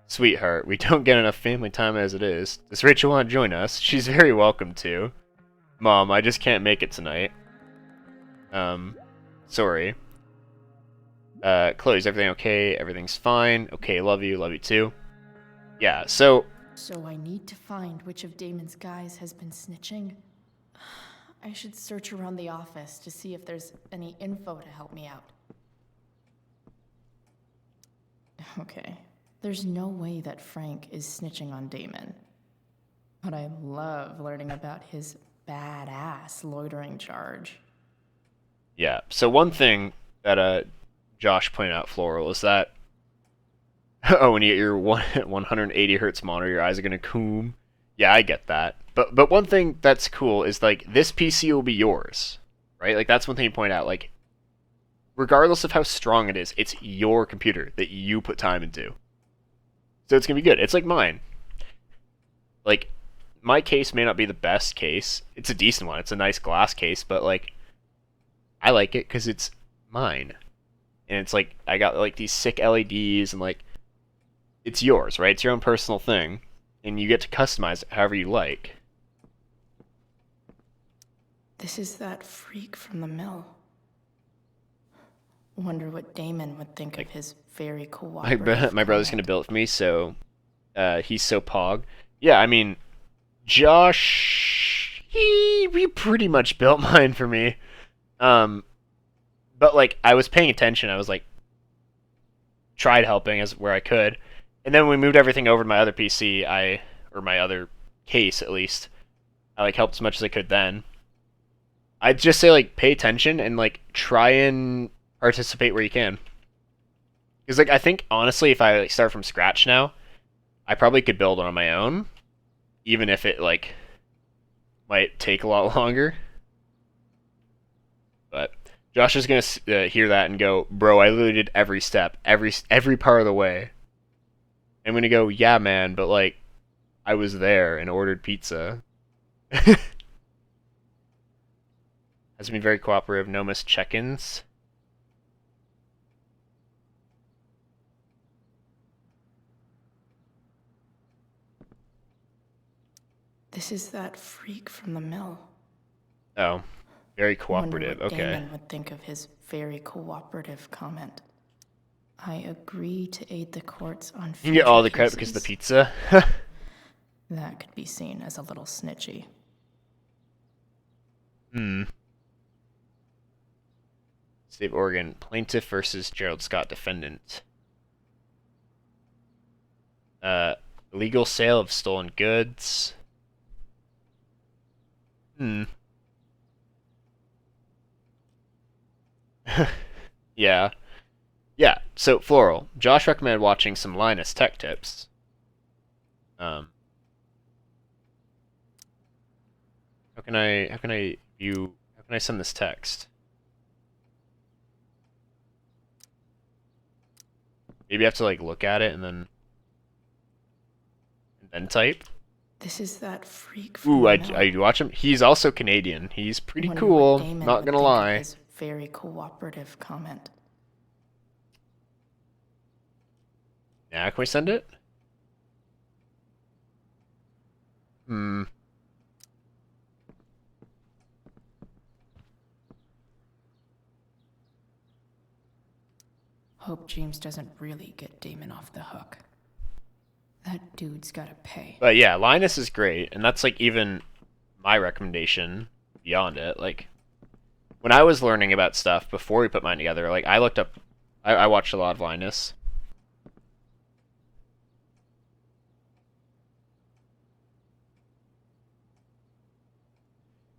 Sweetheart, we don't get enough family time as it is. Does Rachel want to join us? She's very welcome to. Mom, I just can't make it tonight. Sorry. Chloe, is everything okay? Everything's fine. Okay, love you too. Yeah, so...
So I need to find which of Damon's guys has been snitching? I should search around the office to see if there's any info to help me out. Okay, there's no way that Frank is snitching on Damon. But I love learning about his badass loitering charge.
Yeah, so one thing that Josh pointed out, Floral, is that oh, when you get your 180 hertz monitor, your eyes are gonna coom. Yeah, I get that. But one thing that's cool is, like, this PC will be yours, right? Like, that's one thing you point out. Like, regardless of how strong it is, it's your computer that you put time into. So it's gonna be good. It's like mine. Like, my case may not be the best case. It's a decent one. It's a nice glass case, but, like, I like it because it's mine. And it's like, I got, like, these sick LEDs and, like, it's yours, right? It's your own personal thing, and you get to customize it however you like.
This is that freak from the mill. Wonder what Damon would think of his very cooperative...
My brother's gonna build it for me, so he's so pog. Yeah, I mean, Josh, he pretty much built mine for me. But, like, I was paying attention. I was, like, tried helping as where I could. And then when we moved everything over to my other PC, or my other case at least, I, like, helped as much as I could then. I'd just say, like, pay attention and, like, try and participate where you can. Because, like, I think, honestly, if I, like, start from scratch now, I probably could build it on my own, even if it, like, might take a lot longer. But Josh is going to hear that and go, bro, I literally did every step, every part of the way. I'm going to go, yeah, man, but, like, I was there and ordered pizza. Has been very cooperative, no missed check-ins.
This is that freak from the mill.
Oh, very cooperative.
Wonder what
Okay.
Damon would think of his very cooperative comment. I agree to aid the courts on
You can get all the
future
credit because of the
cases.
pizza.
That could be seen as a little snitchy.
State of Oregon. Plaintiff versus Gerald Scott, defendant. Illegal sale of stolen goods. Yeah. Yeah, so Floral. Josh recommended watching some Linus Tech Tips. How can I send this text? Maybe I have to like look at it and then type.
This is that freak.
Ooh, I watch him. He's also Canadian. He's pretty cool. Not gonna lie.
His very cooperative comment.
Yeah, can we send it?
Hope James doesn't really get Damon off the hook. That dude's gotta pay.
But yeah, Linus is great, and that's like even my recommendation beyond it. Like when I was learning about stuff before we put mine together, like I looked up, I watched a lot of Linus.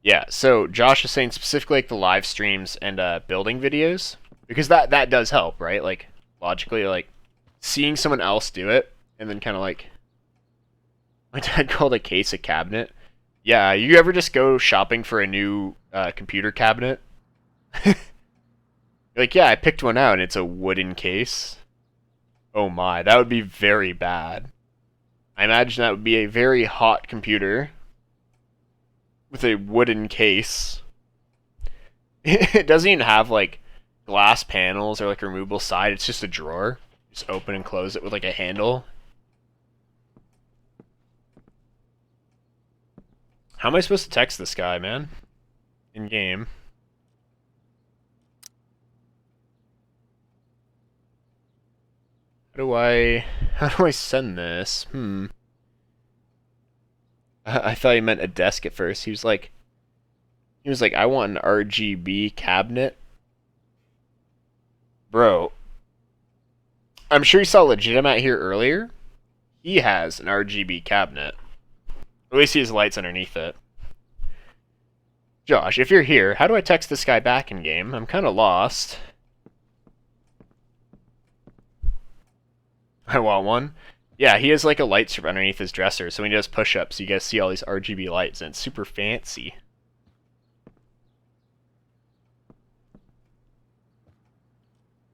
Yeah, so Josh is saying specifically like the live streams and building videos, because that does help, right? Like logically, like seeing someone else do it, and then kind of like my dad called a case a cabinet. Yeah, you ever just go shopping for a new computer cabinet? You're like, yeah, I picked one out, and it's a wooden case. Oh my, that would be very bad. I imagine that would be a very hot computer with a wooden case. It doesn't even have like glass panels or like a removable side. It's just a drawer. Just open and close it with like a handle. How am I supposed to text this guy, man? In game. How do I send this? I thought he meant a desk at first. He was like, I want an RGB cabinet. Bro, I'm sure you saw Legitimate here earlier. He has an RGB cabinet. At least he has lights underneath it. Josh, if you're here, how do I text this guy back in game? I'm kind of lost. I want one. Yeah, he has like a light strip underneath his dresser, so when he does push-ups, you guys see all these RGB lights, and it's super fancy.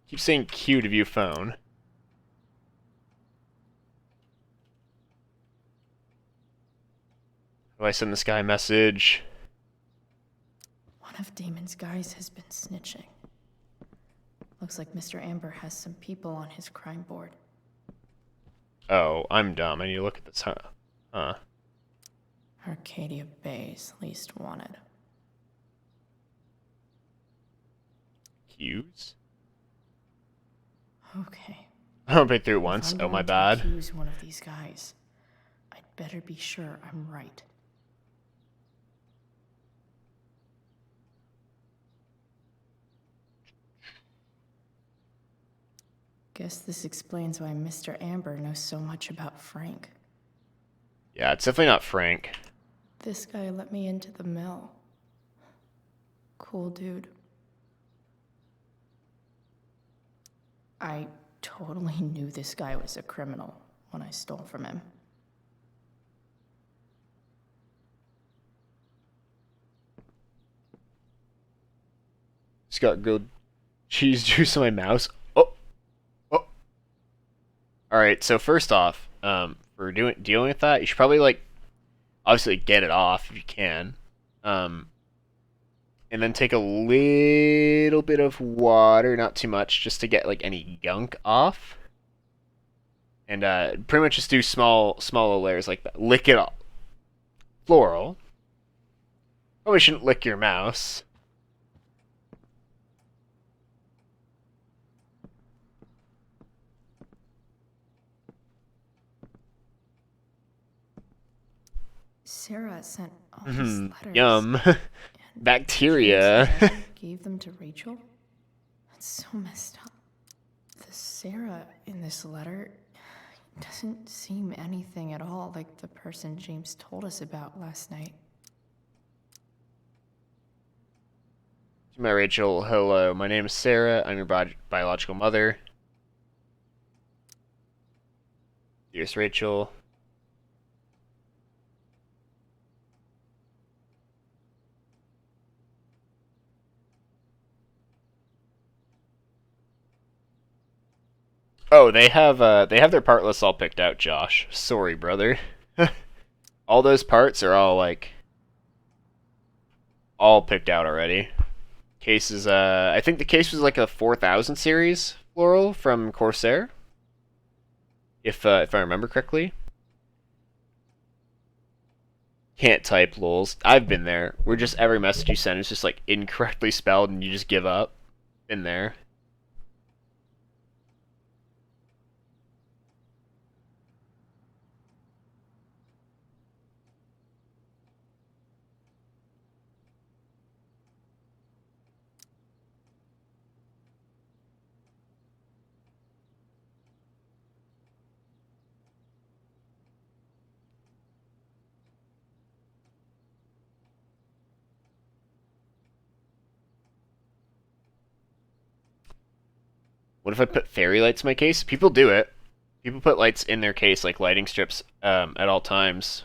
Keep saying Q to view phone. How do I send this guy a message?
One of Damon's guys has been snitching. Looks like Mr. Amber has some people on his crime board.
Oh, I'm dumb. I need to look at this, huh?
Arcadia Bay's least wanted.
Q's?
Okay.
I went through it once. Oh, my bad.
Accuse one of these guys. I'd better be sure I'm right. Guess this explains why Mr. Amber knows so much about Frank.
Yeah, it's definitely not Frank.
This guy let me into the mill. Cool dude. I totally knew this guy was a criminal when I stole from him.
Just got grilled cheese juice on my mouse. Alright, so first off, for dealing with that, you should probably, like, obviously get it off if you can. And then take a little bit of water, not too much, just to get, like, any gunk off. And pretty much just do small layers like that. Lick it off. Floral. Probably shouldn't lick your mouse.
Sarah sent all these letters.
Yum.
And
Bacteria.
Gave them to Rachel? That's so messed up. The Sarah in this letter doesn't seem anything at all like the person James told us about last night.
My Rachel, hello. My name is Sarah. I'm your biological mother. Dearest Rachel. Oh, they have their part lists all picked out, Josh. Sorry, brother. All those parts are all like all picked out already. Case is I think the case was like a 4000 series floral from Corsair. If I remember correctly. Can't type, lols. I've been there. Where just every message you send is just like incorrectly spelled and you just give up. Been there. What if I put fairy lights in my case? People do it. People put lights in their case, like lighting strips, at all times.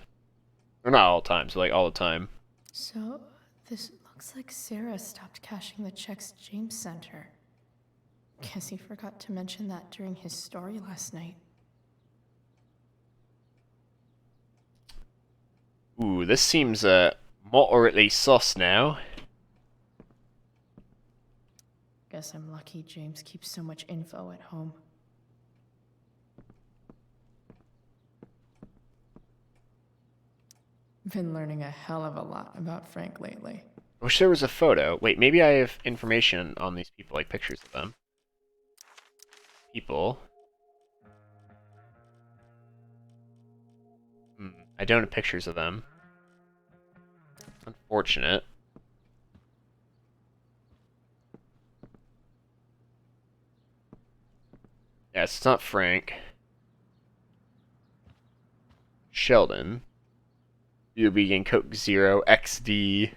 Or not all times, but like all the time.
So, this looks like Sarah stopped cashing the checks James sent her. Guess he forgot to mention that during his story last night.
Ooh, this seems, moderately sus now.
Guess I'm lucky James keeps so much info at home. Been learning a hell of a lot about Frank lately.
I wish there was a photo. Wait, maybe I have information on these people, like pictures of them. People. I don't have pictures of them. Unfortunate. Yes, it's not Frank. Sheldon. You begin Coke Zero XD.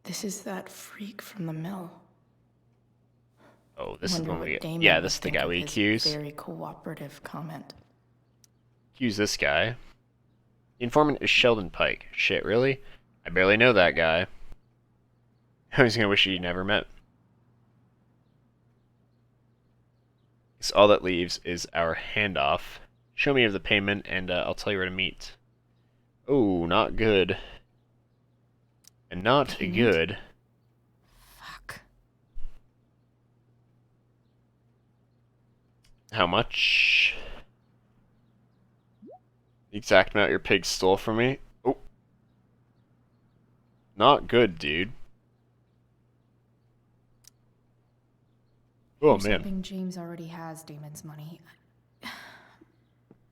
This is that freak from the mill.
Oh, this is the one we get.
Damon
Yeah,
would
this is the
think
guy
of
we
his
accuse.
Very cooperative comment.
Accuse this guy. The informant is Sheldon Pike. Shit, really? I barely know that guy. I was gonna wish he never met. So all that leaves is our handoff. Show me of the payment, and I'll tell you where to meet. Oh, not good. And not good.
Fuck.
How much? The exact amount your pig stole from me? Oh. Not good, dude. Oh,
Here's
man.
hoping James already has Damon's money.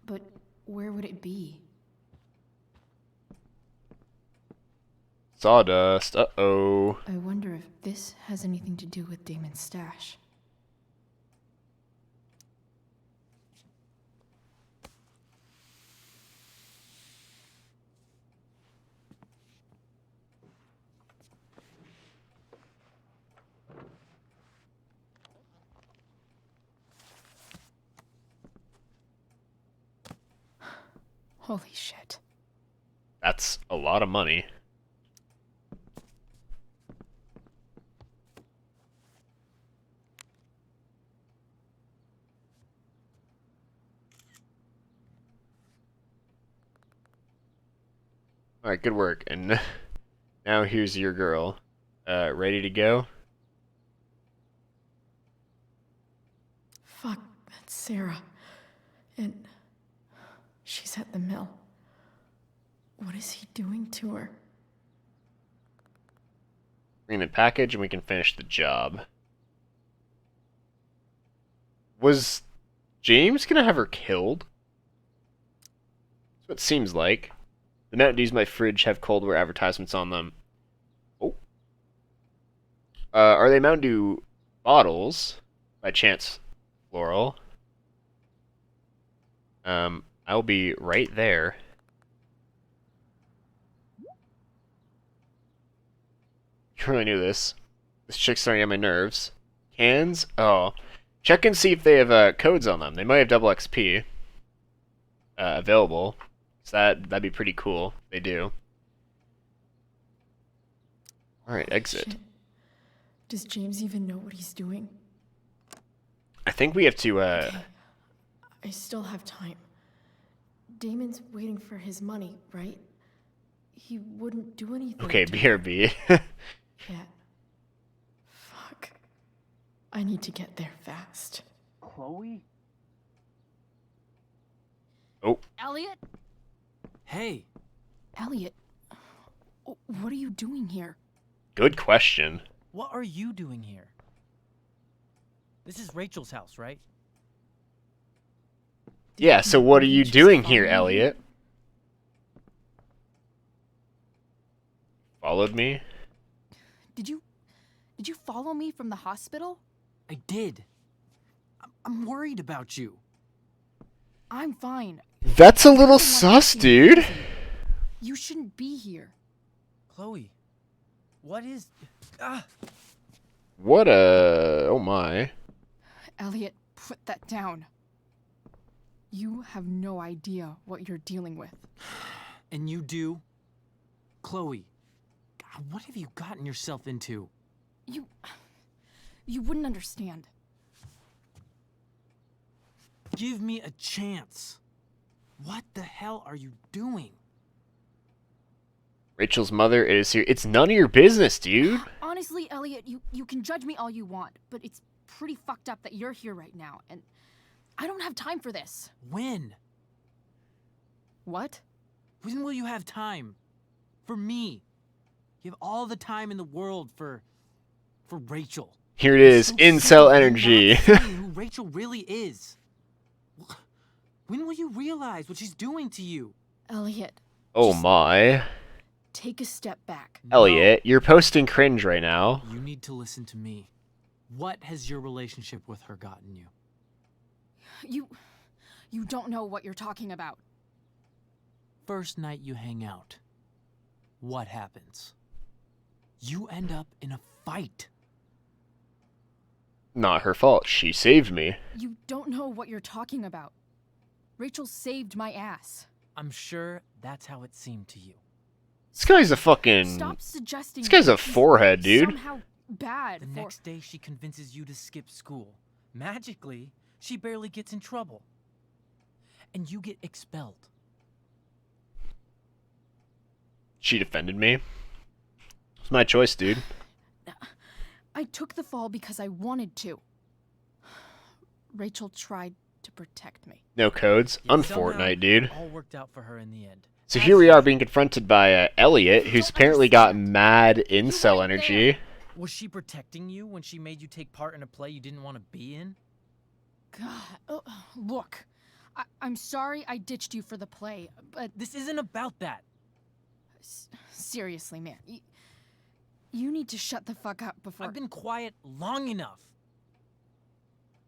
But where would it be?
Sawdust. Uh-oh.
I wonder if this has anything to do with Damon's stash. Holy shit.
That's a lot of money. Alright, good work. And now here's your girl. Ready to go?
Fuck, that's Sarah. And she's at the mill. What is he doing to her?
Bring the package and we can finish the job. Was James gonna have her killed? That's what it seems like. The Mountain Dews in my fridge have Cold War advertisements on them. Oh. Are they Mountain Dew bottles? By chance, Floral. I'll be right there. You really knew this. This chick's starting to get my nerves. Cans? Oh. Check and see if they have codes on them. They might have double XP available. So that'd be pretty cool. They do. Alright, exit.
Shit. Does James even know what he's doing?
I think we have to,
Okay. I still have time. Damon's waiting for his money, right? He wouldn't do anything.
Okay,
to
BRB.
Yeah. Fuck. I need to get there fast.
Chloe?
Oh.
Elliot?
Hey.
Elliot, what are you doing here?
Good question.
What are you doing here? This is Rachel's house, right?
Yeah, so what are you doing here, Elliot? Followed me?
Did you follow me from the hospital?
I did. I'm worried about you.
I'm fine.
That's a little sus, dude.
You shouldn't be here.
Chloe, what is... Ah!
What a... Oh my.
Elliot, put that down. You have no idea what you're dealing with.
And you do? Chloe, God, what have you gotten yourself into?
You wouldn't understand.
Give me a chance. What the hell are you doing?
Rachel's mother is here. It's none of your business, dude.
Honestly, Elliot, you can judge me all you want, but it's pretty fucked up that you're here right now, and I don't have time for this.
When?
What?
When will you have time? For me. You have all the time in the world for Rachel.
Here it is, incel energy.
You're not seeing who Rachel really is. When will you realize what she's doing to you?
Elliot.
Oh my.
Take a step back.
Elliot, you're posting cringe right now.
You need to listen to me. What has your relationship with her gotten you?
You don't know what you're talking about.
First night you hang out, what happens? You end up in a fight.
Not her fault. She saved me.
You don't know what you're talking about. Rachel saved my ass.
I'm sure that's how it seemed to you.
This guy's a fucking...
Stop suggesting
This guy's a
that she's
forehead, dude.
Somehow bad.
The next day she convinces you to skip school. Magically, she barely gets in trouble. And you get expelled.
She defended me. It's my choice, dude.
I took the fall because I wanted to. Rachel tried to protect me.
No codes.
Yet
On
somehow,
Fortnite, dude.
All worked out for her in the end.
So here we are being confronted by Elliot, who's apparently got mad incel energy.
Was she protecting you when she made you take part in a play you didn't want to be in?
God, look. I'm sorry I ditched you for the play, but...
This isn't about that.
Seriously, man. You need to shut the fuck up before...
I've been quiet long enough.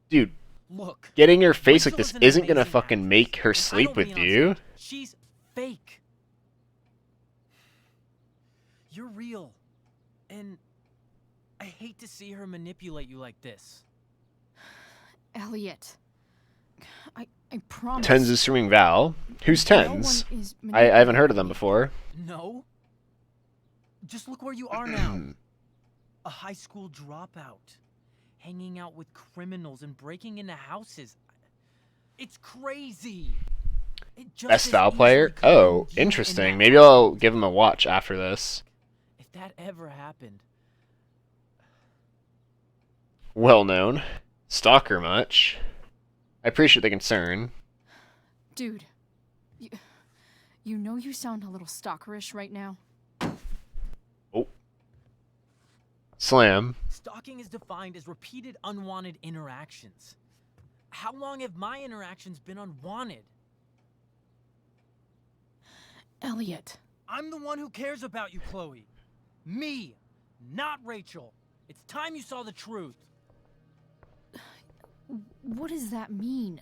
Dude,
look,
getting her face like
Rachel
this
is an
isn't gonna
amazing
fucking
actress,
make her
and I
sleep
don't
with
mean on
you.
stage. She's fake. You're real. And I hate to see her manipulate you like this.
Elliot. I promise.
Tens is streaming Val. Who's Tens? I haven't heard of them before.
No. Just look where you are now. A high school dropout. Hanging out with criminals and breaking into houses. It's crazy. It just
Best
as
Val
easily
player?
could have been
Oh,
you in
interesting.
that
Maybe I'll give him a watch after this.
If that ever happened.
Well known. Stalker much. I appreciate the concern.
Dude. You know you sound a little stalkerish right now.
Oh. Slam.
Stalking is defined as repeated unwanted interactions. How long have my interactions been unwanted?
Elliot.
I'm the one who cares about you, Chloe. Me, not Rachel. It's time you saw the truth.
What does that mean?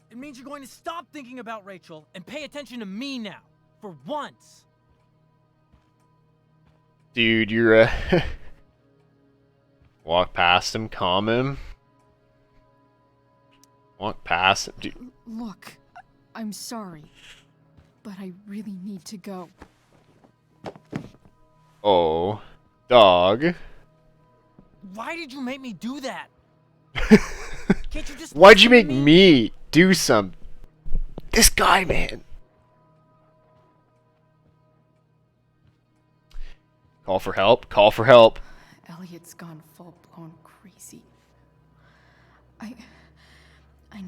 It means you're going to stop thinking about Rachel and pay attention to me now. For once.
Dude, you're walk past him, calm him. Walk past him, dude.
Look, I'm sorry, but I really need to go.
Oh, dog.
Why did you make me do that? Can't you just
Why'd you make me do some? This guy, man. Call for help. Call for help.
Elliot's gone full-blown crazy. I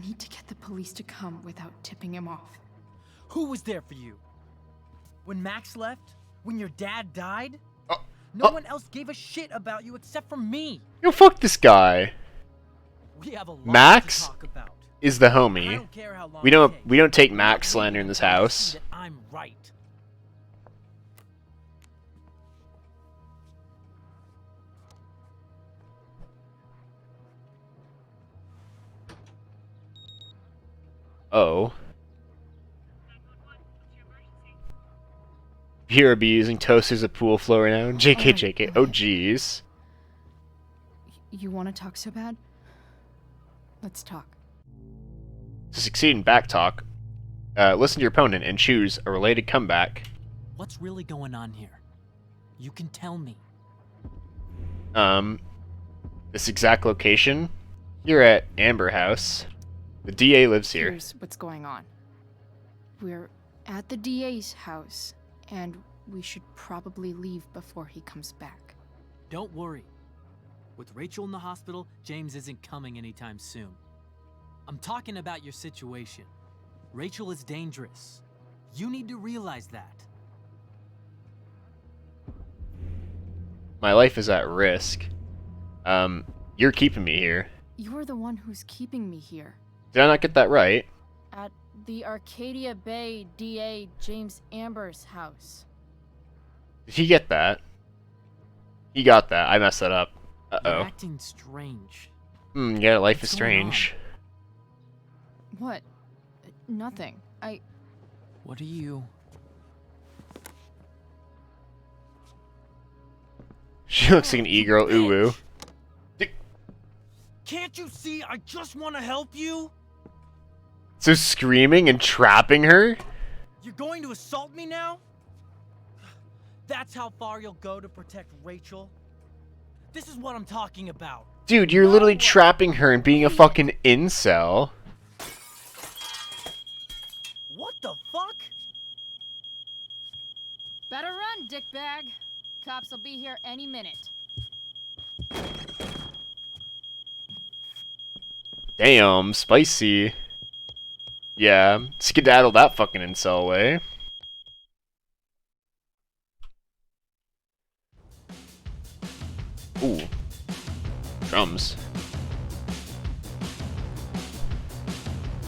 need to get the police to come without tipping him off.
Who was there for you? When Max left? When your dad died? No one else gave a shit about you except for me.
Yo, fuck this guy.
We have a lot
Max
to talk about.
is the homie. We don't take Max slander in this house.
That I'm right.
Oh. Here be using toast as a pool floor now. JK. Oh jeez.
You want to talk so bad? Let's talk.
To succeed in back talk, listen to your opponent and choose a related comeback.
What's really going on here? You can tell me.
This exact location. You're at Amber House. The DA lives here.
Here's what's going on. We're at the DA's house, and we should probably leave before he comes back.
Don't worry. With Rachel in the hospital, James isn't coming anytime soon. I'm talking about your situation. Rachel is dangerous. You need to realize that.
My life is at risk. You're keeping me here.
You're the one who's keeping me here.
Did I not get that right?
At the Arcadia Bay DA James Amber's house.
Did he get that? He got that. I messed that up.
You're
Uh-oh.
acting strange.
Yeah, life is strange.
What? Nothing.
What are you?
She looks like an e-girl. Ooh.
Can't you see I just want to help you?
So screaming and trapping her?
You're going to assault me now? That's how far you'll go to protect Rachel? This is what I'm talking about.
Dude, you're literally trapping her and being a fucking incel.
What the fuck?
Better run, dickbag. Cops will be here any minute.
Damn, spicy. Yeah, skedaddle that fucking incel away. Ooh. Drums.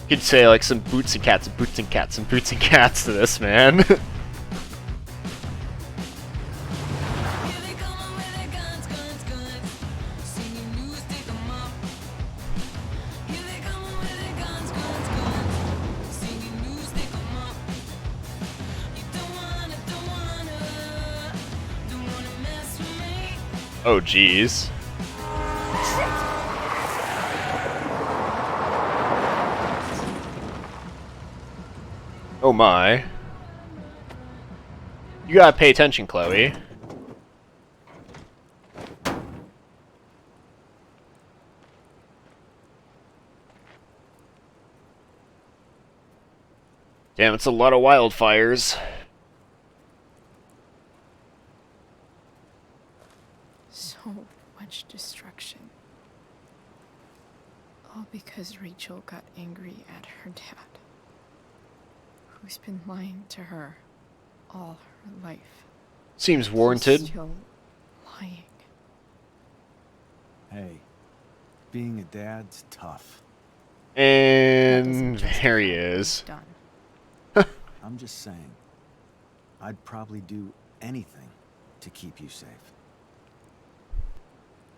You could say like some boots and cats and boots and cats and boots and cats to this, man. Oh, jeez. Oh my. You gotta pay attention, Chloe. Damn, it's a lot of wildfires.
So much destruction. All because Rachel got angry at her dad, who's been lying to her all her life.
Seems warranted.
Still lying.
Hey, being a dad's tough.
And there he is.
Done.
I'm just saying,
I'd probably do anything to keep you safe.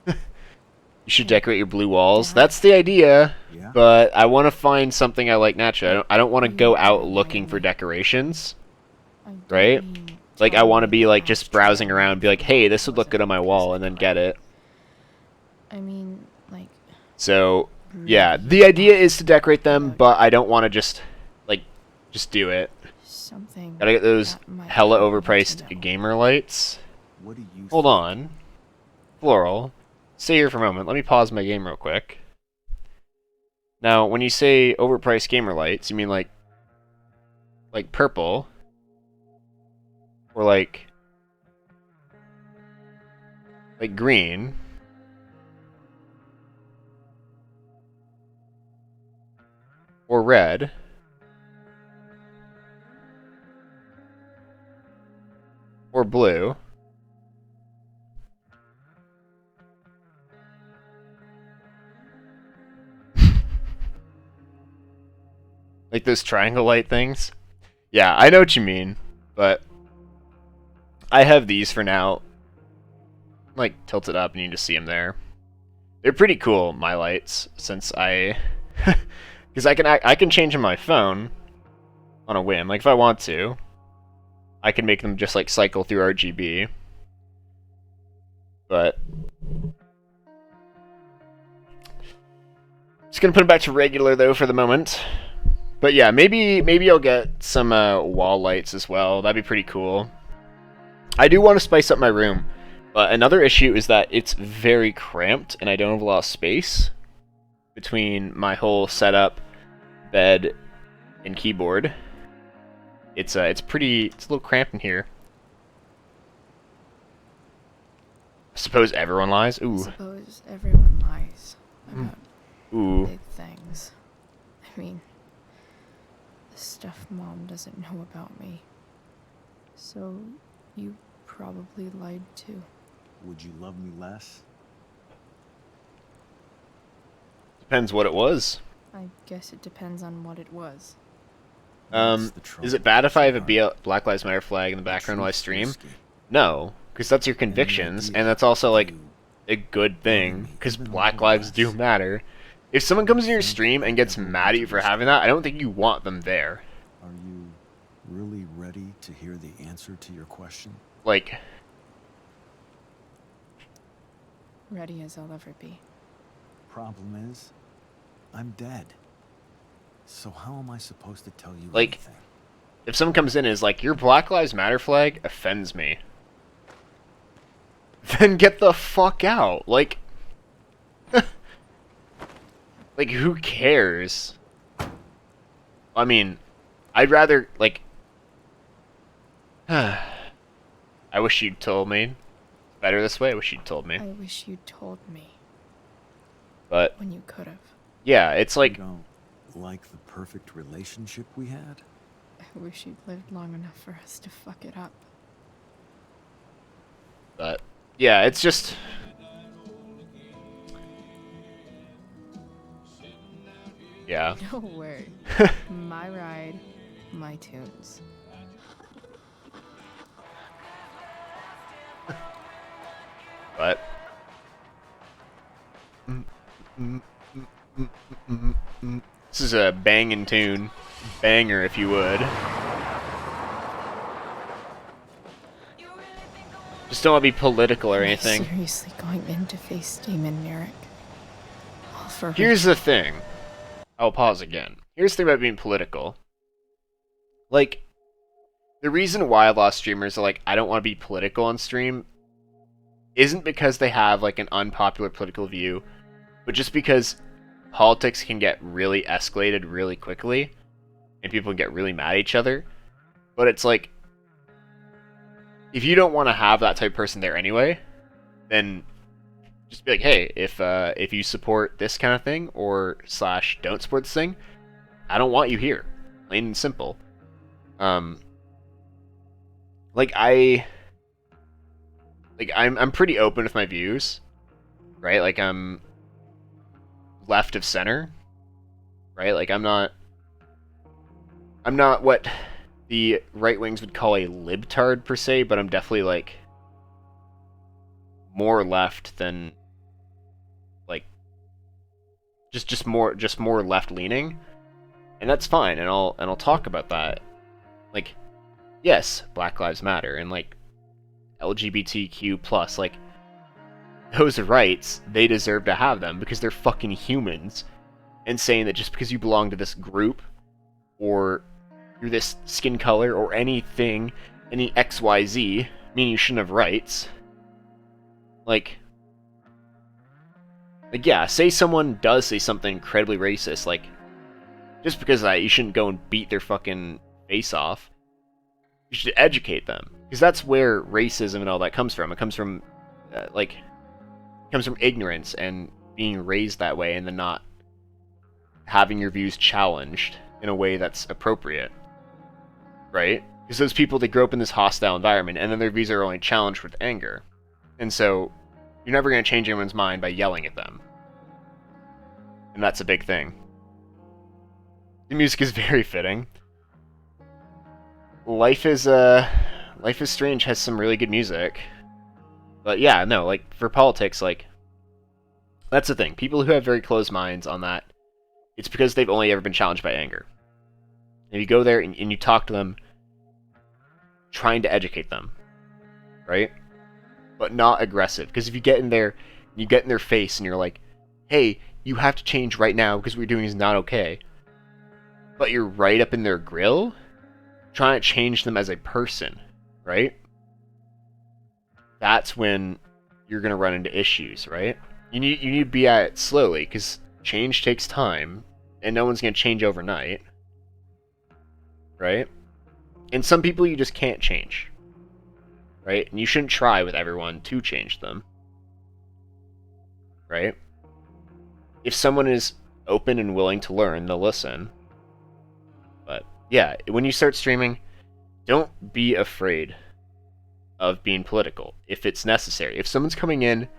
You should decorate your blue walls. That's the idea, but I want to find something I like naturally. I don't want to go out looking for decorations, right? Like, I want to be, like, just browsing around, be like, hey, this would look good on my wall, and then get it.
I mean, like...
So, yeah, the idea is to decorate them, but I don't want to just, like, just do it.
Something
Gotta get those hella overpriced gamer lights. Hold on. Floral. Stay here for a moment. Let me pause my game real quick. Now, when you say overpriced gamer lights, you mean like purple, or like green, or red, or blue. Like those triangle light things? Yeah, I know what you mean, but I have these for now. Like, tilted up and you just see them there. They're pretty cool, my lights, since I... Because I can change them on my phone on a whim. Like, if I want to, I can make them just, like, cycle through RGB. But... just gonna put it back to regular, though, for the moment. But yeah, maybe I'll get some wall lights as well. That'd be pretty cool. I do want to spice up my room, but another issue is that it's very cramped and I don't have a lot of space between my whole setup, bed, and keyboard. It's a little cramped in here. I suppose everyone lies. Ooh.
I suppose everyone lies about
Ooh.
big things. I mean, the stuff Mom doesn't know about me. So, you probably lied too.
Would you love me less?
Depends what it was.
I guess it depends on what it was.
Is it bad if I have a Black Lives Matter flag in the background while I stream? No, because that's your convictions, and that's also, like, a good thing, because Black Lives do matter. If someone comes in your stream and gets mad at you for having that, I don't think you want them there.
Are you really ready to hear the answer to your question?
Like...
ready as I'll ever be.
Problem is, I'm dead. So how am I supposed to tell you
like,
anything?
If someone comes in and is like, your Black Lives Matter flag offends me, then get the fuck out. Like... like, who cares? I mean, I'd rather, like... I wish you'd told me. Better this way, I wish you'd told me.
I wish you'd told me.
But...
when you could've.
Yeah, it's like...
You don't like the perfect relationship we had?
I wish you'd lived long enough for us to fuck it up.
But, yeah, it's just... yeah.
No way. My ride, my tunes.
But... this is a bangin' tune. Banger, if you would. Just don't want to be political or anything.
Seriously going in to face Damon Merrick. All for
Here's the thing. I'll pause again. Here's the thing about being political. Like, the reason why a lot of streamers are like, I don't want to be political on stream, isn't because they have, like, an unpopular political view, but just because politics can get really escalated really quickly, and people can get really mad at each other. But it's like, if you don't want to have that type of person there anyway, then just be like, hey, if you support this kind of thing, or / don't support this thing, I don't want you here. Plain and simple. Like, I'm pretty open with my views, right? Like, I'm left of center, right? Like, I'm not what the right wings would call a libtard per se, but I'm definitely like more left than like just more left leaning, and that's fine, and I'll talk about that. Like, yes, Black Lives Matter and like LGBTQ plus, like those rights, they deserve to have them because they're fucking humans. And saying that just because you belong to this group or you're this skin color or anything, any XYZ, meaning you shouldn't have rights. Like, yeah, say someone does say something incredibly racist, like, just because of that, you shouldn't go and beat their fucking face off. You should educate them. Because that's where racism and all that comes from. It comes from, ignorance and being raised that way and then not having your views challenged in a way that's appropriate. Right? Because those people, they grow up in this hostile environment, and then their views are only challenged with anger. And so, you're never going to change anyone's mind by yelling at them. And that's a big thing. The music is very fitting. Life is Strange has some really good music. But yeah, no, like, for politics, like, that's the thing. People who have very closed minds on that, it's because they've only ever been challenged by anger. And you go there and you talk to them, trying to educate them, right? But not aggressive. Because if you get in there, you get in their face and you're like, hey, you have to change right now because what you're doing is not okay. But you're right up in their grill, trying to change them as a person, right? That's when you're going to run into issues, right? You need to be at it slowly, because change takes time, and no one's going to change overnight, right? And some people you just can't change, right? And you shouldn't try with everyone to change them, right? If someone is open and willing to learn, they'll listen. But yeah, when you start streaming, don't be afraid of being political if it's necessary. If someone's coming in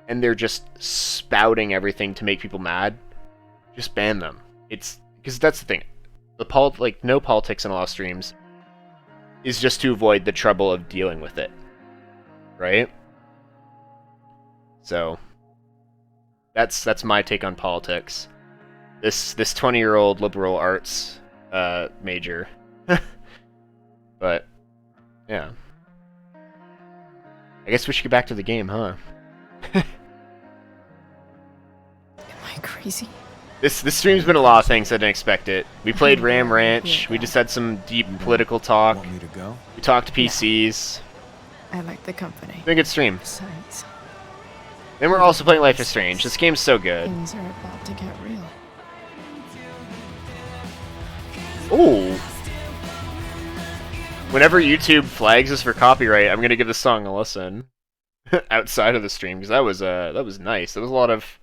and they're just spouting everything to make people mad, just ban them. It's because that's the thing. No politics in a lot of streams is just to avoid the trouble of dealing with it, right? So that's my take on politics. This 20-year-old liberal arts major, but yeah. I guess we should get back to the game, huh?
Am I crazy?
This stream's been a lot of things I didn't expect it. We played Ram Ranch. We just had some deep political talk.
Want me to go?
We talked to PCs.
I like the company.
Been a good stream.
Besides,
Then we're also playing Life is Strange. This game's so good.
things are about to get real.
Ooh. Whenever YouTube flags us for copyright, I'm gonna give this song a listen. Outside of the stream, because that was nice. There was a lot of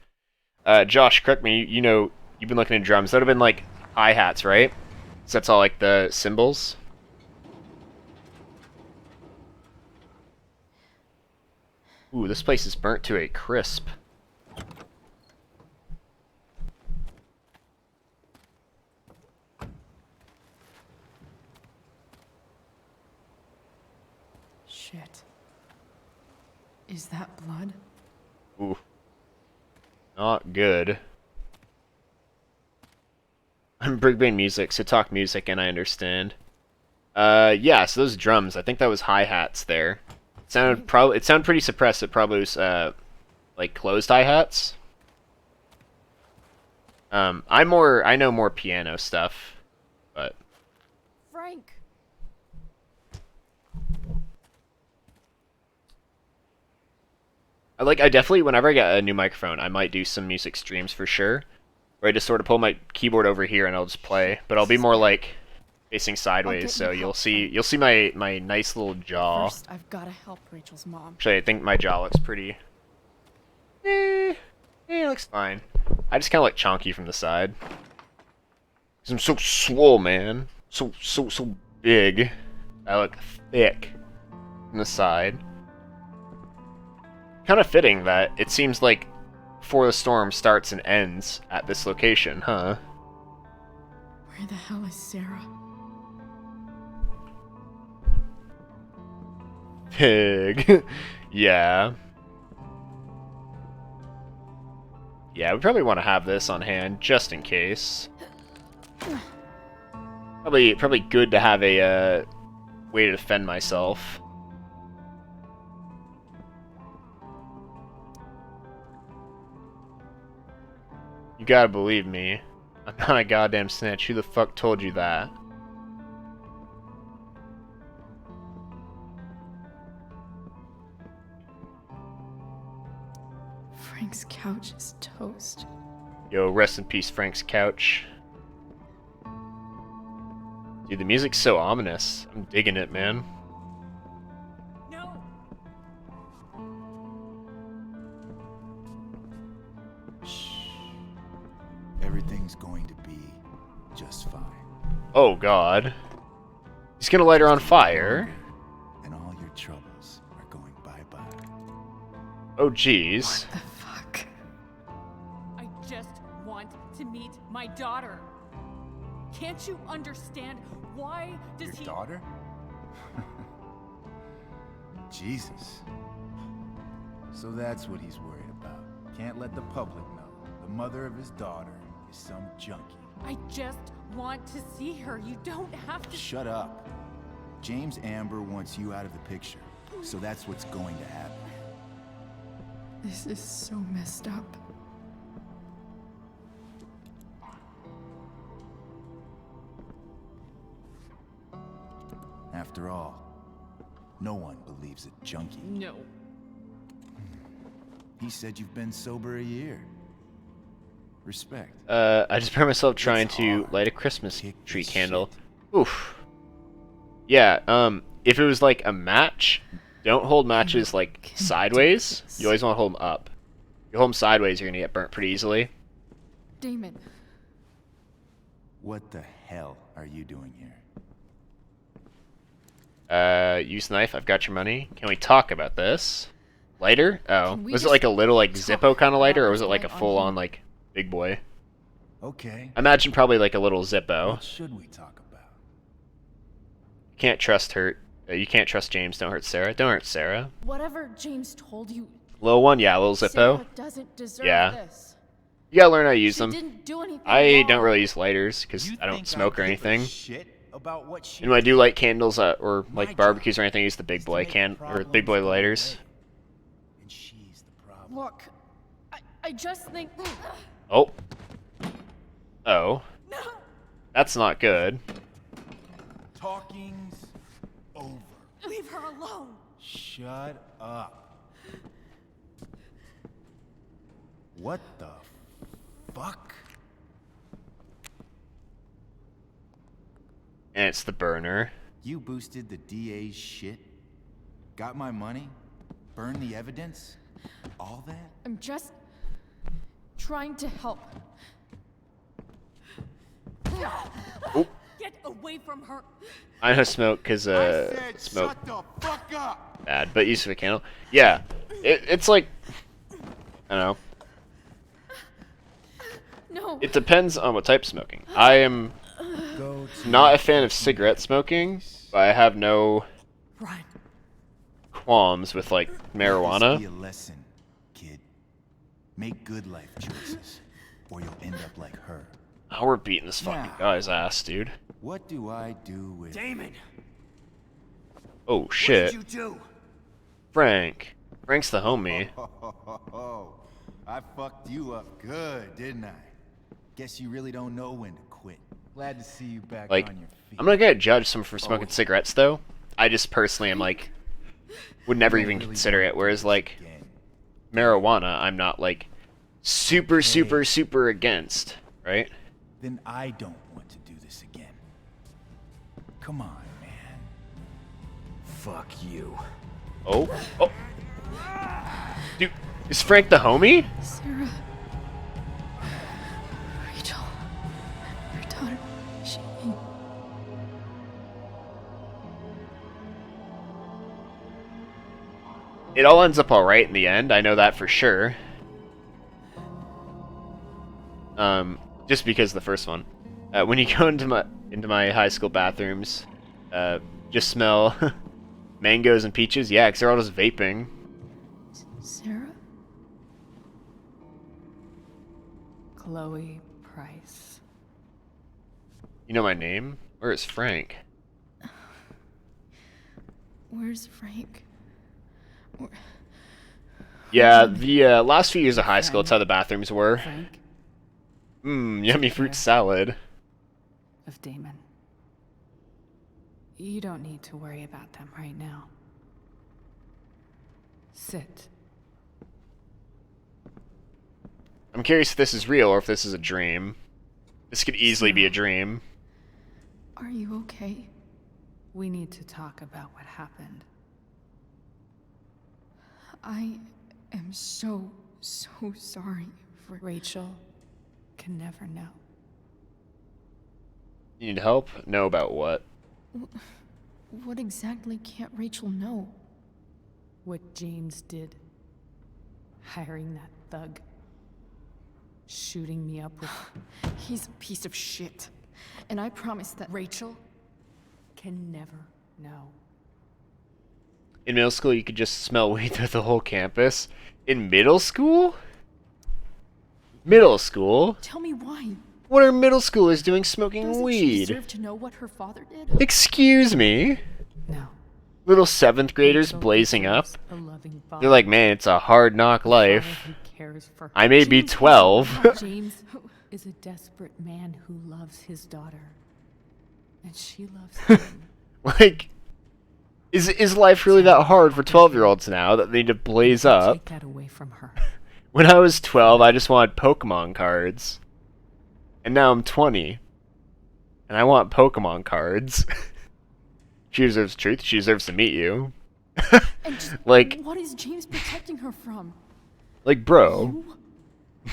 Josh, correct me, you know, you've been looking at drums. That would have been like hi-hats, right? So that's all like the cymbals. Ooh, this place is burnt to a crisp.
Shit. Is that blood?
Ooh. Not good. I'm Brigbane Music, so talk music and I understand. Yeah, so those drums, I think that was hi-hats there. It sounded pretty suppressed. It probably was like closed hi-hats. I know more piano stuff, but
Frank.
I definitely, whenever I get a new microphone, I might do some music streams for sure. Where I just sort of pull my keyboard over here and I'll just play, but I'll be more like facing sideways, so you'll see my nice little jaw.
First, I've got to help Rachel's mom.
Actually, I think my jaw looks pretty. It looks fine. I just kind of look chonky from the side. 'Cause I'm so swole, man. So big. I look thick from the side. Kind of fitting that it seems like Before the Storm starts and ends at this location, huh?
Where the hell is Sarah?
Pig. Yeah. Yeah, we probably want to have this on hand just in case. Probably good to have a way to defend myself. You gotta believe me. I'm not a goddamn snitch. Who the fuck told you that?
Frank's couch is toast.
Yo, rest in peace, Frank's couch. Dude, the music's so ominous. I'm digging it, man.
No.
Everything's going to be just fine.
Oh god. He's gonna light her on fire.
And all your troubles are going bye-bye.
Oh jeez.
I just want to meet my daughter. Can't you understand why does
Your daughter? Jesus. So that's what he's worried about. Can't let the public know. The mother of his daughter is some junkie.
I just want to see her. You don't have to.
Shut up. James Amber wants you out of the picture. So that's what's going to happen.
This is so messed up.
After all, no one believes a junkie.
No.
He said you've been sober a year. Respect.
I just found myself trying to light a Christmas tree candle. Oof. Yeah, if it was like a match, don't hold matches like sideways. You always want to hold them up. If you hold them sideways, you're gonna get burnt pretty easily.
Damon.
What the hell are you doing here?
Use knife. I've got your money. Can we talk about this? Lighter? Oh,
Can we
was it
just
like a little like Zippo kind of lighter, or was it
what's
like a
going on
full-on
here?
like big boy?
Okay.
I imagine probably like a little Zippo.
What should we talk about?
Can't trust her. You can't trust James. Don't hurt Sarah. Don't hurt Sarah.
Whatever James told you,
Little one, yeah, little Zippo.
Sarah doesn't deserve
Yeah.
this.
You gotta learn how to use
She
them.
didn't do anything
I
wrong.
don't really use lighters because I don't
think
smoke or
I give a
anything.
shit about what she
And when I do light candles or
My
like barbecues or anything, I use the big boy or big boy lighters.
And she's the problem.
Look, I just think.
Oh. Oh. That's not good.
Talking's over.
Leave her alone.
Shut up. What the fuck?
And it's the burner.
You boosted the DA's shit? Got my money? Burned the evidence? All that?
I'm just trying to help.
Oh.
Get away from her.
I know smoke because
I said
smoke
shut the fuck up!
bad, but use of a candle. Yeah, it's like I don't know.
No.
It depends on what type of smoking. I am
Go to
not a fan of cigarette smoking, but I have no
Run.
qualms with like
This
marijuana.
be a lesson, kid. Make good life choices, or you'll end up like her.
Oh, we're beating this fucking
Now.
guy's ass, dude.
What do I do with
Damon,
Oh shit.
what did you do?
Frank. Frank's the homie.
I fucked you up good, didn't I? Guess you really don't know when to quit. Glad to see you back
Like,
on your feet.
I'm not gonna judge someone for smoking cigarettes though. I just personally am like, would never even consider it. Whereas like, marijuana, I'm not like super against, right?
Then I don't want to do this again. Come on, man.
Fuck you.
Oh, oh, dude, is Frank the homie?
Sarah. Rachel. Your daughter. She.
It all ends up all right in the end. I know that for sure. Just because of the first one. When you go into my high school bathrooms, just smell Mangoes and peaches? Yeah, because they're all just vaping.
Sarah?
Chloe Price.
You know my name? Where is Frank?
Where's Frank?
Yeah, the last few years of high school, that's how the bathrooms were.
Frank?
Yummy fruit salad.
Of Damon. You don't need to worry about them right now. Sit.
I'm curious if this is real or if this is a dream. This could easily be a dream.
Are you okay?
We need to talk about what happened.
I am so sorry for...
Rachel can never know.
You need help? Know about what?
What exactly can't Rachel know?
What James did. Hiring that thug. Shooting me up with...
He's a piece of shit. And I promise that...
Rachel can never know.
In middle school, you could just smell weed through the whole campus. In middle school? Middle school?
Tell me why.
What are middle schoolers doing smoking
Doesn't
weed?
she deserve to know what her father did?
Excuse me?
No.
Little 7th graders blazing up. They're like, man, it's a hard knock life. I may be 12.
James is a desperate man who loves his daughter. And she loves him.
Like, is life really that hard for 12-year-olds now that they need to blaze up?
Take that away from her.
When I was 12, I just wanted Pokemon cards. And now I'm 20. And I want Pokemon cards. She deserves truth. She deserves to meet you. Like,
what is James protecting her from?
like, bro.
You?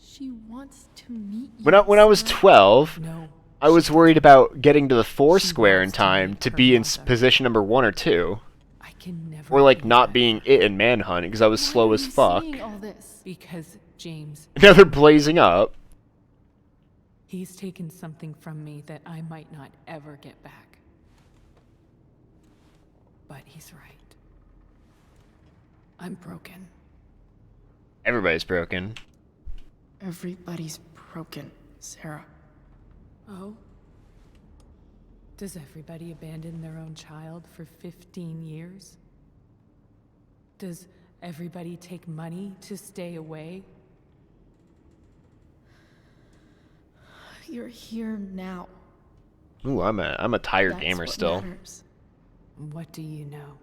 She wants to meet you.
When I was 12,
No.
I was worried about getting to the Foursquare in time to be in position number 1 or 2.
I can never.
Or like not being it in Manhunt because I was slow as fuck.
All this?
Because James,
Now they're blazing up.
he's taken something from me that I might not ever get back. But he's right. I'm broken.
Everybody's broken.
Everybody's broken, Sarah.
Oh? Does everybody abandon their own child for 15 years? Does everybody take money to stay away?
You're here now.
Ooh, I'm a tired
That's
gamer
what
still.
matters.
What do you know?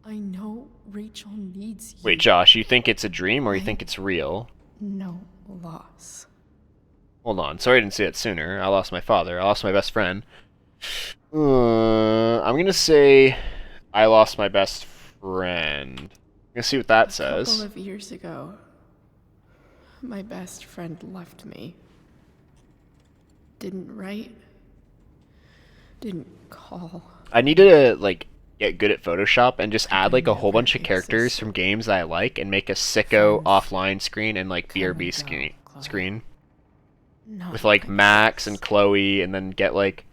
I know Rachel needs you.
Wait, Josh, you think it's a dream or you think it's real?
No loss.
Hold on. Sorry I didn't say it sooner. I lost my father. I lost my best friend. I'm gonna say I lost my best friend. I'm gonna see what that
A
says.
couple of years ago, my best friend left me. Didn't write. Didn't call.
I need to like get good at Photoshop and just add like a whole bunch of characters from games that I like and make a sicko offline screen and like BRB screen. With like Max and Chloe, and then get like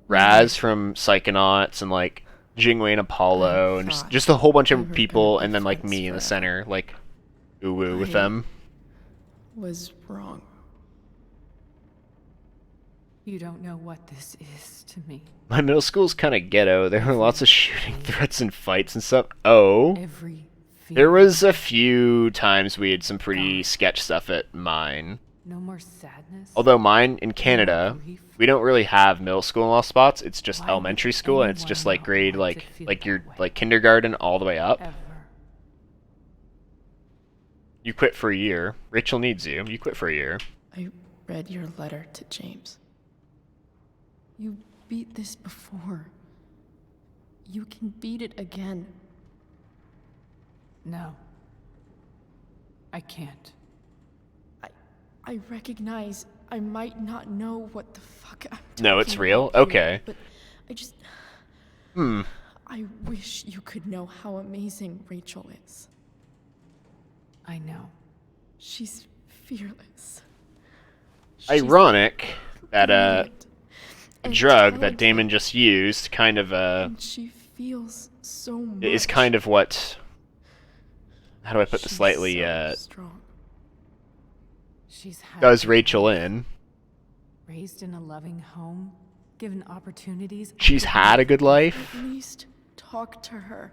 Raz from Psychonauts and like Jingwei and Apollo and just a whole bunch of people, and then like me in the center, like ooh with them.
Was wrong.
You don't know what this is to me.
My middle school's kind of ghetto. There were lots of shooting threats and fights and stuff. Oh, there was a few times we had some pretty sketch stuff at mine.
No more sadness.
Although mine in Canada, we don't really have middle school in all spots. It's just elementary school, and it's just like grade like your like kindergarten all the way up. You quit for a year. Rachel needs you. You quit for a year.
I read your letter to James. You beat this before. You can beat it again.
No. I can't.
I recognize I might not know what the fuck I'm talking
No, it's real?
about here,
Okay.
But I just... I wish you could know how amazing Rachel is.
I know.
She's fearless.
Ironic that
brilliant
a
and
drug that
talented.
Damon just used kind of
And she feels so much.
is kind of what, how do I put this lightly,
strong.
She's
does Rachel in.
Raised in a loving home, given opportunities.
She's had a good life.
At least talk to her.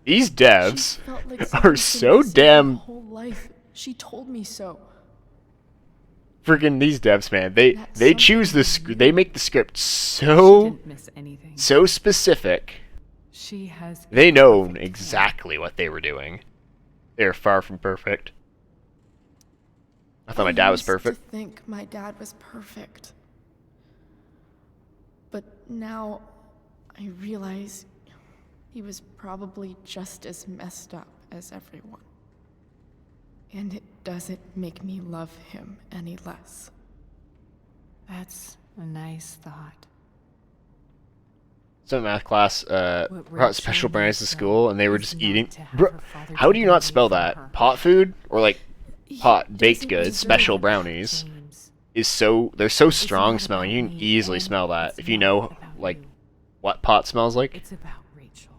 These devs
She felt like
are
something's
so
been missing her
damn
whole life. She told me so.
freaking these devs, man. They choose the they make the script so specific.
She has.
They know exactly what they were doing. They're far from perfect. I thought my dad was perfect.
I used to think my dad was perfect. But now I realize he was probably just as messed up as everyone. And it doesn't make me love him any less.
That's a nice thought.
Some math class brought special brownies to school, and they were just eating. Bro, how do you not spell that? Pot food or like pot baked goods, special brownies is so they're so strong smelling. You can easily smell that if you know like what pot smells like.
It's about Rachel.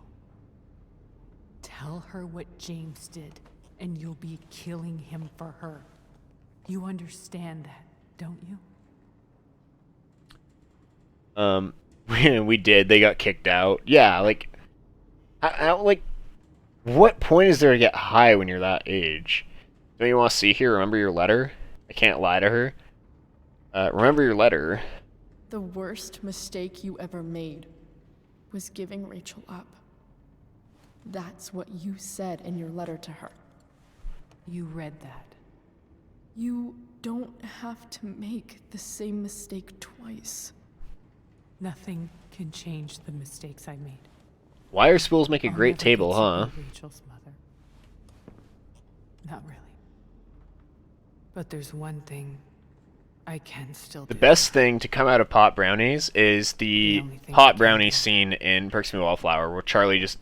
Tell her what James did, and you'll be killing him for her. You understand that, don't you?
We did. They got kicked out. Yeah, like, I don't like. What point is there to get high when you're that age? Don't you want to see here? Remember your letter? I can't lie to her. Remember your letter.
The worst mistake you ever made was giving Rachel up. That's what you said in your letter to her.
You read that.
You don't have to make the same mistake twice.
Nothing can change the mistakes I made.
Wire spools make a
I'll
great
never
table,
get to
huh?
be Rachel's mother. Not really. But there's one thing I can still do.
The best thing to come out of pot brownies is the pot brownie scene in Perks of the Wallflower, where Charlie just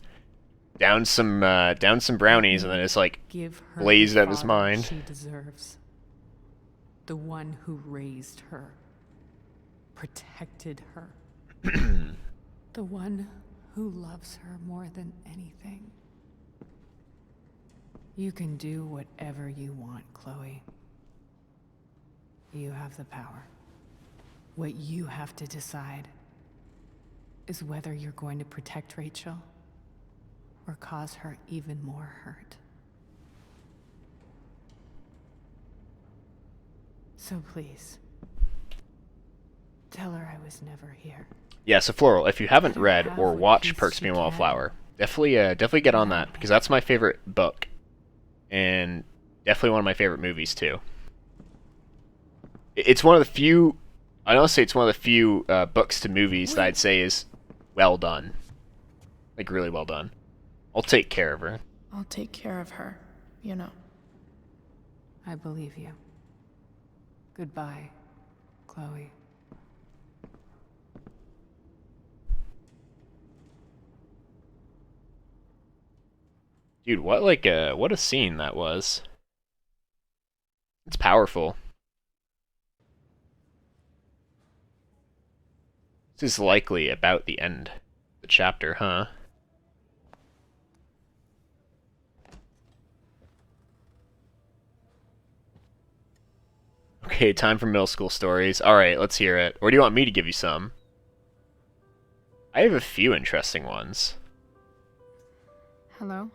downs some brownies and then it's like
Give her
blazed
the
out of his
father
mind.
She deserves. The one who raised her, protected her. The one who loves her more than anything. You can do whatever you want, Chloe. You have the power. What you have to decide is whether you're going to protect Rachel or cause her even more hurt. So please, tell her I was never here.
Yeah, so Floral, if you haven't read or watched Perks of Being a Wallflower, definitely get on that, because that's my favorite book. And definitely one of my favorite movies, too. It's one of the few, I'd also say it's one of the few books to movies that I'd say is well done. Like, really well done. I'll take care of her.
I'll take care of her, you know.
I believe you. Goodbye, Chloe.
Dude, what a scene that was. It's powerful. This is likely about the end of the chapter, huh? Okay, time for middle school stories. Alright, let's hear it. Or do you want me to give you some? I have a few interesting ones.
Hello?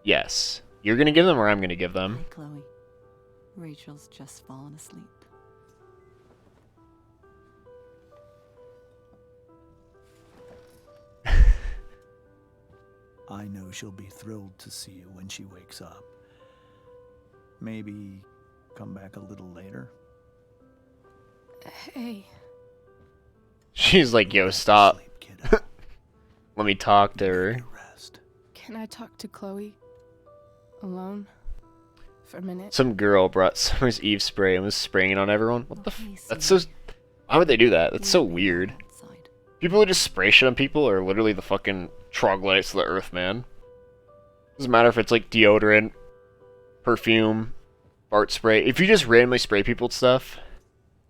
Yes. You're gonna give them or I'm gonna give them?
Hi, Chloe. Rachel's just fallen asleep.
I know she'll be thrilled to see you when she wakes up. Maybe come back a little later?
Hey.
She's like, yo, stop. Let me talk to her.
Can I talk to Chloe? Alone? For a minute?
Some girl brought Summer's Eve spray and was spraying it on everyone. What the f- That's so... Why would they do that? That's so weird. People who just spray shit on people are literally the fucking troglodytes of the earth, man. Doesn't matter if it's like deodorant, perfume, fart spray. If you just randomly spray people with stuff,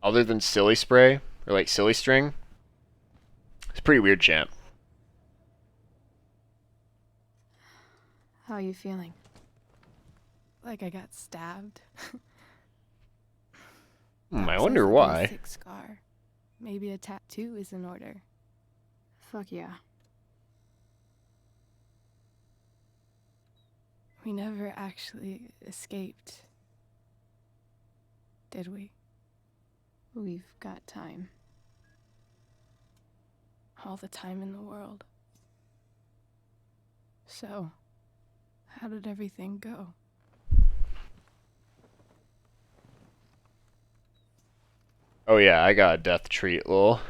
other than silly spray, or like silly string, it's pretty weird, champ.
How are you feeling? Like I got stabbed?
I wonder why.
Sick scar. Maybe a tattoo is in order. Fuck yeah. We never actually escaped, did we? We've got time. All the time in the world. So, how did everything go?
Oh yeah, I got a death treat, lol.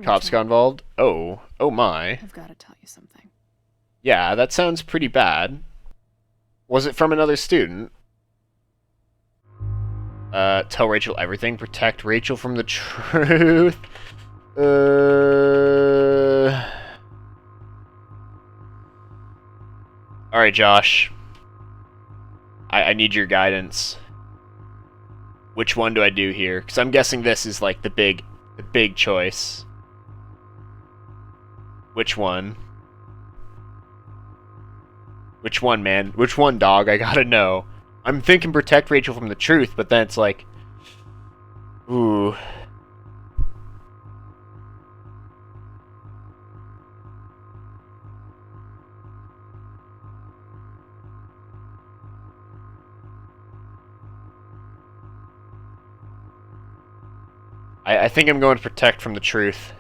Cops got involved? Oh my.
I've got to tell you something.
Yeah, that sounds pretty bad. Was it from another student? Tell Rachel everything, protect Rachel from the truth. Alright, Josh. I need your guidance. Which one do I do here? Because I'm guessing this is like the big choice. Which one? Which one, man? Which one, dog? I gotta know. I'm thinking protect Rachel from the truth, but then it's like... Ooh. I think I'm going to protect from the truth.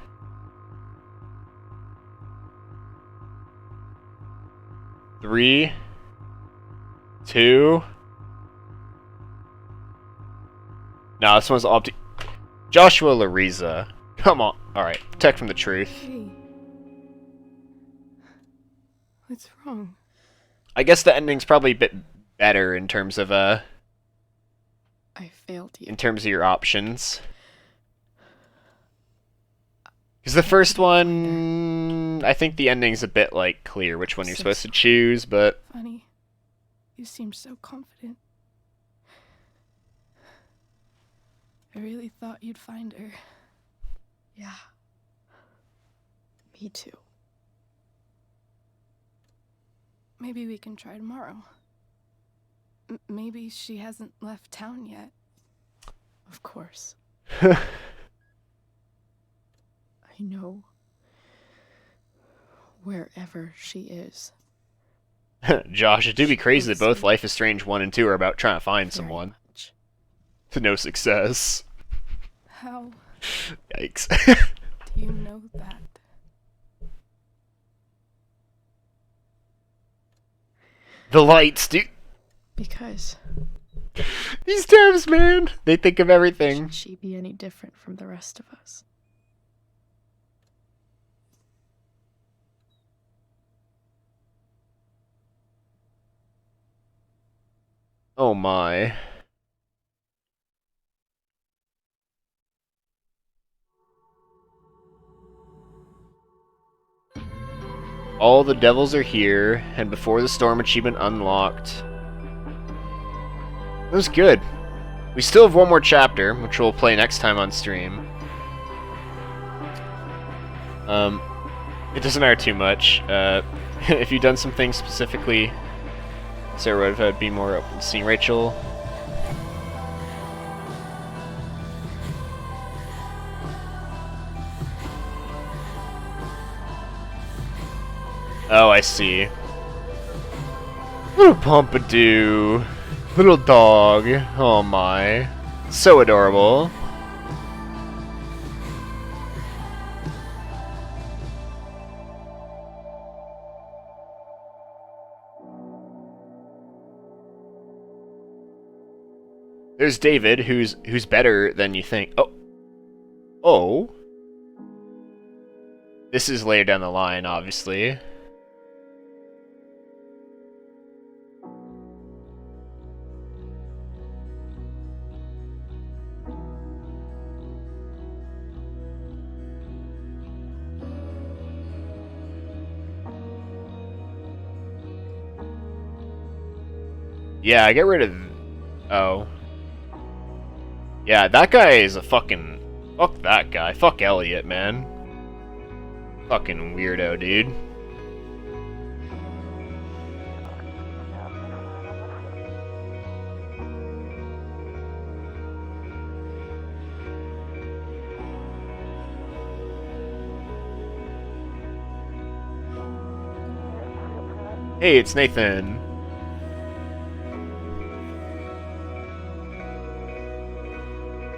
Three, two. No, this one's Joshua Lariza. Come on. Alright, protect from the truth.
Hey. What's wrong?
I guess the ending's probably a bit better in terms of
I failed you.
in terms of your options. Because the first one, I think the ending's a bit, like, clear which one you're supposed to choose, but...
Funny. You seem so confident. I really thought you'd find her. Yeah. Me too. Maybe we can try tomorrow. Maybe she hasn't left town yet. Of course. I know wherever she is.
Josh, it do be crazy that both Life is Strange 1 and 2 are about trying to find someone. To no success.
How
Yikes.
do you know that?
The lights, dude.
Because
these devs, man, they think of everything.
Should she be any different from the rest of us?
Oh my. All the devils are here, and before the storm achievement unlocked. That was good. We still have one more chapter, which we'll play next time on stream. It doesn't matter too much. If you've done some things specifically, Sarah would have be more open to seeing Rachel. Oh, I see. Little Pompadour. Little dog. Oh my. So adorable. There's David, who's better than you think. Oh. This is later down the line, obviously. Yeah, I get rid of... Oh. Yeah, that guy is a fucking... Fuck that guy. Fuck Elliot, man. Fucking weirdo, dude. Hey, it's Nathan.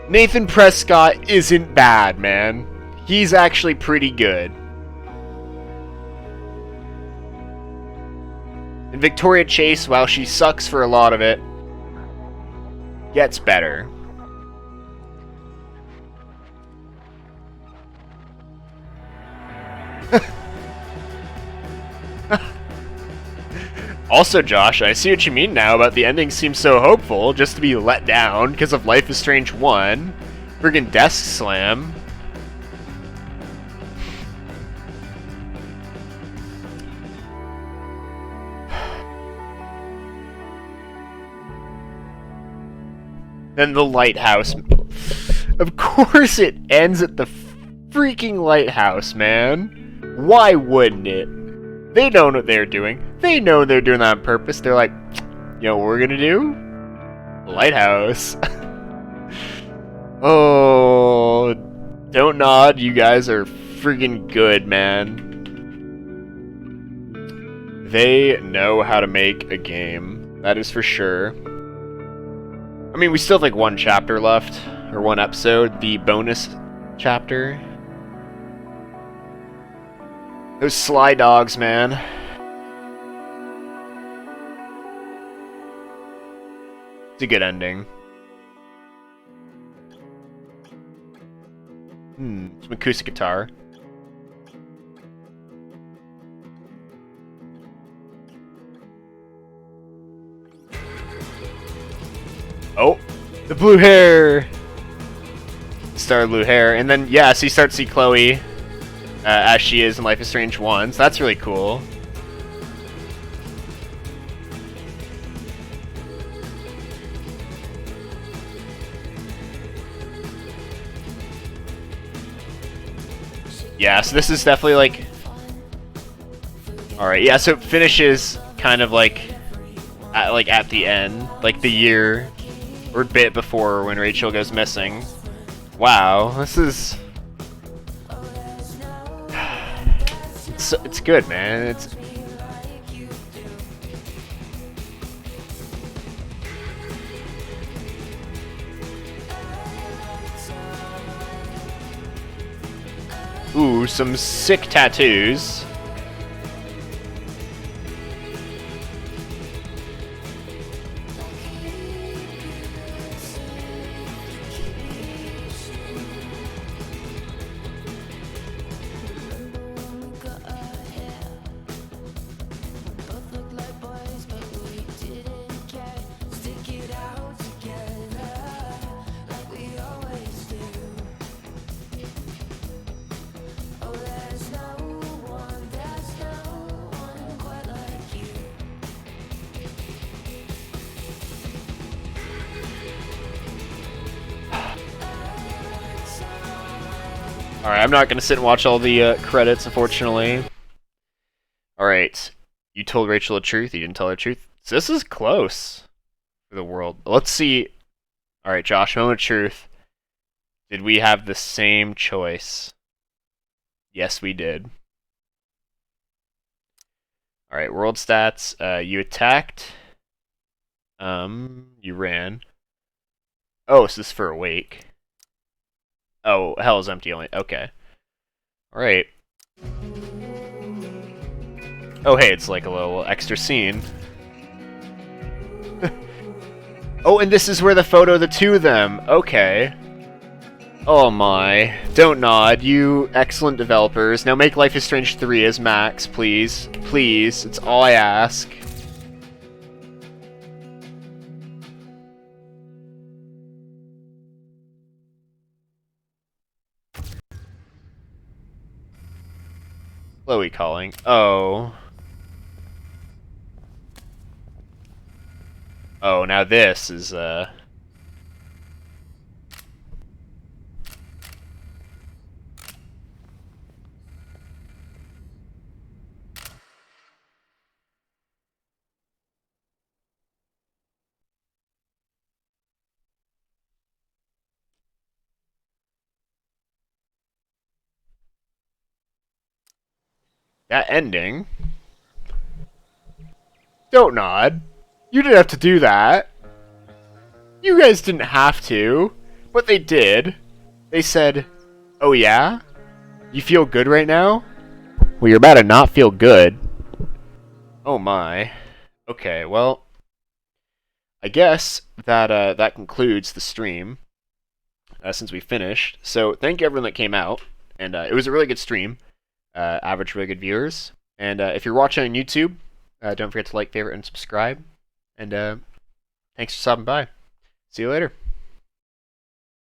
Nathan Prescott isn't bad, man. He's actually pretty good. And Victoria Chase, while she sucks for a lot of it, gets better. Also, Josh, I see what you mean now about the ending seems so hopeful just to be let down because of Life is Strange 1. Friggin' desk slam. Then the lighthouse. Of course it ends at the freaking lighthouse, man. Why wouldn't it? They know what they're doing. They know they're doing that on purpose. They're like, you know what we're gonna do? Lighthouse. Oh, don't nod. You guys are friggin' good, man. They know how to make a game. That is for sure. I mean, we still have like one chapter left, or one episode, the bonus chapter. Those Sly Dogs, man. It's a good ending. Some acoustic guitar. Oh, the blue hair. Star blue hair, and then yeah, so you start to see Chloe as she is in Life is Strange 1. So that's really cool. Yeah, so this is definitely like... Alright, yeah, so it finishes kind of like at the end, like the year or bit before when Rachel goes missing. Wow, this is... It's good, man. It's... Ooh, some sick tattoos. Alright, I'm not gonna sit and watch all the credits, unfortunately. Alright, you told Rachel the truth, you didn't tell her the truth. So this is close for the world. Let's see. Alright, Josh, moment of truth. Did we have the same choice? Yes, we did. Alright, world stats. You attacked. You ran. Oh, so this is for Awake. Oh, hell is empty only. Okay. Alright. Oh, hey, it's like a little extra scene. Oh, and this is where the photo of the two of them. Okay. Oh my. Don't nod, you excellent developers. Now make Life is Strange 3 as Max, please. Please, it's all I ask. Chloe calling. Oh. Oh, now this is, That ending. Don't nod. You didn't have to do that. You guys didn't have to, but they did. They said, "Oh yeah? You feel good right now?" Well, you're about to not feel good. Oh my. Okay, well, I guess that that concludes the stream since we finished. So thank you everyone that came out, and it was a really good stream. Average really good viewers. And if you're watching on YouTube, don't forget to like, favorite, and subscribe. And thanks for stopping by. See you later.